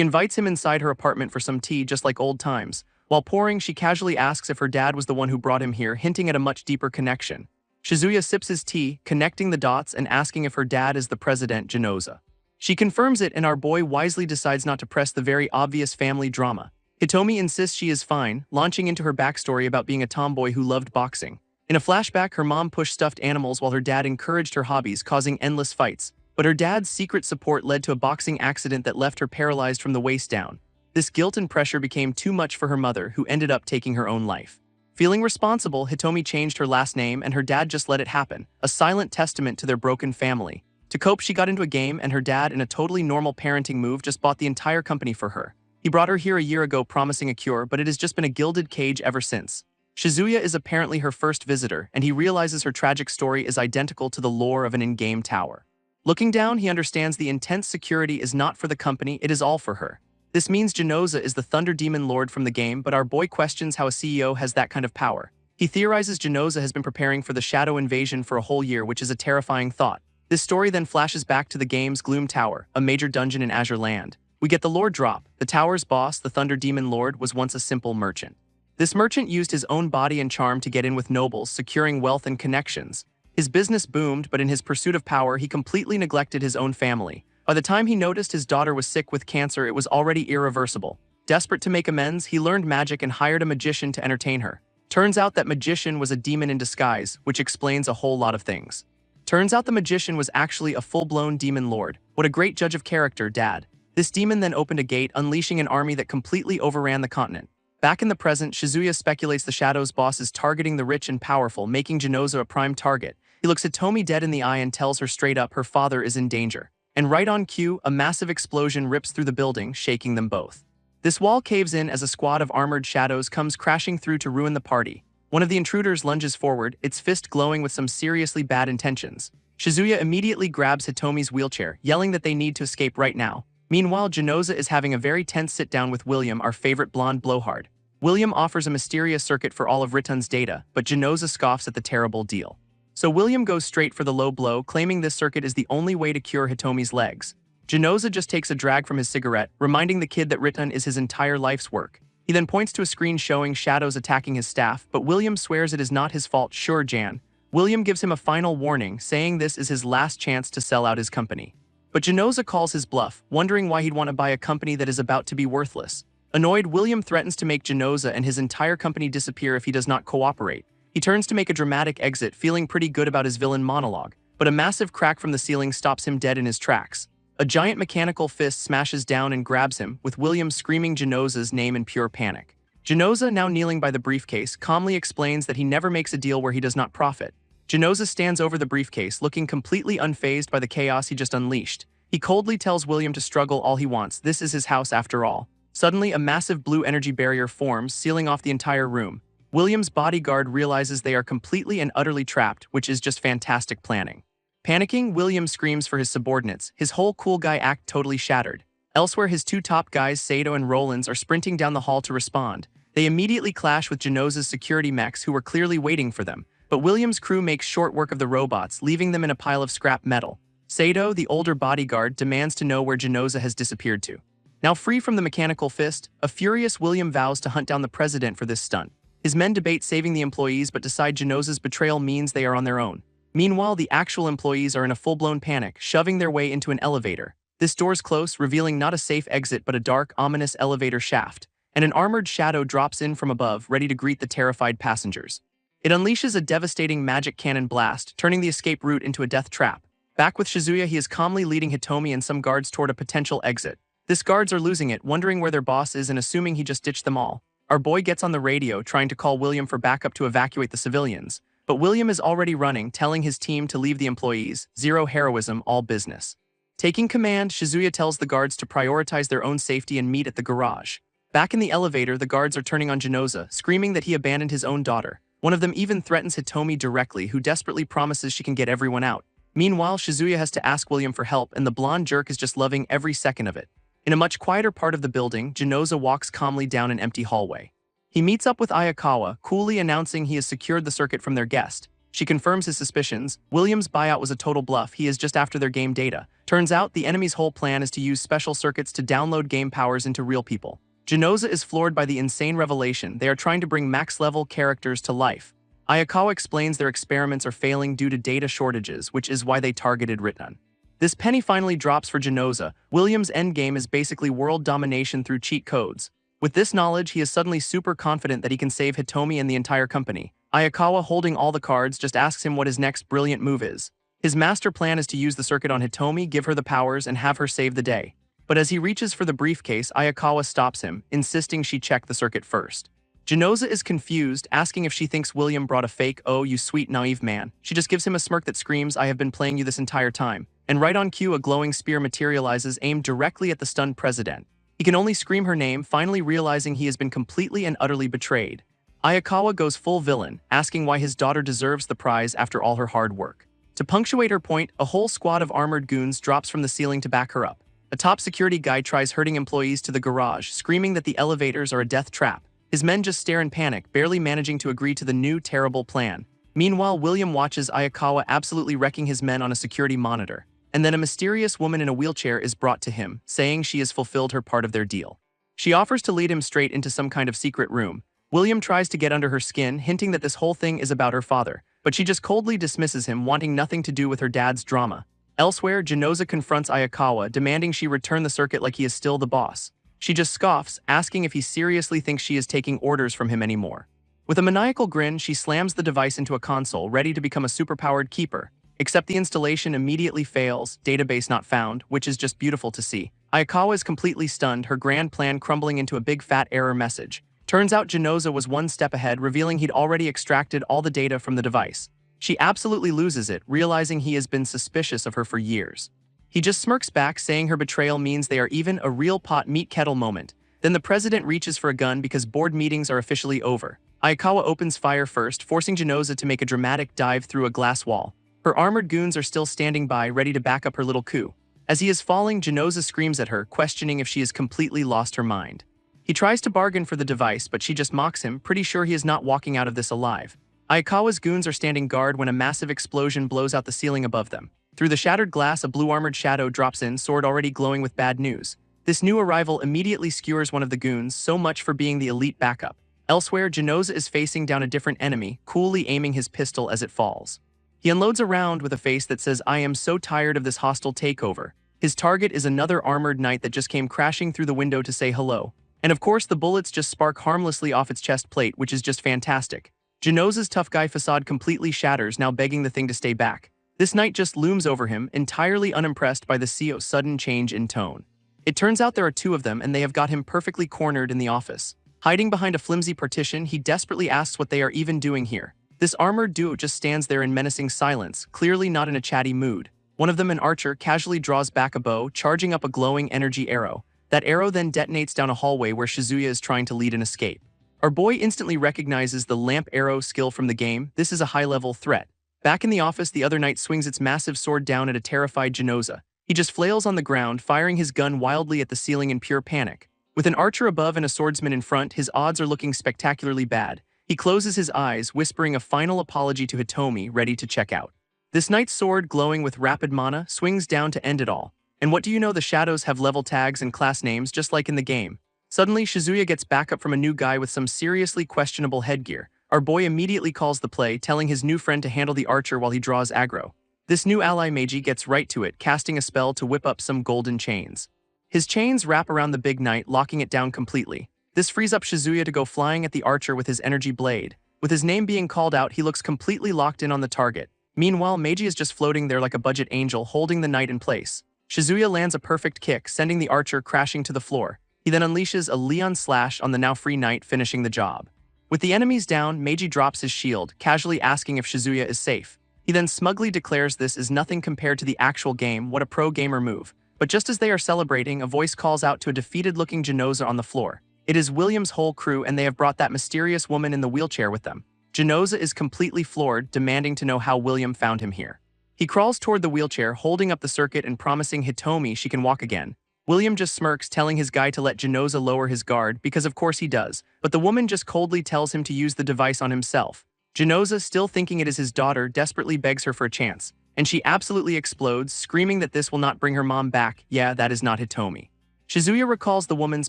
Speaker 1: invites him inside her apartment for some tea, just like old times. While pouring, she casually asks if her dad was the one who brought him here, hinting at a much deeper connection. Shizuya sips his tea, connecting the dots and asking if her dad is the President Genoza. She confirms it, and our boy wisely decides not to press the very obvious family drama. Hitomi insists she is fine, launching into her backstory about being a tomboy who loved boxing. In a flashback, her mom pushed stuffed animals while her dad encouraged her hobbies, causing endless fights. But her dad's secret support led to a boxing accident that left her paralyzed from the waist down. This guilt and pressure became too much for her mother, who ended up taking her own life. Feeling responsible, Hitomi changed her last name, and her dad just let it happen, a silent testament to their broken family. To cope, she got into a game, and her dad, in a totally normal parenting move, just bought the entire company for her. He brought her here a year ago promising a cure, but it has just been a gilded cage ever since. Shizuya is apparently her first visitor, and he realizes her tragic story is identical to the lore of an in-game tower. Looking down, he understands the intense security is not for the company, it is all for her. This means Genoza is the Thunder Demon Lord from the game, but our boy questions how a CEO has that kind of power. He theorizes Genoza has been preparing for the Shadow Invasion for a whole year, which is a terrifying thought. This story then flashes back to the game's Gloom Tower, a major dungeon in Azure Land. We get the lore drop. The tower's boss, the Thunder Demon Lord, was once a simple merchant. This merchant used his own body and charm to get in with nobles, securing wealth and connections. His business boomed, but in his pursuit of power, he completely neglected his own family. By the time he noticed his daughter was sick with cancer, it was already irreversible. Desperate to make amends, he learned magic and hired a magician to entertain her. Turns out that magician was a demon in disguise, which explains a whole lot of things. Turns out the magician was actually a full-blown demon lord. What a great judge of character, Dad. This demon then opened a gate, unleashing an army that completely overran the continent. Back in the present, Shizuya speculates the Shadow's boss is targeting the rich and powerful, making Genoza a prime target. He looks Hitomi dead in the eye and tells her straight up her father is in danger. And right on cue, a massive explosion rips through the building, shaking them both. This wall caves in as a squad of armored shadows comes crashing through to ruin the party. One of the intruders lunges forward, its fist glowing with some seriously bad intentions. Shizuya immediately grabs Hitomi's wheelchair, yelling that they need to escape right now. Meanwhile, Genoza is having a very tense sit-down with William, our favorite blonde blowhard. William offers a mysterious circuit for all of Ritun's data, but Genoza scoffs at the terrible deal. So William goes straight for the low blow, claiming this circuit is the only way to cure Hitomi's legs. Genoza just takes a drag from his cigarette, reminding the kid that Ritun is his entire life's work. He then points to a screen showing shadows attacking his staff, but William swears it is not his fault. Sure, Jan. William gives him a final warning, saying this is his last chance to sell out his company. But Genoza calls his bluff, wondering why he'd want to buy a company that is about to be worthless. Annoyed, William threatens to make Genoza and his entire company disappear if he does not cooperate. He turns to make a dramatic exit, feeling pretty good about his villain monologue, but a massive crack from the ceiling stops him dead in his tracks. A giant mechanical fist smashes down and grabs him, with William screaming Genoza's name in pure panic. Genoza, now kneeling by the briefcase, calmly explains that he never makes a deal where he does not profit. Genoza stands over the briefcase, looking completely unfazed by the chaos he just unleashed. He coldly tells William to struggle all he wants. This is his house after all. Suddenly, a massive blue energy barrier forms, sealing off the entire room. William's bodyguard realizes they are completely and utterly trapped, which is just fantastic planning. Panicking, William screams for his subordinates, his whole cool guy act totally shattered. Elsewhere, his two top guys, Sato and Rollins, are sprinting down the hall to respond. They immediately clash with Genoza's security mechs, who were clearly waiting for them. But William's crew makes short work of the robots, leaving them in a pile of scrap metal. Sato, the older bodyguard, demands to know where Genoza has disappeared to. Now free from the mechanical fist, a furious William vows to hunt down the president for this stunt. His men debate saving the employees but decide Genoza's betrayal means they are on their own. Meanwhile, the actual employees are in a full-blown panic, shoving their way into an elevator. This door's close, revealing not a safe exit but a dark, ominous elevator shaft, and an armored shadow drops in from above, ready to greet the terrified passengers. It unleashes a devastating magic cannon blast, turning the escape route into a death trap. Back with Shizuya, he is calmly leading Hitomi and some guards toward a potential exit. These guards are losing it, wondering where their boss is and assuming he just ditched them all. Our boy gets on the radio, trying to call William for backup to evacuate the civilians. But William is already running, telling his team to leave the employees. Zero heroism, all business. Taking command, Shizuya tells the guards to prioritize their own safety and meet at the garage. Back in the elevator, the guards are turning on Genoza, screaming that he abandoned his own daughter. One of them even threatens Hitomi directly, who desperately promises she can get everyone out. Meanwhile, Shizuya has to ask William for help, and the blonde jerk is just loving every second of it. In a much quieter part of the building, Genoza walks calmly down an empty hallway. He meets up with Ayakawa, coolly announcing he has secured the circuit from their guest. She confirms his suspicions. William's buyout was a total bluff. He is just after their game data. Turns out, the enemy's whole plan is to use special circuits to download game powers into real people. Genoza is floored by the insane revelation. They are trying to bring max-level characters to life. Ayakawa explains their experiments are failing due to data shortages, which is why they targeted Ritnan. This penny finally drops for Genoza. William's endgame is basically world domination through cheat codes. With this knowledge, he is suddenly super confident that he can save Hitomi and the entire company. Ayakawa, holding all the cards, just asks him what his next brilliant move is. His master plan is to use the circuit on Hitomi, give her the powers, and have her save the day. But as he reaches for the briefcase, Ayakawa stops him, insisting she check the circuit first. Genoza is confused, asking if she thinks William brought a fake. "Oh, you sweet, naive man." She just gives him a smirk that screams, "I have been playing you this entire time." And right on cue, a glowing spear materializes, aimed directly at the stunned president. He can only scream her name, finally realizing he has been completely and utterly betrayed. Ayakawa goes full villain, asking why his daughter deserves the prize after all her hard work. To punctuate her point, a whole squad of armored goons drops from the ceiling to back her up. A top security guy tries herding employees to the garage, screaming that the elevators are a death trap. His men just stare in panic, barely managing to agree to the new, terrible plan. Meanwhile, William watches Ayakawa absolutely wrecking his men on a security monitor. And then a mysterious woman in a wheelchair is brought to him, saying she has fulfilled her part of their deal. She offers to lead him straight into some kind of secret room. William tries to get under her skin, hinting that this whole thing is about her father, but she just coldly dismisses him, wanting nothing to do with her dad's drama. Elsewhere, Genoza confronts Ayakawa, demanding she return the circuit like he is still the boss. She just scoffs, asking if he seriously thinks she is taking orders from him anymore. With a maniacal grin, she slams the device into a console, ready to become a superpowered keeper. Except the installation immediately fails, database not found, which is just beautiful to see. Ayakawa is completely stunned, her grand plan crumbling into a big fat error message. Turns out Genoza was one step ahead, revealing he'd already extracted all the data from the device. She absolutely loses it, realizing he has been suspicious of her for years. He just smirks back, saying her betrayal means they are even, a real pot meet kettle moment. Then the president reaches for a gun because board meetings are officially over. Ayakawa opens fire first, forcing Genoza to make a dramatic dive through a glass wall. Her armored goons are still standing by, ready to back up her little coup. As he is falling, Genoza screams at her, questioning if she has completely lost her mind. He tries to bargain for the device, but she just mocks him, pretty sure he is not walking out of this alive. Ayakawa's goons are standing guard when a massive explosion blows out the ceiling above them. Through the shattered glass, a blue armored shadow drops in, sword already glowing with bad news. This new arrival immediately skewers one of the goons, so much for being the elite backup. Elsewhere, Genoza is facing down a different enemy, coolly aiming his pistol as it falls. He unloads a round with a face that says, "I am so tired of this hostile takeover." His target is another armored knight that just came crashing through the window to say hello. And of course, the bullets just spark harmlessly off its chest plate, which is just fantastic. Genoza's tough guy facade completely shatters, now begging the thing to stay back. This knight just looms over him, entirely unimpressed by the CEO's sudden change in tone. It turns out there are two of them, and they have got him perfectly cornered in the office. Hiding behind a flimsy partition, he desperately asks what they are even doing here. This armored duo just stands there in menacing silence, clearly not in a chatty mood. One of them, an archer, casually draws back a bow, charging up a glowing energy arrow. That arrow then detonates down a hallway where Shizuya is trying to lead an escape. Our boy instantly recognizes the lamp arrow skill from the game. This is a high-level threat. Back in the office, the other knight swings its massive sword down at a terrified Genoza. He just flails on the ground, firing his gun wildly at the ceiling in pure panic. With an archer above and a swordsman in front, his odds are looking spectacularly bad. He closes his eyes, whispering a final apology to Hitomi, ready to check out. This knight's sword, glowing with rapid mana, swings down to end it all. And what do you know, the shadows have level tags and class names just like in the game. Suddenly, Shizuya gets backup from a new guy with some seriously questionable headgear. Our boy immediately calls the play, telling his new friend to handle the archer while he draws aggro. This new ally Meiji gets right to it, casting a spell to whip up some golden chains. His chains wrap around the big knight, locking it down completely. This frees up Shizuya to go flying at the archer with his energy blade. With his name being called out, he looks completely locked in on the target. Meanwhile, Meiji is just floating there like a budget angel, holding the knight in place. Shizuya lands a perfect kick, sending the archer crashing to the floor. He then unleashes a Leon Slash on the now free knight, finishing the job. With the enemies down, Meiji drops his shield, casually asking if Shizuya is safe. He then smugly declares this is nothing compared to the actual game. What a pro gamer move. But just as they are celebrating, a voice calls out to a defeated-looking Genoza on the floor. It is William's whole crew, and they have brought that mysterious woman in the wheelchair with them. Genoza is completely floored, demanding to know how William found him here. He crawls toward the wheelchair, holding up the circuit and promising Hitomi she can walk again. William just smirks, telling his guy to let Genoza lower his guard, because of course he does, but the woman just coldly tells him to use the device on himself. Genoza, still thinking it is his daughter, desperately begs her for a chance, and she absolutely explodes, screaming that this will not bring her mom back. Yeah, that is not Hitomi. Shizuya recalls the woman's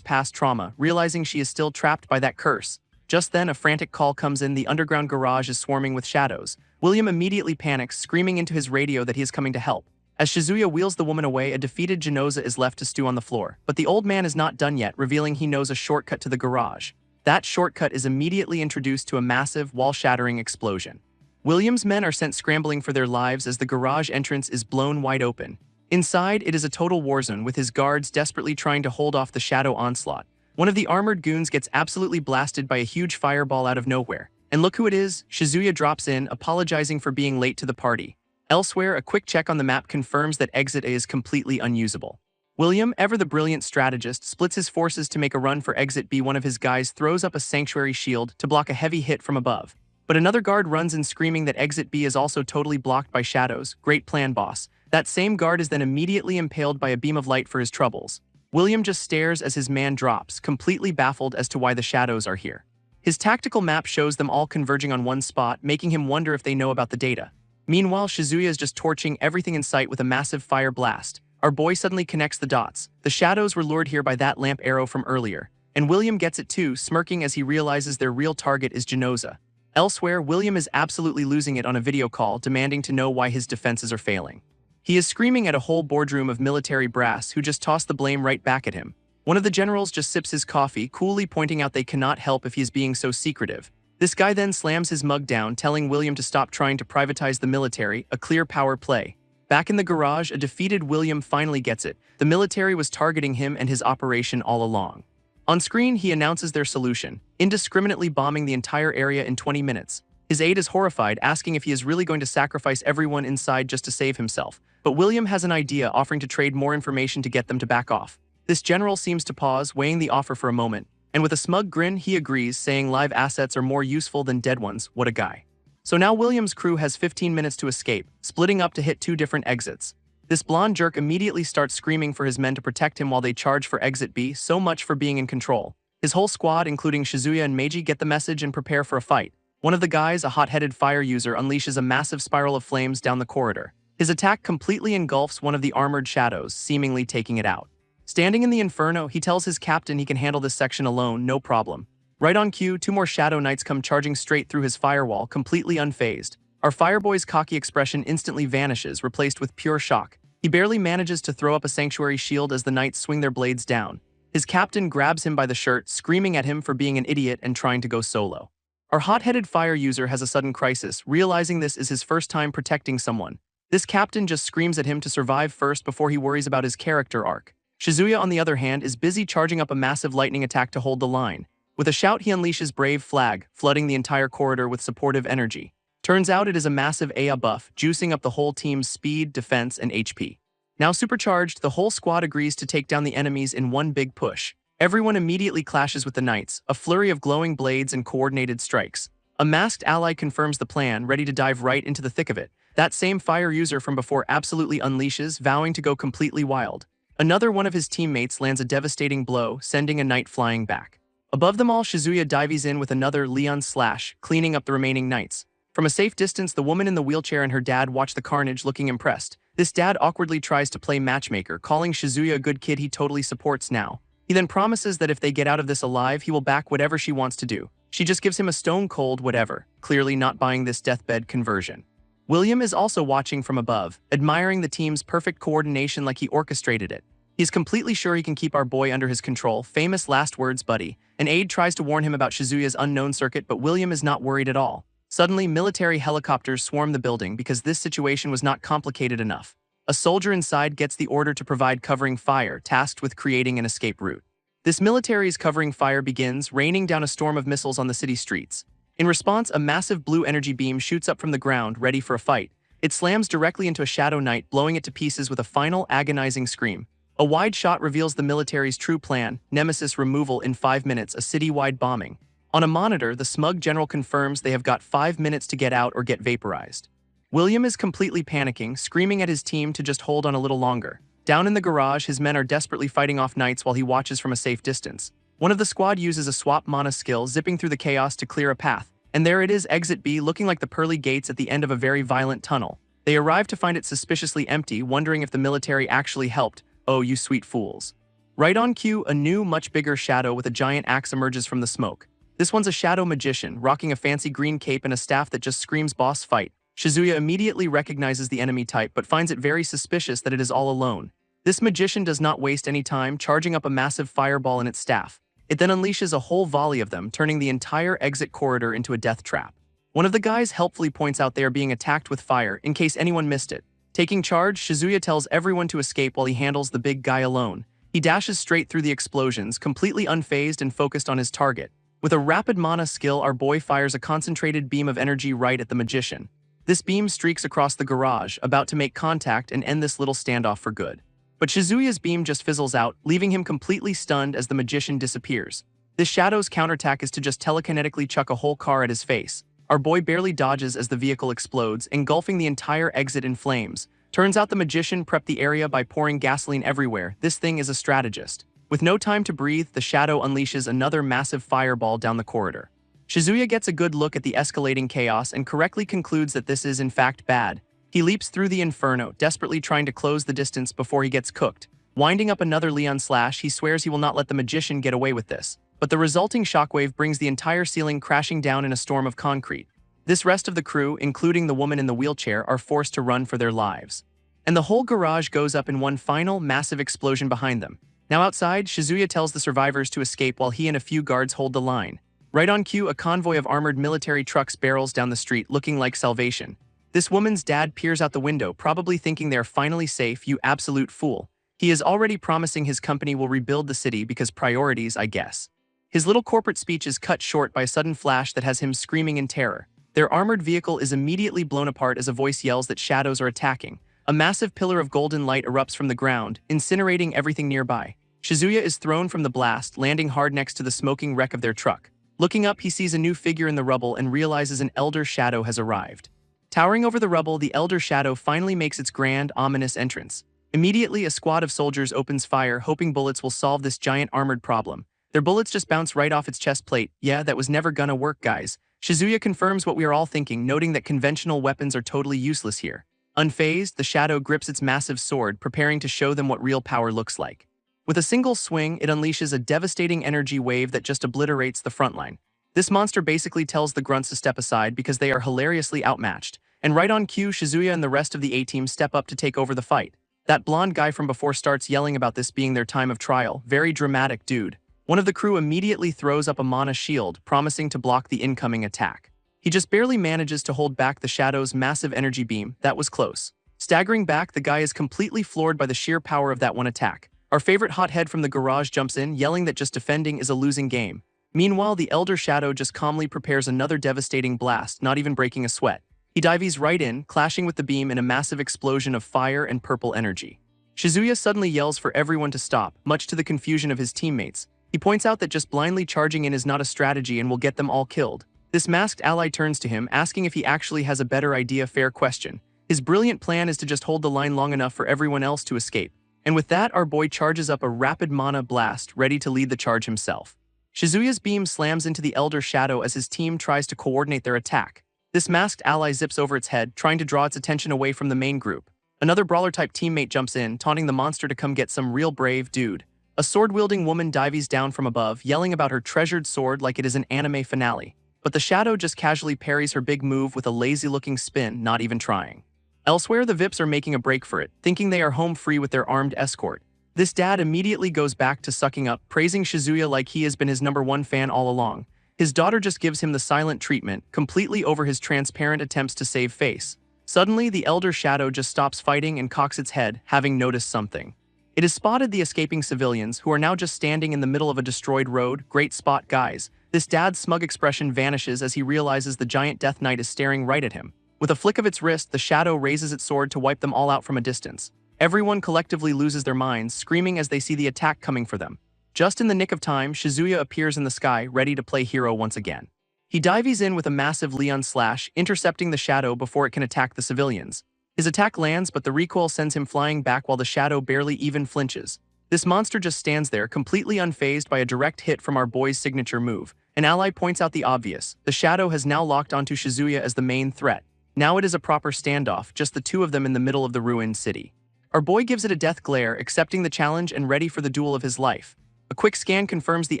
Speaker 1: past trauma, realizing she is still trapped by that curse. Just then, a frantic call comes in. The underground garage is swarming with shadows. William immediately panics, screaming into his radio that he is coming to help. As Shizuya wheels the woman away, a defeated Genoza is left to stew on the floor. But the old man is not done yet, revealing he knows a shortcut to the garage. That shortcut is immediately introduced to a massive, wall-shattering explosion. William's men are sent scrambling for their lives as the garage entrance is blown wide open. Inside, it is a total war zone, with his guards desperately trying to hold off the shadow onslaught. One of the armored goons gets absolutely blasted by a huge fireball out of nowhere. And look who it is. Shizuya drops in, apologizing for being late to the party. Elsewhere, a quick check on the map confirms that Exit A is completely unusable. William, ever the brilliant strategist, splits his forces to make a run for Exit B. One of his guys throws up a sanctuary shield to block a heavy hit from above. But another guard runs in, screaming that Exit B is also totally blocked by shadows. Great plan, boss. That same guard is then immediately impaled by a beam of light for his troubles. William just stares as his man drops, completely baffled as to why the shadows are here. His tactical map shows them all converging on one spot, making him wonder if they know about the data. Meanwhile, Shizuya is just torching everything in sight with a massive fire blast. Our boy suddenly connects the dots. The shadows were lured here by that lamp arrow from earlier. And William gets it too, smirking as he realizes their real target is Genoza. Elsewhere, William is absolutely losing it on a video call, demanding to know why his defenses are failing. He is screaming at a whole boardroom of military brass who just toss the blame right back at him. One of the generals just sips his coffee, coolly pointing out they cannot help if he is being so secretive. This guy then slams his mug down, telling William to stop trying to privatize the military, a clear power play. Back in the garage, a defeated William finally gets it. The military was targeting him and his operation all along. On screen, he announces their solution, indiscriminately bombing the entire area in 20 minutes. His aide is horrified, asking if he is really going to sacrifice everyone inside just to save himself. But William has an idea, offering to trade more information to get them to back off. This general seems to pause, weighing the offer for a moment, and with a smug grin, he agrees, saying live assets are more useful than dead ones. What a guy. So now William's crew has 15 minutes to escape, splitting up to hit 2 different exits. This blonde jerk immediately starts screaming for his men to protect him while they charge for exit B. So much for being in control. His whole squad, including Shizuya and Meiji, get the message and prepare for a fight. One of the guys, a hot-headed fire user, unleashes a massive spiral of flames down the corridor. His attack completely engulfs one of the armored shadows, seemingly taking it out. Standing in the inferno, he tells his captain he can handle this section alone, no problem. Right on cue, 2 more shadow knights come charging straight through his firewall, completely unfazed. Our fireboy's cocky expression instantly vanishes, replaced with pure shock. He barely manages to throw up a sanctuary shield as the knights swing their blades down. His captain grabs him by the shirt, screaming at him for being an idiot and trying to go solo. Our hot-headed fire user has a sudden crisis, realizing this is his first time protecting someone. This captain just screams at him to survive first before he worries about his character arc. Shizuya, on the other hand, is busy charging up a massive lightning attack to hold the line. With a shout, he unleashes Brave Flag, flooding the entire corridor with supportive energy. Turns out it is a massive Aya buff, juicing up the whole team's speed, defense, and HP. Now supercharged, the whole squad agrees to take down the enemies in one big push. Everyone immediately clashes with the knights, a flurry of glowing blades and coordinated strikes. A masked ally confirms the plan, ready to dive right into the thick of it. That same fire user from before absolutely unleashes, vowing to go completely wild. Another one of his teammates lands a devastating blow, sending a knight flying back. Above them all, Shizuya dives in with another Leon slash, cleaning up the remaining knights. From a safe distance, the woman in the wheelchair and her dad watch the carnage, looking impressed. This dad awkwardly tries to play matchmaker, calling Shizuya a good kid he totally supports now. He then promises that if they get out of this alive, he will back whatever she wants to do. She just gives him a stone-cold whatever, clearly not buying this deathbed conversion. William is also watching from above, admiring the team's perfect coordination like he orchestrated it. He's completely sure he can keep our boy under his control. Famous last words, buddy. An aide tries to warn him about Shizuya's unknown circuit, but William is not worried at all. Suddenly, military helicopters swarm the building because this situation was not complicated enough. A soldier inside gets the order to provide covering fire, tasked with creating an escape route. This military's covering fire begins, raining down a storm of missiles on the city streets. In response, a massive blue energy beam shoots up from the ground, ready for a fight. It slams directly into a Shadow Knight, blowing it to pieces with a final, agonizing scream. A wide shot reveals the military's true plan: Nemesis removal in 5 minutes, a city-wide bombing. On a monitor, the smug general confirms they have got 5 minutes to get out or get vaporized. William is completely panicking, screaming at his team to just hold on a little longer. Down in the garage, his men are desperately fighting off knights while he watches from a safe distance. One of the squad uses a swap mana skill, zipping through the chaos to clear a path. And there it is, Exit B, looking like the pearly gates at the end of a very violent tunnel. They arrive to find it suspiciously empty, wondering if the military actually helped. Oh, you sweet fools. Right on cue, a new, much bigger shadow with a giant axe emerges from the smoke. This one's a shadow magician, rocking a fancy green cape and a staff that just screams boss fight. Shizuya immediately recognizes the enemy type, but finds it very suspicious that it is all alone. This magician does not waste any time, charging up a massive fireball in its staff. It then unleashes a whole volley of them, turning the entire exit corridor into a death trap. One of the guys helpfully points out they are being attacked with fire, in case anyone missed it. Taking charge, Shizuya tells everyone to escape while he handles the big guy alone. He dashes straight through the explosions, completely unfazed and focused on his target. With a rapid mana skill, our boy fires a concentrated beam of energy right at the magician. This beam streaks across the garage, about to make contact and end this little standoff for good. But Shizuya's beam just fizzles out, leaving him completely stunned as the magician disappears. This shadow's counterattack is to just telekinetically chuck a whole car at his face. Our boy barely dodges as the vehicle explodes, engulfing the entire exit in flames. Turns out the magician prepped the area by pouring gasoline everywhere. This thing is a strategist. With no time to breathe, the shadow unleashes another massive fireball down the corridor. Shizuya gets a good look at the escalating chaos and correctly concludes that this is in fact bad. He leaps through the inferno, desperately trying to close the distance before he gets cooked. Winding up another Leon slash, he swears he will not let the magician get away with this. But the resulting shockwave brings the entire ceiling crashing down in a storm of concrete. This rest of the crew, including the woman in the wheelchair, are forced to run for their lives. And the whole garage goes up in one final, massive explosion behind them. Now outside, Shizuya tells the survivors to escape while he and a few guards hold the line. Right on cue, a convoy of armored military trucks barrels down the street, looking like salvation. This woman's dad peers out the window, probably thinking they're finally safe. You absolute fool. He is already promising his company will rebuild the city because priorities, I guess. His little corporate speech is cut short by a sudden flash that has him screaming in terror. Their armored vehicle is immediately blown apart as a voice yells that shadows are attacking. A massive pillar of golden light erupts from the ground, incinerating everything nearby. Shizuya is thrown from the blast, landing hard next to the smoking wreck of their truck. Looking up, he sees a new figure in the rubble and realizes an elder shadow has arrived. Towering over the rubble, the elder shadow finally makes its grand, ominous entrance. Immediately, a squad of soldiers opens fire, hoping bullets will solve this giant armored problem. Their bullets just bounce right off its chest plate. Yeah, that was never gonna work, guys. Shizuya confirms what we are all thinking, noting that conventional weapons are totally useless here. Unfazed, the shadow grips its massive sword, preparing to show them what real power looks like. With a single swing, it unleashes a devastating energy wave that just obliterates the front line. This monster basically tells the grunts to step aside because they are hilariously outmatched. And right on cue, Shizuya and the rest of the A-team step up to take over the fight. That blonde guy from before starts yelling about this being their time of trial. Very dramatic, dude. One of the crew immediately throws up a mana shield, promising to block the incoming attack. He just barely manages to hold back the Shadow's massive energy beam. That was close. Staggering back, the guy is completely floored by the sheer power of that one attack. Our favorite hothead from the garage jumps in, yelling that just defending is a losing game. Meanwhile, the Elder Shadow just calmly prepares another devastating blast, not even breaking a sweat. He dives right in, clashing with the beam in a massive explosion of fire and purple energy. Shizuya suddenly yells for everyone to stop, much to the confusion of his teammates. He points out that just blindly charging in is not a strategy and will get them all killed. This masked ally turns to him, asking if he actually has a better idea. Fair question. His brilliant plan is to just hold the line long enough for everyone else to escape. And with that, our boy charges up a rapid mana blast, ready to lead the charge himself. Shizuya's beam slams into the Elder Shadow as his team tries to coordinate their attack. This masked ally zips over its head, trying to draw its attention away from the main group. Another brawler-type teammate jumps in, taunting the monster to come get some real brave dude. A sword-wielding woman dives down from above, yelling about her treasured sword like it is an anime finale. But the Shadow just casually parries her big move with a lazy-looking spin, not even trying. Elsewhere, the Vips are making a break for it, thinking they are home free with their armed escort. This dad immediately goes back to sucking up, praising Shizuya like he has been his #1 fan all along. His daughter just gives him the silent treatment, completely over his transparent attempts to save face. Suddenly, the Elder Shadow just stops fighting and cocks its head, having noticed something. It has spotted the escaping civilians, who are now just standing in the middle of a destroyed road. Great spot, guys. This dad's smug expression vanishes as he realizes the giant Death Knight is staring right at him. With a flick of its wrist, the Shadow raises its sword to wipe them all out from a distance. Everyone collectively loses their minds, screaming as they see the attack coming for them. Just in the nick of time, Shizuya appears in the sky, ready to play hero once again. He dives in with a massive Leon slash, intercepting the Shadow before it can attack the civilians. His attack lands, but the recoil sends him flying back while the Shadow barely even flinches. This monster just stands there, completely unfazed by a direct hit from our boy's signature move. An ally points out the obvious. The Shadow has now locked onto Shizuya as the main threat. Now it is a proper standoff, just the two of them in the middle of the ruined city. Our boy gives it a death glare, accepting the challenge and ready for the duel of his life. A quick scan confirms the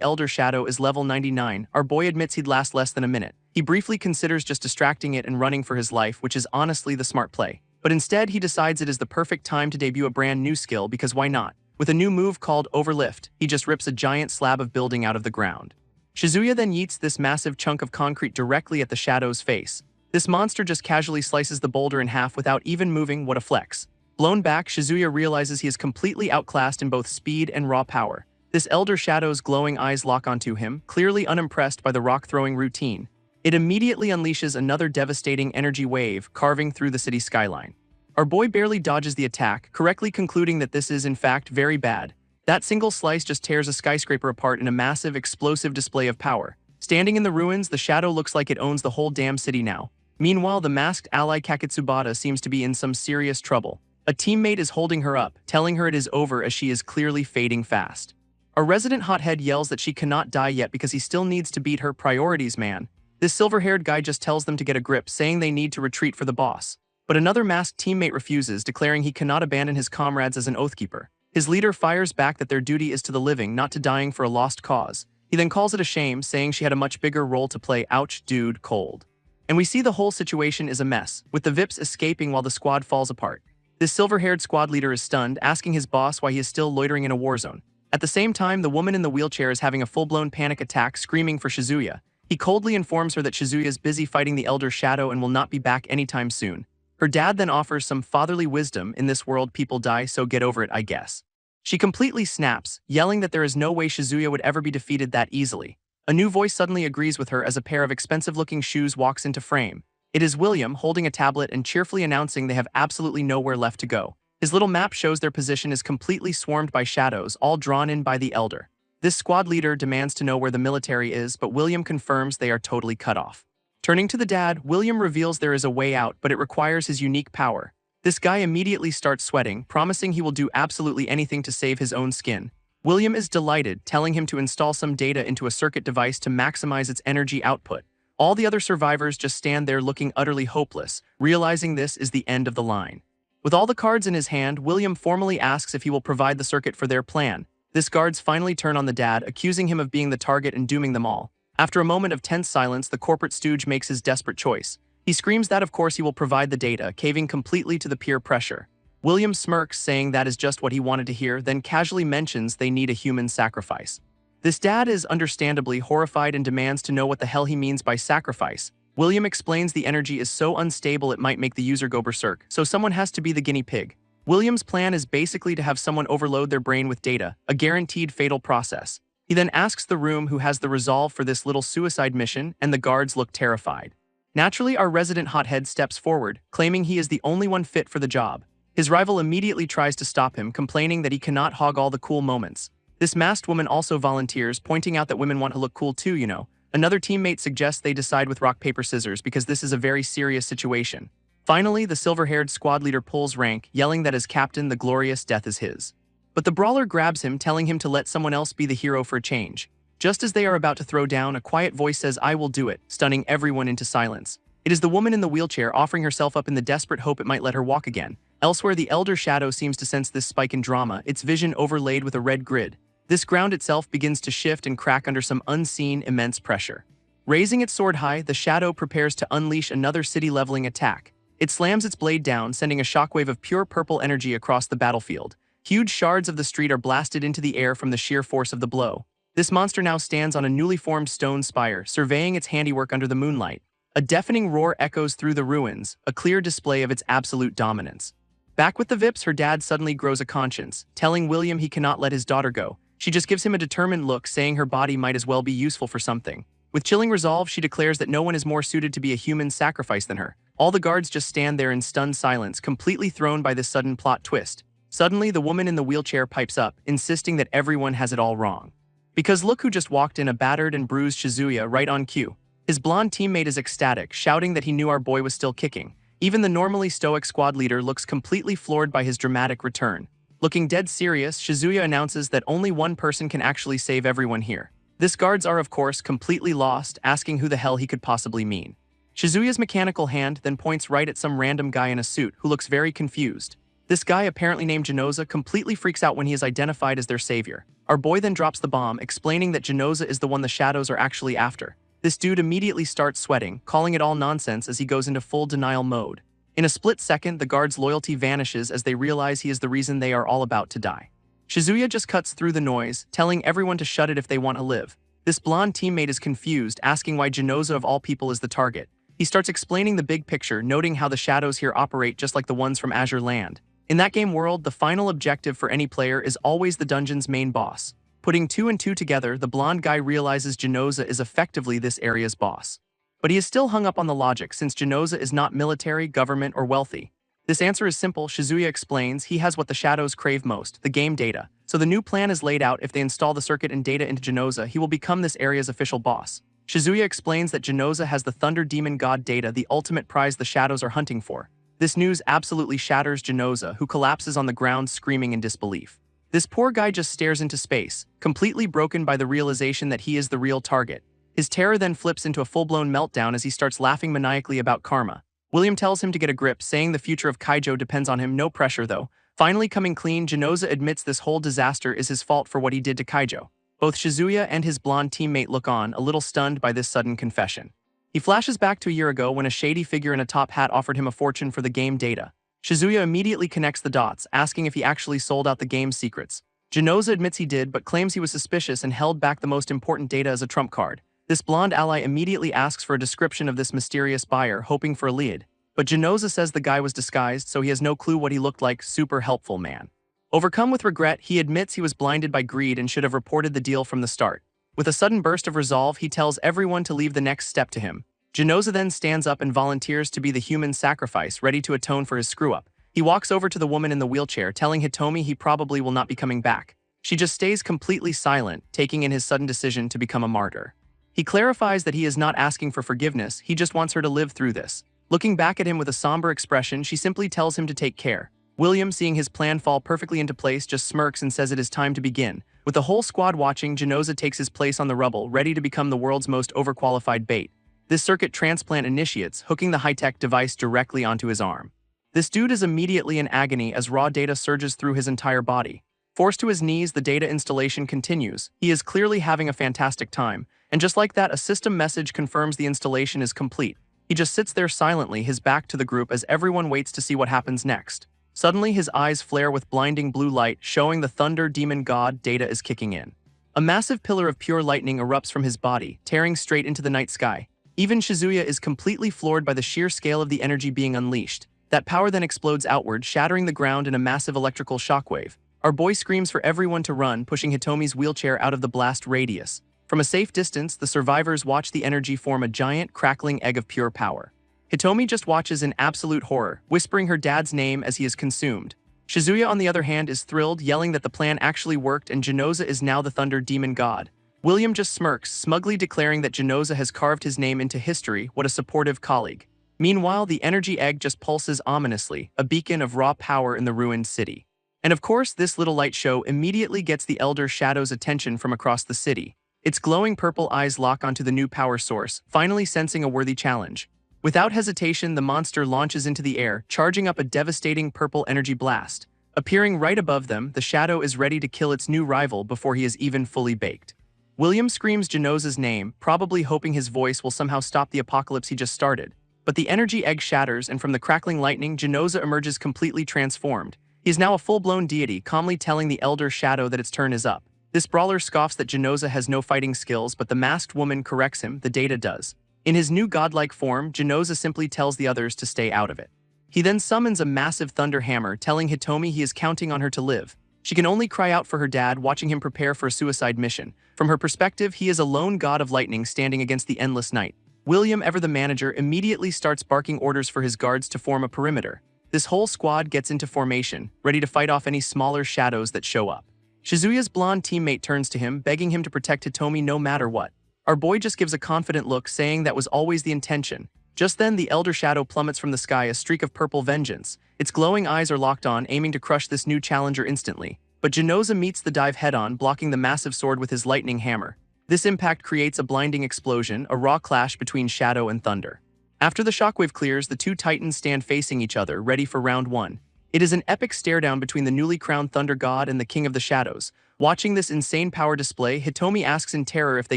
Speaker 1: Elder Shadow is level 99. Our boy admits he'd last less than a minute. He briefly considers just distracting it and running for his life, which is honestly the smart play. But instead, he decides it is the perfect time to debut a brand new skill, because why not? With a new move called Overlift, he just rips a giant slab of building out of the ground. Shizuya then yeets this massive chunk of concrete directly at the Shadow's face. This monster just casually slices the boulder in half without even moving. What a flex. Blown back, Shizuya realizes he is completely outclassed in both speed and raw power. This Elder Shadow's glowing eyes lock onto him, clearly unimpressed by the rock-throwing routine. It immediately unleashes another devastating energy wave, carving through the city skyline. Our boy barely dodges the attack, correctly concluding that this is in fact very bad. That single slice just tears a skyscraper apart in a massive, explosive display of power. Standing in the ruins, the Shadow looks like it owns the whole damn city now. Meanwhile, the masked ally Kakitsubata seems to be in some serious trouble. A teammate is holding her up, telling her it is over as she is clearly fading fast. Our resident hothead yells that she cannot die yet because he still needs to beat her. Priorities, man. This silver-haired guy just tells them to get a grip, saying they need to retreat for the boss. But another masked teammate refuses, declaring he cannot abandon his comrades as an oathkeeper. His leader fires back that their duty is to the living, not to dying for a lost cause. He then calls it a shame, saying she had a much bigger role to play. Ouch, dude, cold. And we see the whole situation is a mess, with the Vips escaping while the squad falls apart. This silver-haired squad leader is stunned, asking his boss why he is still loitering in a war zone. At the same time, the woman in the wheelchair is having a full-blown panic attack, screaming for Shizuya. He coldly informs her that Shizuya is busy fighting the Elder Shadow and will not be back anytime soon. Her dad then offers some fatherly wisdom. In this world, people die, so get over it, I guess. She completely snaps, yelling that there is no way Shizuya would ever be defeated that easily. A new voice suddenly agrees with her as a pair of expensive-looking shoes walks into frame. It is William, holding a tablet and cheerfully announcing they have absolutely nowhere left to go. His little map shows their position is completely swarmed by shadows, all drawn in by the Elder. This squad leader demands to know where the military is, but William confirms they are totally cut off. Turning to the dad, William reveals there is a way out, but it requires his unique power. This guy immediately starts sweating, promising he will do absolutely anything to save his own skin. William is delighted, telling him to install some data into a circuit device to maximize its energy output. All the other survivors just stand there looking utterly hopeless, realizing this is the end of the line. With all the cards in his hand, William formally asks if he will provide the circuit for their plan. This guards finally turn on the dad, accusing him of being the target and dooming them all. After a moment of tense silence, the corporate stooge makes his desperate choice. He screams that of course he will provide the data, caving completely to the peer pressure. William smirks, saying that is just what he wanted to hear, then casually mentions they need a human sacrifice. This dad is understandably horrified and demands to know what the hell he means by sacrifice. William explains the energy is so unstable it might make the user go berserk, so someone has to be the guinea pig. William's plan is basically to have someone overload their brain with data, a guaranteed fatal process. He then asks the room who has the resolve for this little suicide mission, and the guards look terrified. Naturally, our resident hothead steps forward, claiming he is the only one fit for the job. His rival immediately tries to stop him, complaining that he cannot hog all the cool moments. This masked woman also volunteers, pointing out that women want to look cool too, you know. Another teammate suggests they decide with rock, paper, scissors because this is a very serious situation. Finally, the silver-haired squad leader pulls rank, yelling that as captain, the glorious death is his. But the brawler grabs him, telling him to let someone else be the hero for a change. Just as they are about to throw down, a quiet voice says, "I will do it," stunning everyone into silence. It is the woman in the wheelchair offering herself up in the desperate hope it might let her walk again. Elsewhere, the elder shadow seems to sense this spike in drama, its vision overlaid with a red grid. This ground itself begins to shift and crack under some unseen, immense pressure. Raising its sword high, the shadow prepares to unleash another city-leveling attack. It slams its blade down, sending a shockwave of pure purple energy across the battlefield. Huge shards of the street are blasted into the air from the sheer force of the blow. This monster now stands on a newly formed stone spire, surveying its handiwork under the moonlight. A deafening roar echoes through the ruins, a clear display of its absolute dominance. Back with the Vips, her dad suddenly grows a conscience, telling William he cannot let his daughter go. She just gives him a determined look, saying her body might as well be useful for something. With chilling resolve, she declares that no one is more suited to be a human sacrifice than her. All the guards just stand there in stunned silence, completely thrown by this sudden plot twist. Suddenly, the woman in the wheelchair pipes up, insisting that everyone has it all wrong. Because look who just walked in, a battered and bruised Shizuya right on cue. His blonde teammate is ecstatic, shouting that he knew our boy was still kicking. Even the normally stoic squad leader looks completely floored by his dramatic return. Looking dead serious, Shizuya announces that only one person can actually save everyone here. This guards are, of course, completely lost, asking who the hell he could possibly mean. Shizuya's mechanical hand then points right at some random guy in a suit who looks very confused. This guy, apparently named Genoza, completely freaks out when he is identified as their savior. Our boy then drops the bomb, explaining that Genoza is the one the shadows are actually after. This dude immediately starts sweating, calling it all nonsense as he goes into full denial mode. In a split second, the guards' loyalty vanishes as they realize he is the reason they are all about to die. Shizuya just cuts through the noise, telling everyone to shut it if they want to live. This blonde teammate is confused, asking why Genoza of all people is the target. He starts explaining the big picture, noting how the shadows here operate just like the ones from Azure Land. In that game world, the final objective for any player is always the dungeon's main boss. Putting two and two together, the blonde guy realizes Genoza is effectively this area's boss. But he is still hung up on the logic, since Genoza is not military, government, or wealthy. This answer is simple. Shizuya explains he has what the shadows crave most, the game data. So the new plan is laid out: if they install the circuit and data into Genoza, he will become this area's official boss. Shizuya explains that Genoza has the Thunder Demon God data, the ultimate prize the shadows are hunting for. This news absolutely shatters Genoza, who collapses on the ground screaming in disbelief. This poor guy just stares into space, completely broken by the realization that he is the real target. His terror then flips into a full-blown meltdown as he starts laughing maniacally about karma. William tells him to get a grip, saying the future of Kaijo depends on him. No pressure though. Finally coming clean, Genoza admits this whole disaster is his fault for what he did to Kaijo. Both Shizuya and his blonde teammate look on, a little stunned by this sudden confession. He flashes back to a year ago when a shady figure in a top hat offered him a fortune for the game data. Shizuya immediately connects the dots, asking if he actually sold out the game's secrets. Genoza admits he did, but claims he was suspicious and held back the most important data as a trump card. This blonde ally immediately asks for a description of this mysterious buyer, hoping for a lead. But Genoza says the guy was disguised, so he has no clue what he looked like. Super helpful man. Overcome with regret, he admits he was blinded by greed and should have reported the deal from the start. With a sudden burst of resolve, he tells everyone to leave the next step to him. Genoza then stands up and volunteers to be the human sacrifice, ready to atone for his screw-up. He walks over to the woman in the wheelchair, telling Hitomi he probably will not be coming back. She just stays completely silent, taking in his sudden decision to become a martyr. He clarifies that he is not asking for forgiveness, he just wants her to live through this. Looking back at him with a somber expression, she simply tells him to take care. William, seeing his plan fall perfectly into place, just smirks and says it is time to begin. With the whole squad watching, Genoza takes his place on the rubble, ready to become the world's most overqualified bait. This circuit transplant initiates, hooking the high-tech device directly onto his arm. This dude is immediately in agony as raw data surges through his entire body. Forced to his knees, the data installation continues. He is clearly having a fantastic time, and just like that, a system message confirms the installation is complete. He just sits there silently, his back to the group as everyone waits to see what happens next. Suddenly, his eyes flare with blinding blue light, showing the thunder demon god Data is kicking in. A massive pillar of pure lightning erupts from his body, tearing straight into the night sky. Even Shizuya is completely floored by the sheer scale of the energy being unleashed. That power then explodes outward, shattering the ground in a massive electrical shockwave. Our boy screams for everyone to run, pushing Hitomi's wheelchair out of the blast radius. From a safe distance, the survivors watch the energy form a giant, crackling egg of pure power. Hitomi just watches in absolute horror, whispering her dad's name as he is consumed. Shizuya, on the other hand, is thrilled, yelling that the plan actually worked and Genoza is now the Thunder Demon God. William just smirks, smugly declaring that Genoza has carved his name into history. What a supportive colleague. Meanwhile, the energy egg just pulses ominously, a beacon of raw power in the ruined city. And of course, this little light show immediately gets the Elder Shadow's attention from across the city. Its glowing purple eyes lock onto the new power source, finally sensing a worthy challenge. Without hesitation, the monster launches into the air, charging up a devastating purple energy blast. Appearing right above them, the shadow is ready to kill its new rival before he is even fully baked. William screams Genoza's name, probably hoping his voice will somehow stop the apocalypse he just started. But the energy egg shatters, and from the crackling lightning, Genoza emerges completely transformed. He is now a full-blown deity, calmly telling the Elder Shadow that its turn is up. This brawler scoffs that Genoza has no fighting skills, but the masked woman corrects him, the Data does. In his new godlike form, Genoza simply tells the others to stay out of it. He then summons a massive thunder hammer, telling Hitomi he is counting on her to live. She can only cry out for her dad, watching him prepare for a suicide mission. From her perspective, he is a lone god of lightning standing against the endless night. William, ever the manager, immediately starts barking orders for his guards to form a perimeter. This whole squad gets into formation, ready to fight off any smaller shadows that show up. Shizuya's blonde teammate turns to him, begging him to protect Hitomi no matter what. Our boy just gives a confident look, saying that was always the intention. Just then, the Elder Shadow plummets from the sky, a streak of purple vengeance. Its glowing eyes are locked on, aiming to crush this new challenger instantly. But Genoza meets the dive head-on, blocking the massive sword with his lightning hammer. This impact creates a blinding explosion, a raw clash between shadow and thunder. After the shockwave clears, the two titans stand facing each other, ready for round one. It is an epic stare-down between the newly crowned Thunder God and the King of the Shadows. Watching this insane power display, Hitomi asks in terror if they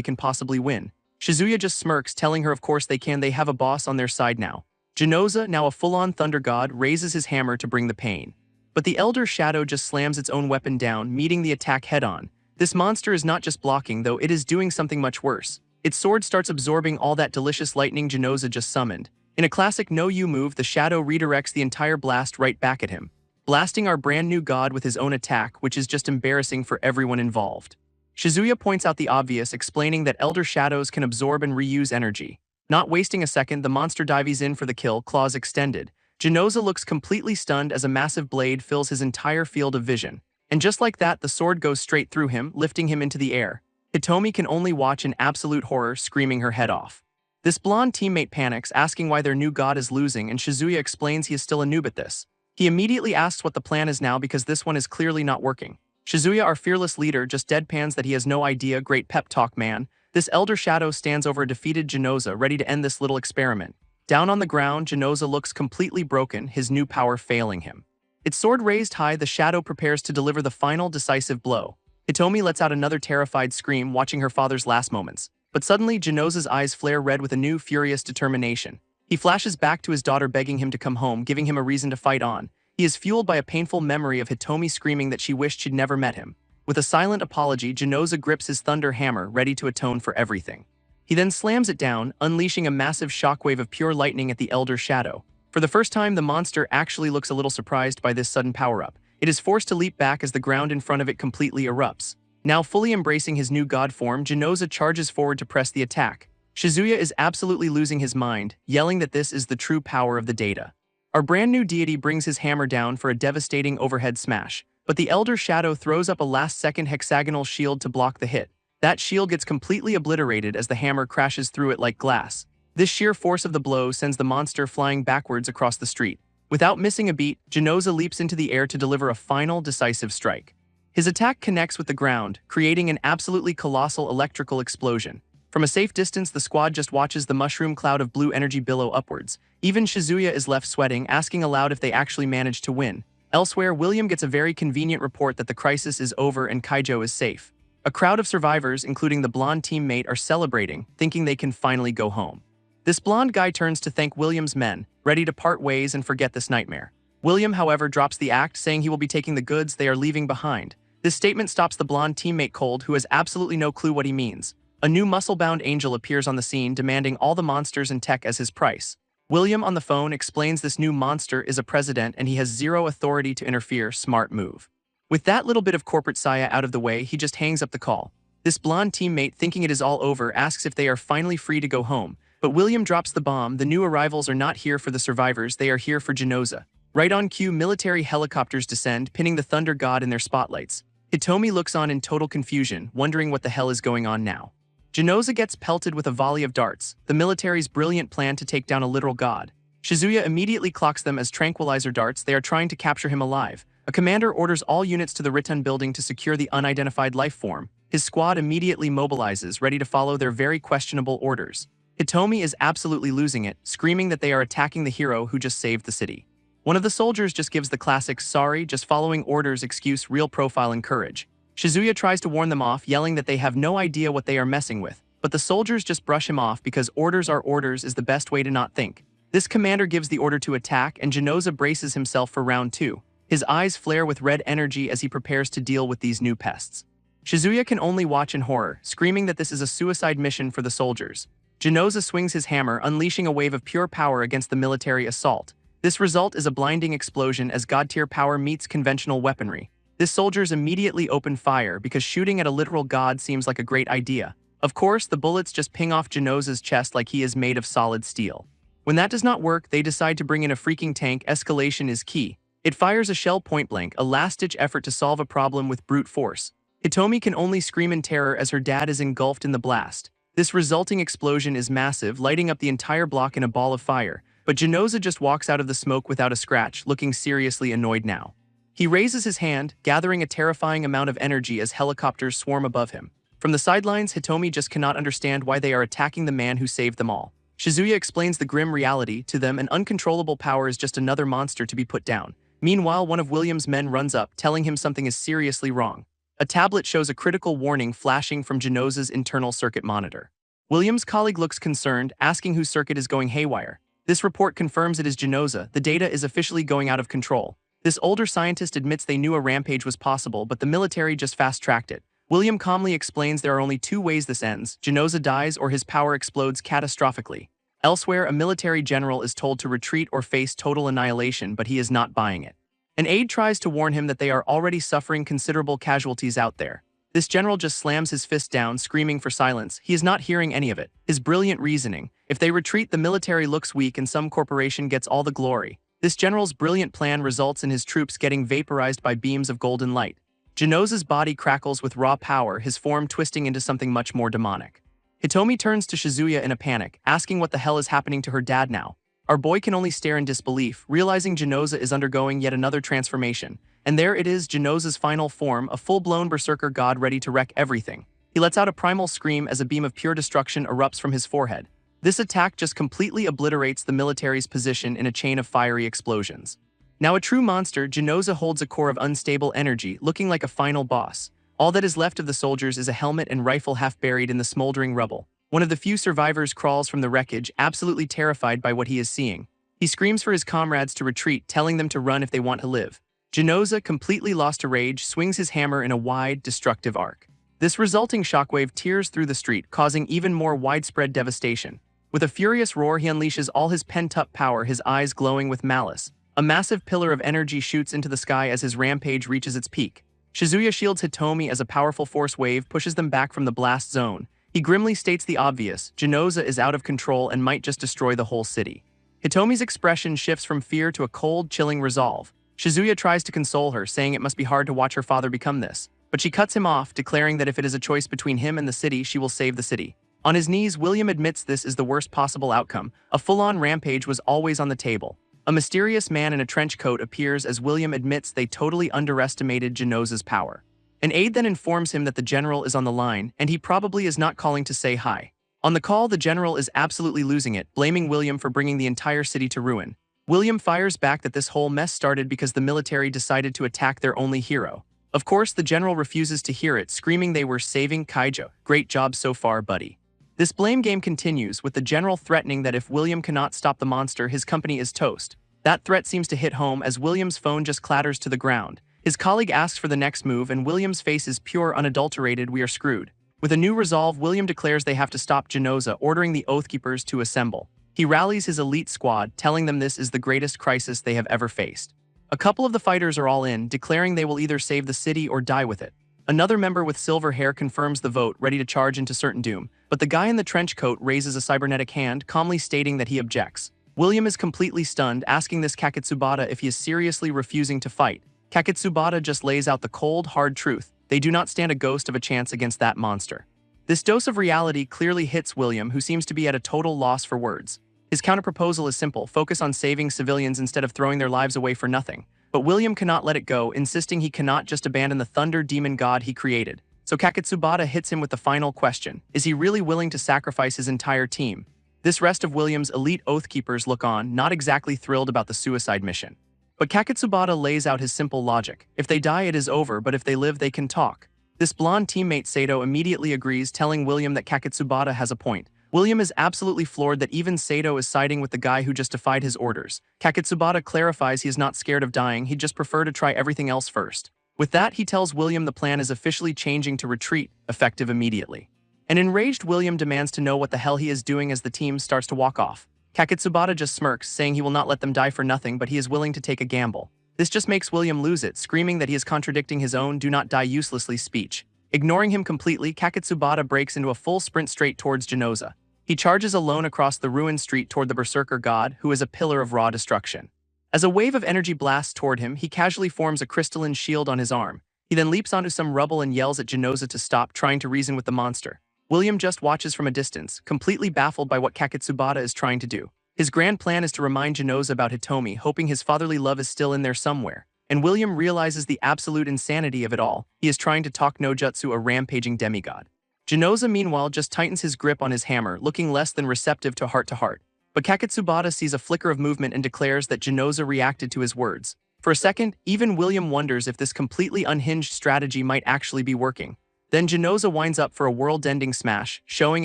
Speaker 1: can possibly win. Shizuya just smirks, telling her of course they can, they have a boss on their side now. Genoza, now a full-on Thunder God, raises his hammer to bring the pain. But the Elder Shadow just slams its own weapon down, meeting the attack head-on. This monster is not just blocking, though, it is doing something much worse. Its sword starts absorbing all that delicious lightning Genoza just summoned. In a classic no-you move, the Shadow redirects the entire blast right back at him, blasting our brand new god with his own attack, which is just embarrassing for everyone involved. Shizuya points out the obvious, explaining that Elder Shadows can absorb and reuse energy. Not wasting a second, the monster dives in for the kill, claws extended. Genoza looks completely stunned as a massive blade fills his entire field of vision. And just like that, the sword goes straight through him, lifting him into the air. Hitomi can only watch in absolute horror, screaming her head off. This blonde teammate panics, asking why their new god is losing, and Shizuya explains he is still a noob at this. He immediately asks what the plan is now because this one is clearly not working. Shizuya, our fearless leader, just deadpans that he has no idea. Great pep talk, man. This Elder Shadow stands over a defeated Genoza, ready to end this little experiment. Down on the ground, Genoza looks completely broken, his new power failing him. Its sword raised high, the Shadow prepares to deliver the final decisive blow. Hitomi lets out another terrified scream, watching her father's last moments. But suddenly, Genoza's eyes flare red with a new, furious determination. He flashes back to his daughter, begging him to come home, giving him a reason to fight on. He is fueled by a painful memory of Hitomi screaming that she wished she'd never met him. With a silent apology, Genoza grips his thunder hammer, ready to atone for everything. He then slams it down, unleashing a massive shockwave of pure lightning at the Elder Shadow. For the first time, the monster actually looks a little surprised by this sudden power-up. It is forced to leap back as the ground in front of it completely erupts. Now fully embracing his new god form, Genoza charges forward to press the attack. Shizuya is absolutely losing his mind, yelling that this is the true power of the Data. Our brand new deity brings his hammer down for a devastating overhead smash, but the Elder Shadow throws up a last-second hexagonal shield to block the hit. That shield gets completely obliterated as the hammer crashes through it like glass. This sheer force of the blow sends the monster flying backwards across the street. Without missing a beat, Genoza leaps into the air to deliver a final, decisive strike. His attack connects with the ground, creating an absolutely colossal electrical explosion. From a safe distance, the squad just watches the mushroom cloud of blue energy billow upwards. Even Shizuya is left sweating, asking aloud if they actually managed to win. Elsewhere, William gets a very convenient report that the crisis is over and Kaijo is safe. A crowd of survivors, including the blonde teammate, are celebrating, thinking they can finally go home. This blonde guy turns to thank William's men, ready to part ways and forget this nightmare. William, however, drops the act, saying he will be taking the goods they are leaving behind. This statement stops the blonde teammate cold, who has absolutely no clue what he means. A new muscle-bound angel appears on the scene, demanding all the monsters and tech as his price. William on the phone explains this new monster is a president and he has zero authority to interfere. Smart move. With that little bit of corporate saya out of the way, he just hangs up the call. This blonde teammate, thinking it is all over, asks if they are finally free to go home. But William drops the bomb. The new arrivals are not here for the survivors, they are here for Genoza. Right on cue, military helicopters descend, pinning the Thunder God in their spotlights. Hitomi looks on in total confusion, wondering what the hell is going on now. Genoza gets pelted with a volley of darts, the military's brilliant plan to take down a literal god. Shizuya immediately clocks them as tranquilizer darts. They are trying to capture him alive. A commander orders all units to the Riton building to secure the unidentified life form. His squad immediately mobilizes, ready to follow their very questionable orders. Hitomi is absolutely losing it, screaming that they are attacking the hero who just saved the city. One of the soldiers just gives the classic "sorry, just following orders" excuse, real profile and courage. Shizuya tries to warn them off, yelling that they have no idea what they are messing with, but the soldiers just brush him off because orders are orders is the best way to not think. This commander gives the order to attack, and Genoza braces himself for round 2. His eyes flare with red energy as he prepares to deal with these new pests. Shizuya can only watch in horror, screaming that this is a suicide mission for the soldiers. Genoza swings his hammer, unleashing a wave of pure power against the military assault. This result is a blinding explosion as god-tier power meets conventional weaponry. This soldiers immediately open fire because shooting at a literal god seems like a great idea. Of course, the bullets just ping off Genoza's chest like he is made of solid steel. When that does not work, they decide to bring in a freaking tank. Escalation is key. It fires a shell point-blank, a last-ditch effort to solve a problem with brute force. Hitomi can only scream in terror as her dad is engulfed in the blast. This resulting explosion is massive, lighting up the entire block in a ball of fire, but Genoza just walks out of the smoke without a scratch, looking seriously annoyed now. He raises his hand, gathering a terrifying amount of energy as helicopters swarm above him. From the sidelines, Hitomi just cannot understand why they are attacking the man who saved them all. Shizuya explains the grim reality to them. An uncontrollable power is just another monster to be put down. Meanwhile, one of William's men runs up, telling him something is seriously wrong. A tablet shows a critical warning flashing from Genoza's internal circuit monitor. William's colleague looks concerned, asking whose circuit is going haywire. This report confirms it is Genoza. The data is officially going out of control. This older scientist admits they knew a rampage was possible, but the military just fast-tracked it. William calmly explains there are only 2 ways this ends: Genoza dies or his power explodes catastrophically. Elsewhere, a military general is told to retreat or face total annihilation, but he is not buying it. An aide tries to warn him that they are already suffering considerable casualties out there. This general just slams his fist down, screaming for silence. He is not hearing any of it. His brilliant reasoning: if they retreat, the military looks weak and some corporation gets all the glory. This general's brilliant plan results in his troops getting vaporized by beams of golden light. Genoza's body crackles with raw power, his form twisting into something much more demonic. Hitomi turns to Shizuya in a panic, asking what the hell is happening to her dad now. Our boy can only stare in disbelief, realizing Genoza is undergoing yet another transformation. And there it is, Genoza's final form, a full-blown berserker god ready to wreck everything. He lets out a primal scream as a beam of pure destruction erupts from his forehead. This attack just completely obliterates the military's position in a chain of fiery explosions. Now a true monster, Genoza holds a core of unstable energy, looking like a final boss. All that is left of the soldiers is a helmet and rifle half buried in the smoldering rubble. One of the few survivors crawls from the wreckage, absolutely terrified by what he is seeing. He screams for his comrades to retreat, telling them to run if they want to live. Genoza, completely lost to rage, swings his hammer in a wide, destructive arc. This resulting shockwave tears through the street, causing even more widespread devastation. With a furious roar, he unleashes all his pent-up power, his eyes glowing with malice. A massive pillar of energy shoots into the sky as his rampage reaches its peak. Shizuya shields Hitomi as a powerful force wave pushes them back from the blast zone. He grimly states the obvious: Genoza is out of control and might just destroy the whole city. Hitomi's expression shifts from fear to a cold, chilling resolve. Shizuya tries to console her, saying it must be hard to watch her father become this. But she cuts him off, declaring that if it is a choice between him and the city, she will save the city. On his knees, William admits this is the worst possible outcome. A full-on rampage was always on the table. A mysterious man in a trench coat appears as William admits they totally underestimated Genoza's power. An aide then informs him that the general is on the line, and he probably is not calling to say hi. On the call, the general is absolutely losing it, blaming William for bringing the entire city to ruin. William fires back that this whole mess started because the military decided to attack their only hero. Of course, the general refuses to hear it, screaming they were saving Kaijo. Great job so far, buddy. This blame game continues, with the general threatening that if William cannot stop the monster, his company is toast. That threat seems to hit home as William's phone just clatters to the ground. His colleague asks for the next move and William's face is pure unadulterated "we are screwed." With a new resolve, William declares they have to stop Genoza, ordering the Oathkeepers to assemble. He rallies his elite squad, telling them this is the greatest crisis they have ever faced. A couple of the fighters are all in, declaring they will either save the city or die with it. Another member with silver hair confirms the vote, ready to charge into certain doom, but the guy in the trench coat raises a cybernetic hand, calmly stating that he objects. William is completely stunned, asking this Kaketsubata if he is seriously refusing to fight. Kaketsubata just lays out the cold, hard truth. They do not stand a ghost of a chance against that monster. This dose of reality clearly hits William, who seems to be at a total loss for words. His counterproposal is simple: focus on saving civilians instead of throwing their lives away for nothing. But William cannot let it go, insisting he cannot just abandon the thunder demon god he created. So Kaketsubata hits him with the final question: is he really willing to sacrifice his entire team? This rest of William's elite Oathkeepers look on, not exactly thrilled about the suicide mission. But Kaketsubata lays out his simple logic: if they die it is over, but if they live they can talk. This blonde teammate Sato immediately agrees, telling William that Kaketsubata has a point. William is absolutely floored that even Sato is siding with the guy who just defied his orders. Kaketsubata clarifies he is not scared of dying, he'd just prefer to try everything else first. With that, he tells William the plan is officially changing to retreat, effective immediately. An enraged William demands to know what the hell he is doing as the team starts to walk off. Kaketsubata just smirks, saying he will not let them die for nothing, but he is willing to take a gamble. This just makes William lose it, screaming that he is contradicting his own "do not die uselessly" speech. Ignoring him completely, Kaketsubata breaks into a full sprint straight towards Genoza. He charges alone across the ruined street toward the berserker god, who is a pillar of raw destruction. As a wave of energy blasts toward him, he casually forms a crystalline shield on his arm. He then leaps onto some rubble and yells at Genoza to stop, trying to reason with the monster. William just watches from a distance, completely baffled by what Kaketsubata is trying to do. His grand plan is to remind Genoza about Hitomi, hoping his fatherly love is still in there somewhere. And William realizes the absolute insanity of it all. He is trying to talk Nojutsu, a rampaging demigod. Genoza, meanwhile, just tightens his grip on his hammer, looking less than receptive to heart. But Kaketsubata sees a flicker of movement and declares that Genoza reacted to his words. For a second, even William wonders if this completely unhinged strategy might actually be working. Then Genoza winds up for a world-ending smash, showing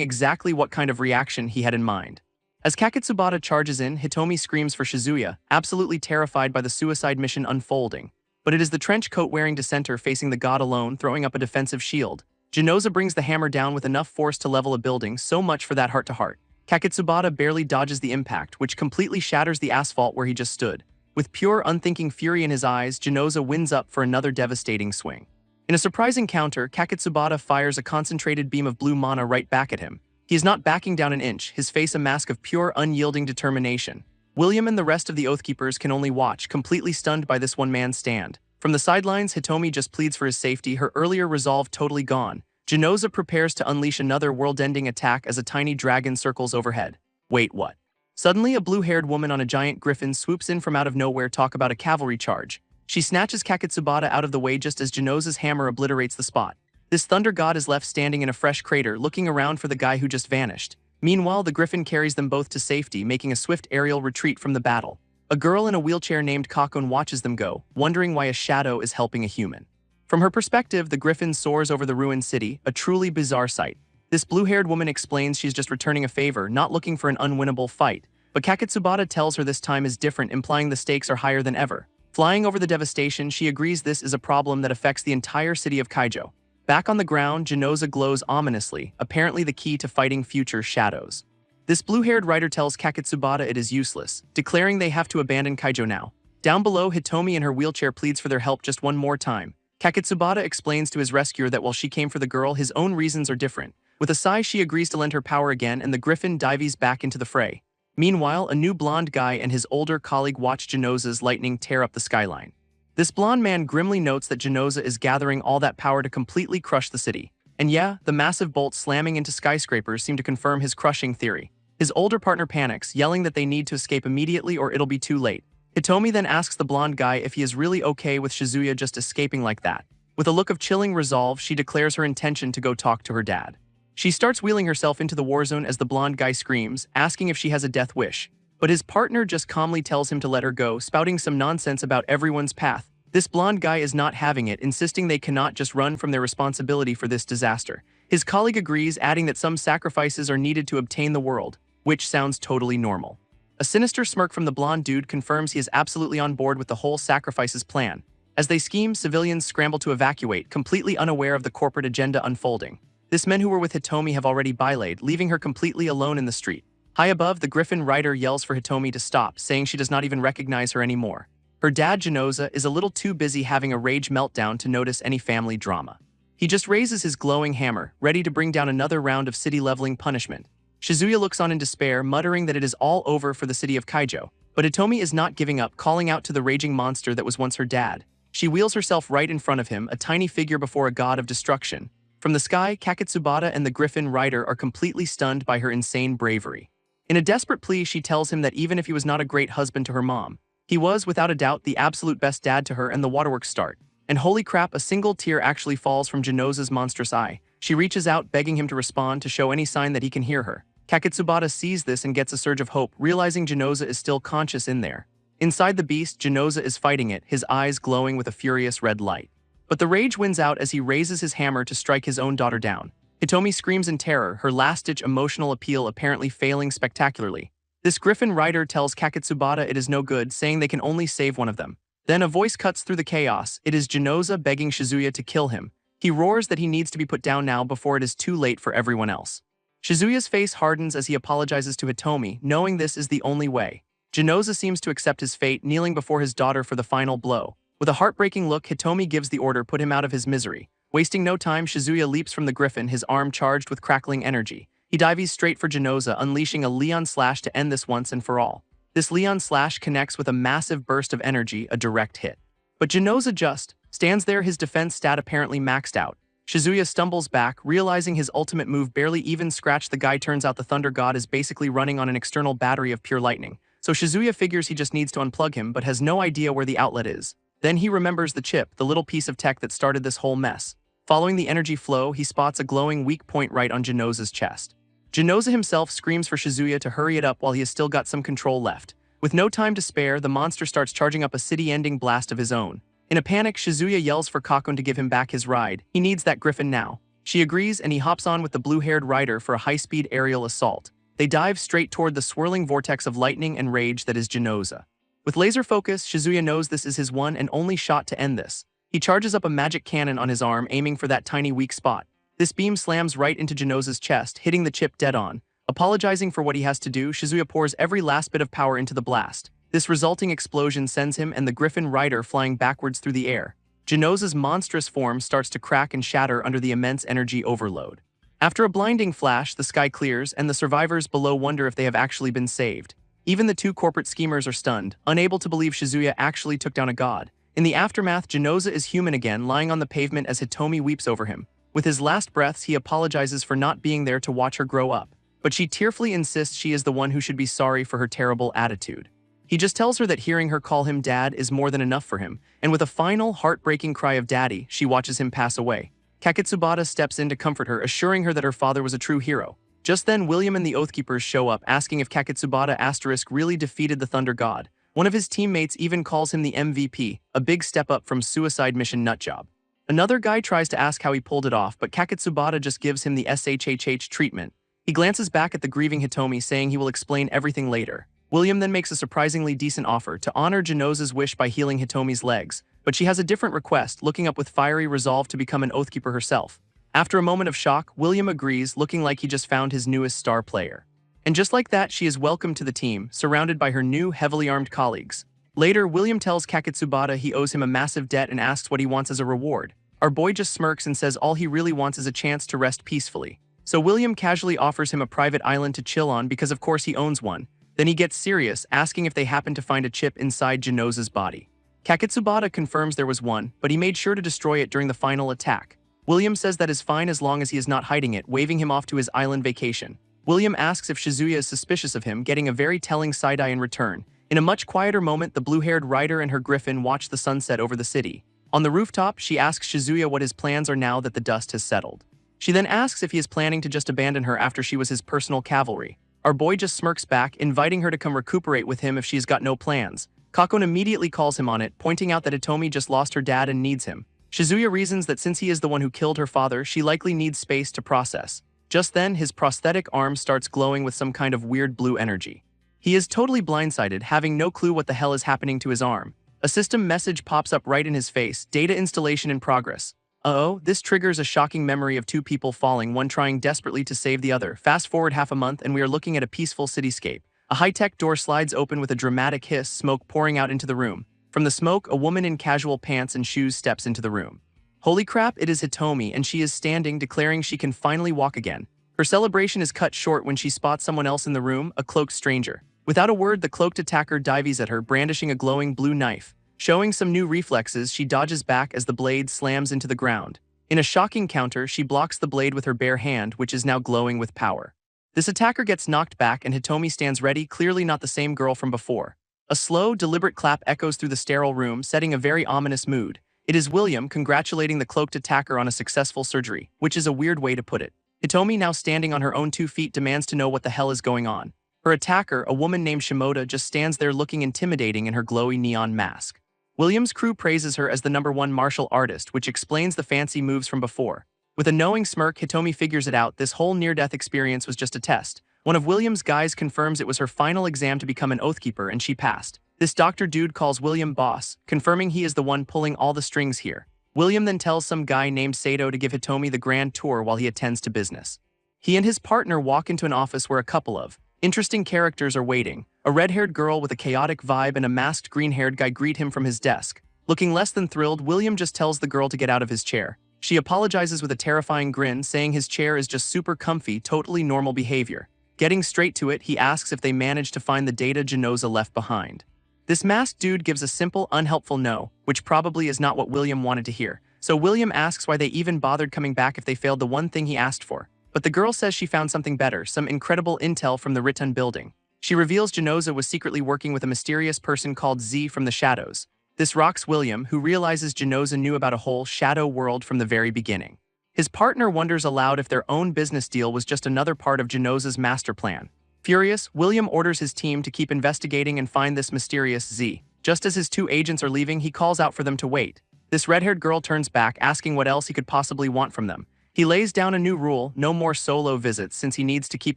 Speaker 1: exactly what kind of reaction he had in mind. As Kaketsubata charges in, Hitomi screams for Shizuya, absolutely terrified by the suicide mission unfolding. But it is the trench coat-wearing dissenter facing the god alone, throwing up a defensive shield. Genoza brings the hammer down with enough force to level a building, so much for that heart-to-heart. Kaketsubata barely dodges the impact, which completely shatters the asphalt where he just stood. With pure, unthinking fury in his eyes, Genoza wins up for another devastating swing. In a surprising counter, Kaketsubata fires a concentrated beam of blue mana right back at him. He is not backing down an inch, his face a mask of pure, unyielding determination. William and the rest of the Oathkeepers can only watch, completely stunned by this one-man stand. From the sidelines, Hitomi just pleads for his safety, her earlier resolve totally gone. Genoza prepares to unleash another world-ending attack as a tiny dragon circles overhead. Wait, what? Suddenly, a blue-haired woman on a giant griffin swoops in from out of nowhere, talk about a cavalry charge. She snatches Kaketsubata out of the way just as Genoza's hammer obliterates the spot. This thunder god is left standing in a fresh crater, looking around for the guy who just vanished. Meanwhile, the griffin carries them both to safety, making a swift aerial retreat from the battle. A girl in a wheelchair named Kakon watches them go, wondering why a shadow is helping a human. From her perspective, the griffin soars over the ruined city, a truly bizarre sight. This blue-haired woman explains she's just returning a favor, not looking for an unwinnable fight. But Kaketsubata tells her this time is different, implying the stakes are higher than ever. Flying over the devastation, she agrees this is a problem that affects the entire city of Kaijo. Back on the ground, Genoza glows ominously, apparently the key to fighting future shadows. This blue-haired writer tells Kaketsubata it is useless, declaring they have to abandon Kaijo now. Down below, Hitomi in her wheelchair pleads for their help just one more time. Kaketsubata explains to his rescuer that while she came for the girl, his own reasons are different. With a sigh, she agrees to lend her power again, and the griffin dives back into the fray. Meanwhile, a new blonde guy and his older colleague watch Genoza's lightning tear up the skyline. This blonde man grimly notes that Genoza is gathering all that power to completely crush the city. And yeah, the massive bolts slamming into skyscrapers seem to confirm his crushing theory. His older partner panics, yelling that they need to escape immediately or it'll be too late. Hitomi then asks the blonde guy if he is really okay with Shizuya just escaping like that. With a look of chilling resolve, she declares her intention to go talk to her dad. She starts wheeling herself into the war zone as the blonde guy screams, asking if she has a death wish. But his partner just calmly tells him to let her go, spouting some nonsense about everyone's path. This blonde guy is not having it, insisting they cannot just run from their responsibility for this disaster. His colleague agrees, adding that some sacrifices are needed to obtain the world, which sounds totally normal. A sinister smirk from the blonde dude confirms he is absolutely on board with the whole sacrifices plan. As they scheme, civilians scramble to evacuate, completely unaware of the corporate agenda unfolding. These men who were with Hitomi have already bylaid, leaving her completely alone in the street. High above, the Griffin rider yells for Hitomi to stop, saying she does not even recognize her anymore. Her dad, Genoza, is a little too busy having a rage meltdown to notice any family drama. He just raises his glowing hammer, ready to bring down another round of city-leveling punishment. Shizuya looks on in despair, muttering that it is all over for the city of Kaijo. But Hitomi is not giving up, calling out to the raging monster that was once her dad. She wheels herself right in front of him, a tiny figure before a god of destruction. From the sky, Kaketsubata and the Griffin rider are completely stunned by her insane bravery. In a desperate plea, she tells him that even if he was not a great husband to her mom, he was, without a doubt, the absolute best dad to her, and the waterworks start. And holy crap, a single tear actually falls from Genoza's monstrous eye. She reaches out, begging him to respond, to show any sign that he can hear her. Kaketsubata sees this and gets a surge of hope, realizing Genoza is still conscious in there. Inside the beast, Genoza is fighting it, his eyes glowing with a furious red light. But the rage wins out as he raises his hammer to strike his own daughter down. Hitomi screams in terror, her last-ditch emotional appeal apparently failing spectacularly. This Griffin rider tells Kaketsubata it is no good, saying they can only save one of them. Then a voice cuts through the chaos. It is Genoza begging Shizuya to kill him. He roars that he needs to be put down now before it is too late for everyone else. Shizuya's face hardens as he apologizes to Hitomi, knowing this is the only way. Genoza seems to accept his fate, kneeling before his daughter for the final blow. With a heartbreaking look, Hitomi gives the order, put him out of his misery. Wasting no time, Shizuya leaps from the Griffin, his arm charged with crackling energy. He dives straight for Genoza, unleashing a Leon Slash to end this once and for all. This Leon Slash connects with a massive burst of energy, a direct hit. But Genoza just stands there, his defense stat apparently maxed out. Shizuya stumbles back, realizing his ultimate move barely even scratched the guy. Turns out the Thunder God is basically running on an external battery of pure lightning. So Shizuya figures he just needs to unplug him, but has no idea where the outlet is. Then he remembers the chip, the little piece of tech that started this whole mess. Following the energy flow, he spots a glowing weak point right on Genoza's chest. Genoza himself screams for Shizuya to hurry it up while he has still got some control left. With no time to spare, the monster starts charging up a city-ending blast of his own. In a panic, Shizuya yells for Kakon to give him back his ride. He needs that Griffin now. She agrees, and he hops on with the blue-haired rider for a high-speed aerial assault. They dive straight toward the swirling vortex of lightning and rage that is Genoza. With laser focus, Shizuya knows this is his one and only shot to end this. He charges up a magic cannon on his arm, aiming for that tiny weak spot. This beam slams right into Genoza's chest, hitting the chip dead on. Apologizing for what he has to do, Shizuya pours every last bit of power into the blast. This resulting explosion sends him and the Griffin rider flying backwards through the air. Genoza's monstrous form starts to crack and shatter under the immense energy overload. After a blinding flash, the sky clears, and the survivors below wonder if they have actually been saved. Even the two corporate schemers are stunned, unable to believe Shizuya actually took down a god. In the aftermath, Genoza is human again, lying on the pavement as Hitomi weeps over him. With his last breaths, he apologizes for not being there to watch her grow up. But she tearfully insists she is the one who should be sorry for her terrible attitude. He just tells her that hearing her call him dad is more than enough for him, and with a final, heartbreaking cry of daddy, she watches him pass away. Kaketsubata steps in to comfort her, assuring her that her father was a true hero. Just then, William and the Oathkeepers show up, asking if Kaketsubata really defeated the Thunder God. One of his teammates even calls him the MVP, a big step up from Suicide Mission Nutjob. Another guy tries to ask how he pulled it off, but Kaketsubata just gives him the SHHH treatment. He glances back at the grieving Hitomi, saying he will explain everything later. William then makes a surprisingly decent offer to honor Genoza's wish by healing Hitomi's legs, but she has a different request, looking up with fiery resolve to become an Oathkeeper herself. After a moment of shock, William agrees, looking like he just found his newest star player. And just like that, she is welcomed to the team, surrounded by her new, heavily armed colleagues. Later, William tells Kaketsubata he owes him a massive debt and asks what he wants as a reward. Our boy just smirks and says all he really wants is a chance to rest peacefully. So William casually offers him a private island to chill on because of course he owns one. Then he gets serious, asking if they happen to find a chip inside Genoza's body. Kaketsubata confirms there was one, but he made sure to destroy it during the final attack. William says that is fine as long as he is not hiding it, waving him off to his island vacation. William asks if Shizuya is suspicious of him, getting a very telling side-eye in return. In a much quieter moment, the blue-haired rider and her griffin watch the sunset over the city. On the rooftop, she asks Shizuya what his plans are now that the dust has settled. She then asks if he is planning to just abandon her after she was his personal cavalry. Our boy just smirks back, inviting her to come recuperate with him if she's got no plans. Kakon immediately calls him on it, pointing out that Hitomi just lost her dad and needs him. Shizuya reasons that since he is the one who killed her father, she likely needs space to process. Just then, his prosthetic arm starts glowing with some kind of weird blue energy. He is totally blindsided, having no clue what the hell is happening to his arm. A system message pops up right in his face, data installation in progress. Uh-oh, this triggers a shocking memory of two people falling, one trying desperately to save the other. Fast forward half a month and we are looking at a peaceful cityscape. A high-tech door slides open with a dramatic hiss, smoke pouring out into the room. From the smoke, a woman in casual pants and shoes steps into the room. Holy crap, it is Hitomi, and she is standing, declaring she can finally walk again. Her celebration is cut short when she spots someone else in the room, a cloaked stranger. Without a word, the cloaked attacker dives at her, brandishing a glowing blue knife. Showing some new reflexes, she dodges back as the blade slams into the ground. In a shocking counter, she blocks the blade with her bare hand, which is now glowing with power. This attacker gets knocked back and Hitomi stands ready, clearly not the same girl from before. A slow, deliberate clap echoes through the sterile room, setting a very ominous mood. It is William congratulating the cloaked attacker on a successful surgery, which is a weird way to put it. Hitomi, now standing on her own 2 feet, demands to know what the hell is going on. Her attacker, a woman named Shimoda, just stands there looking intimidating in her glowy neon mask. William's crew praises her as the #1 martial artist, which explains the fancy moves from before. With a knowing smirk, Hitomi figures it out. This whole near-death experience was just a test. One of William's guys confirms it was her final exam to become an Oathkeeper, and she passed. This doctor dude calls William boss, confirming he is the one pulling all the strings here. William then tells some guy named Sato to give Hitomi the grand tour while he attends to business. He and his partner walk into an office where a couple of interesting characters are waiting. A red-haired girl with a chaotic vibe and a masked green-haired guy greet him from his desk. Looking less than thrilled, William just tells the girl to get out of his chair. She apologizes with a terrifying grin, saying his chair is just super comfy, totally normal behavior. Getting straight to it, he asks if they managed to find the data Genoza left behind. This masked dude gives a simple, unhelpful no, which probably is not what William wanted to hear. So William asks why they even bothered coming back if they failed the one thing he asked for. But the girl says she found something better, some incredible intel from the Riton building. She reveals Genoza was secretly working with a mysterious person called Z from the shadows. This rocks William, who realizes Genoza knew about a whole shadow world from the very beginning. His partner wonders aloud if their own business deal was just another part of Genoza's master plan. Furious, William orders his team to keep investigating and find this mysterious Z. Just as his 2 agents are leaving, he calls out for them to wait. This red-haired girl turns back, asking what else he could possibly want from them. He lays down a new rule: no more solo visits, since he needs to keep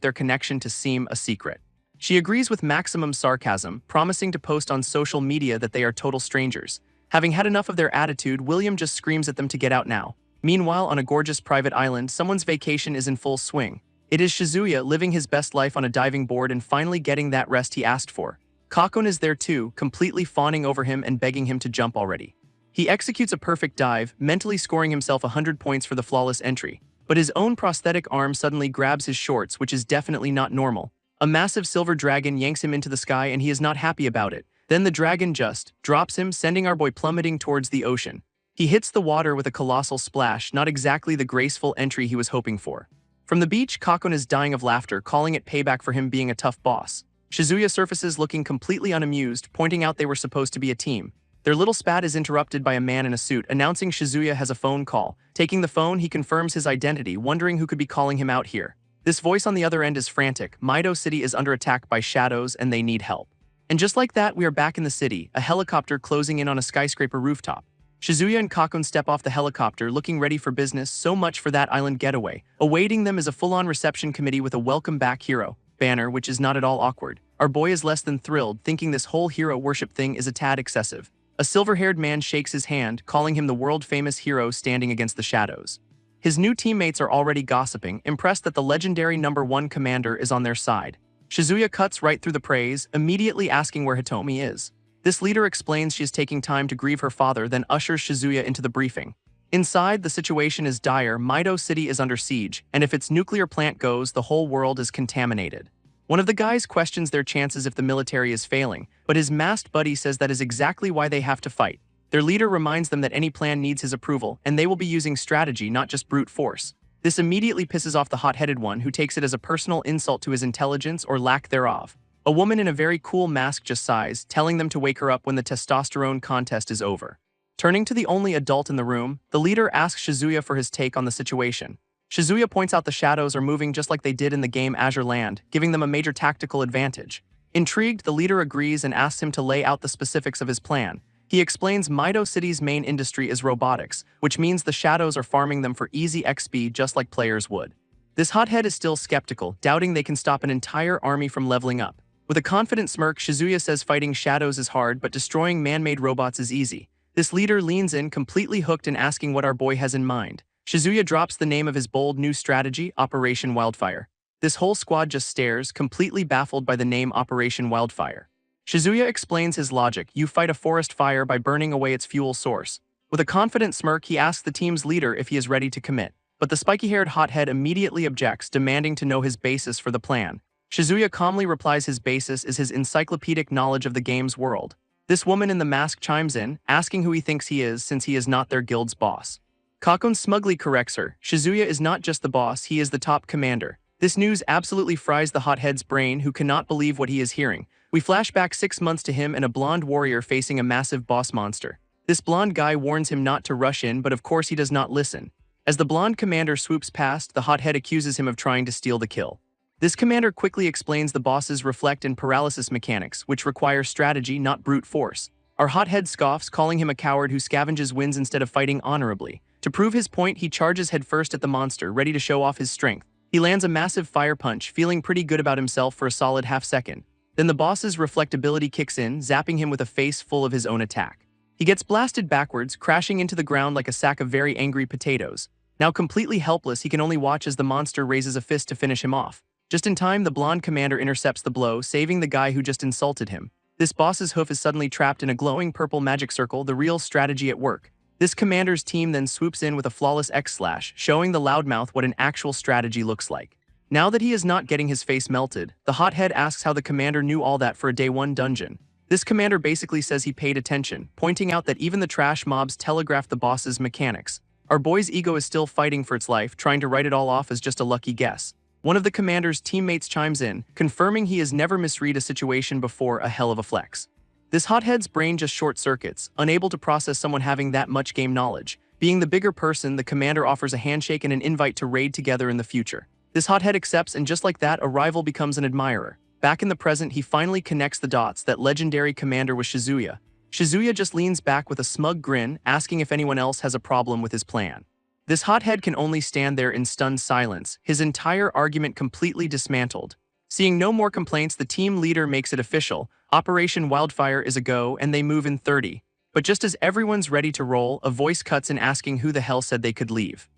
Speaker 1: their connection to seem a secret. She agrees with maximum sarcasm, promising to post on social media that they are total strangers. Having had enough of their attitude, William just screams at them to get out now. Meanwhile, on a gorgeous private island, someone's vacation is in full swing. It is Shizuya living his best life on a diving board and finally getting that rest he asked for. Kakon is there too, completely fawning over him and begging him to jump already. He executes a perfect dive, mentally scoring himself 100 points for the flawless entry. But his own prosthetic arm suddenly grabs his shorts, which is definitely not normal. A massive silver dragon yanks him into the sky and he is not happy about it. Then the dragon just drops him, sending our boy plummeting towards the ocean. He hits the water with a colossal splash, not exactly the graceful entry he was hoping for. From the beach, Kakon is dying of laughter, calling it payback for him being a tough boss. Shizuya surfaces looking completely unamused, pointing out they were supposed to be a team. Their little spat is interrupted by a man in a suit, announcing Shizuya has a phone call. Taking the phone, he confirms his identity, wondering who could be calling him out here. This voice on the other end is frantic. Mido City is under attack by shadows and they need help. And just like that, we are back in the city, a helicopter closing in on a skyscraper rooftop. Shizuya and Kakon step off the helicopter, looking ready for business. So much for that island getaway. Awaiting them is a full-on reception committee with a welcome back hero banner, which is not at all awkward. Our boy is less than thrilled, thinking this whole hero worship thing is a tad excessive. A silver-haired man shakes his hand, calling him the world-famous hero standing against the shadows. His new teammates are already gossiping, impressed that the legendary #1 commander is on their side. Shizuya cuts right through the praise, immediately asking where Hitomi is. This leader explains she is taking time to grieve her father, then ushers Shizuya into the briefing. Inside, the situation is dire. Mido City is under siege, and if its nuclear plant goes, the whole world is contaminated. One of the guys questions their chances if the military is failing, but his masked buddy says that is exactly why they have to fight. Their leader reminds them that any plan needs his approval, and they will be using strategy, not just brute force. This immediately pisses off the hot-headed one, who takes it as a personal insult to his intelligence or lack thereof. A woman in a very cool mask just sighs, telling them to wake her up when the testosterone contest is over. Turning to the only adult in the room, the leader asks Shizuya for his take on the situation. Shizuya points out the shadows are moving just like they did in the game Azure Land, giving them a major tactical advantage. Intrigued, the leader agrees and asks him to lay out the specifics of his plan. He explains Mido City's main industry is robotics, which means the shadows are farming them for easy XP just like players would. This hothead is still skeptical, doubting they can stop an entire army from leveling up. With a confident smirk, Shizuya says fighting shadows is hard but destroying man-made robots is easy. This leader leans in, completely hooked and asking what our boy has in mind. Shizuya drops the name of his bold new strategy, Operation Wildfire. This whole squad just stares, completely baffled by the name Operation Wildfire. Shizuya explains his logic: you fight a forest fire by burning away its fuel source. With a confident smirk, he asks the team's leader if he is ready to commit. But the spiky-haired hothead immediately objects, demanding to know his basis for the plan. Shizuya calmly replies his basis is his encyclopedic knowledge of the game's world. This woman in the mask chimes in, asking who he thinks he is since he is not their guild's boss. Kakon smugly corrects her. Shizuya is not just the boss, he is the top commander. This news absolutely fries the hothead's brain, who cannot believe what he is hearing. We flash back 6 months to him and a blonde warrior facing a massive boss monster. This blonde guy warns him not to rush in, but of course he does not listen. As the blonde commander swoops past, the hothead accuses him of trying to steal the kill. This commander quickly explains the boss's reflect and paralysis mechanics, which require strategy, not brute force. Our hothead scoffs, calling him a coward who scavenges wins instead of fighting honorably. To prove his point, he charges headfirst at the monster, ready to show off his strength. He lands a massive fire punch, feeling pretty good about himself for a solid half-second. Then the boss's reflectability kicks in, zapping him with a face full of his own attack. He gets blasted backwards, crashing into the ground like a sack of very angry potatoes. Now completely helpless, he can only watch as the monster raises a fist to finish him off. Just in time, the blonde commander intercepts the blow, saving the guy who just insulted him. This boss's hoof is suddenly trapped in a glowing purple magic circle, the real strategy at work. This commander's team then swoops in with a flawless X-slash, showing the loudmouth what an actual strategy looks like. Now that he is not getting his face melted, the hothead asks how the commander knew all that for a day 1 dungeon. This commander basically says he paid attention, pointing out that even the trash mobs telegraphed the boss's mechanics. Our boy's ego is still fighting for its life, trying to write it all off as just a lucky guess. One of the commander's teammates chimes in, confirming he has never misread a situation before, a hell of a flex. This hothead's brain just short-circuits, unable to process someone having that much game knowledge. Being the bigger person, the commander offers a handshake and an invite to raid together in the future. This hothead accepts, and just like that, a rival becomes an admirer. Back in the present, he finally connects the dots. That legendary commander was Shizuya. Shizuya just leans back with a smug grin, asking if anyone else has a problem with his plan. This hothead can only stand there in stunned silence, his entire argument completely dismantled. Seeing no more complaints, the team leader makes it official. Operation Wildfire is a go, and they move in 30. But just as everyone's ready to roll, a voice cuts in asking who the hell said they could leave.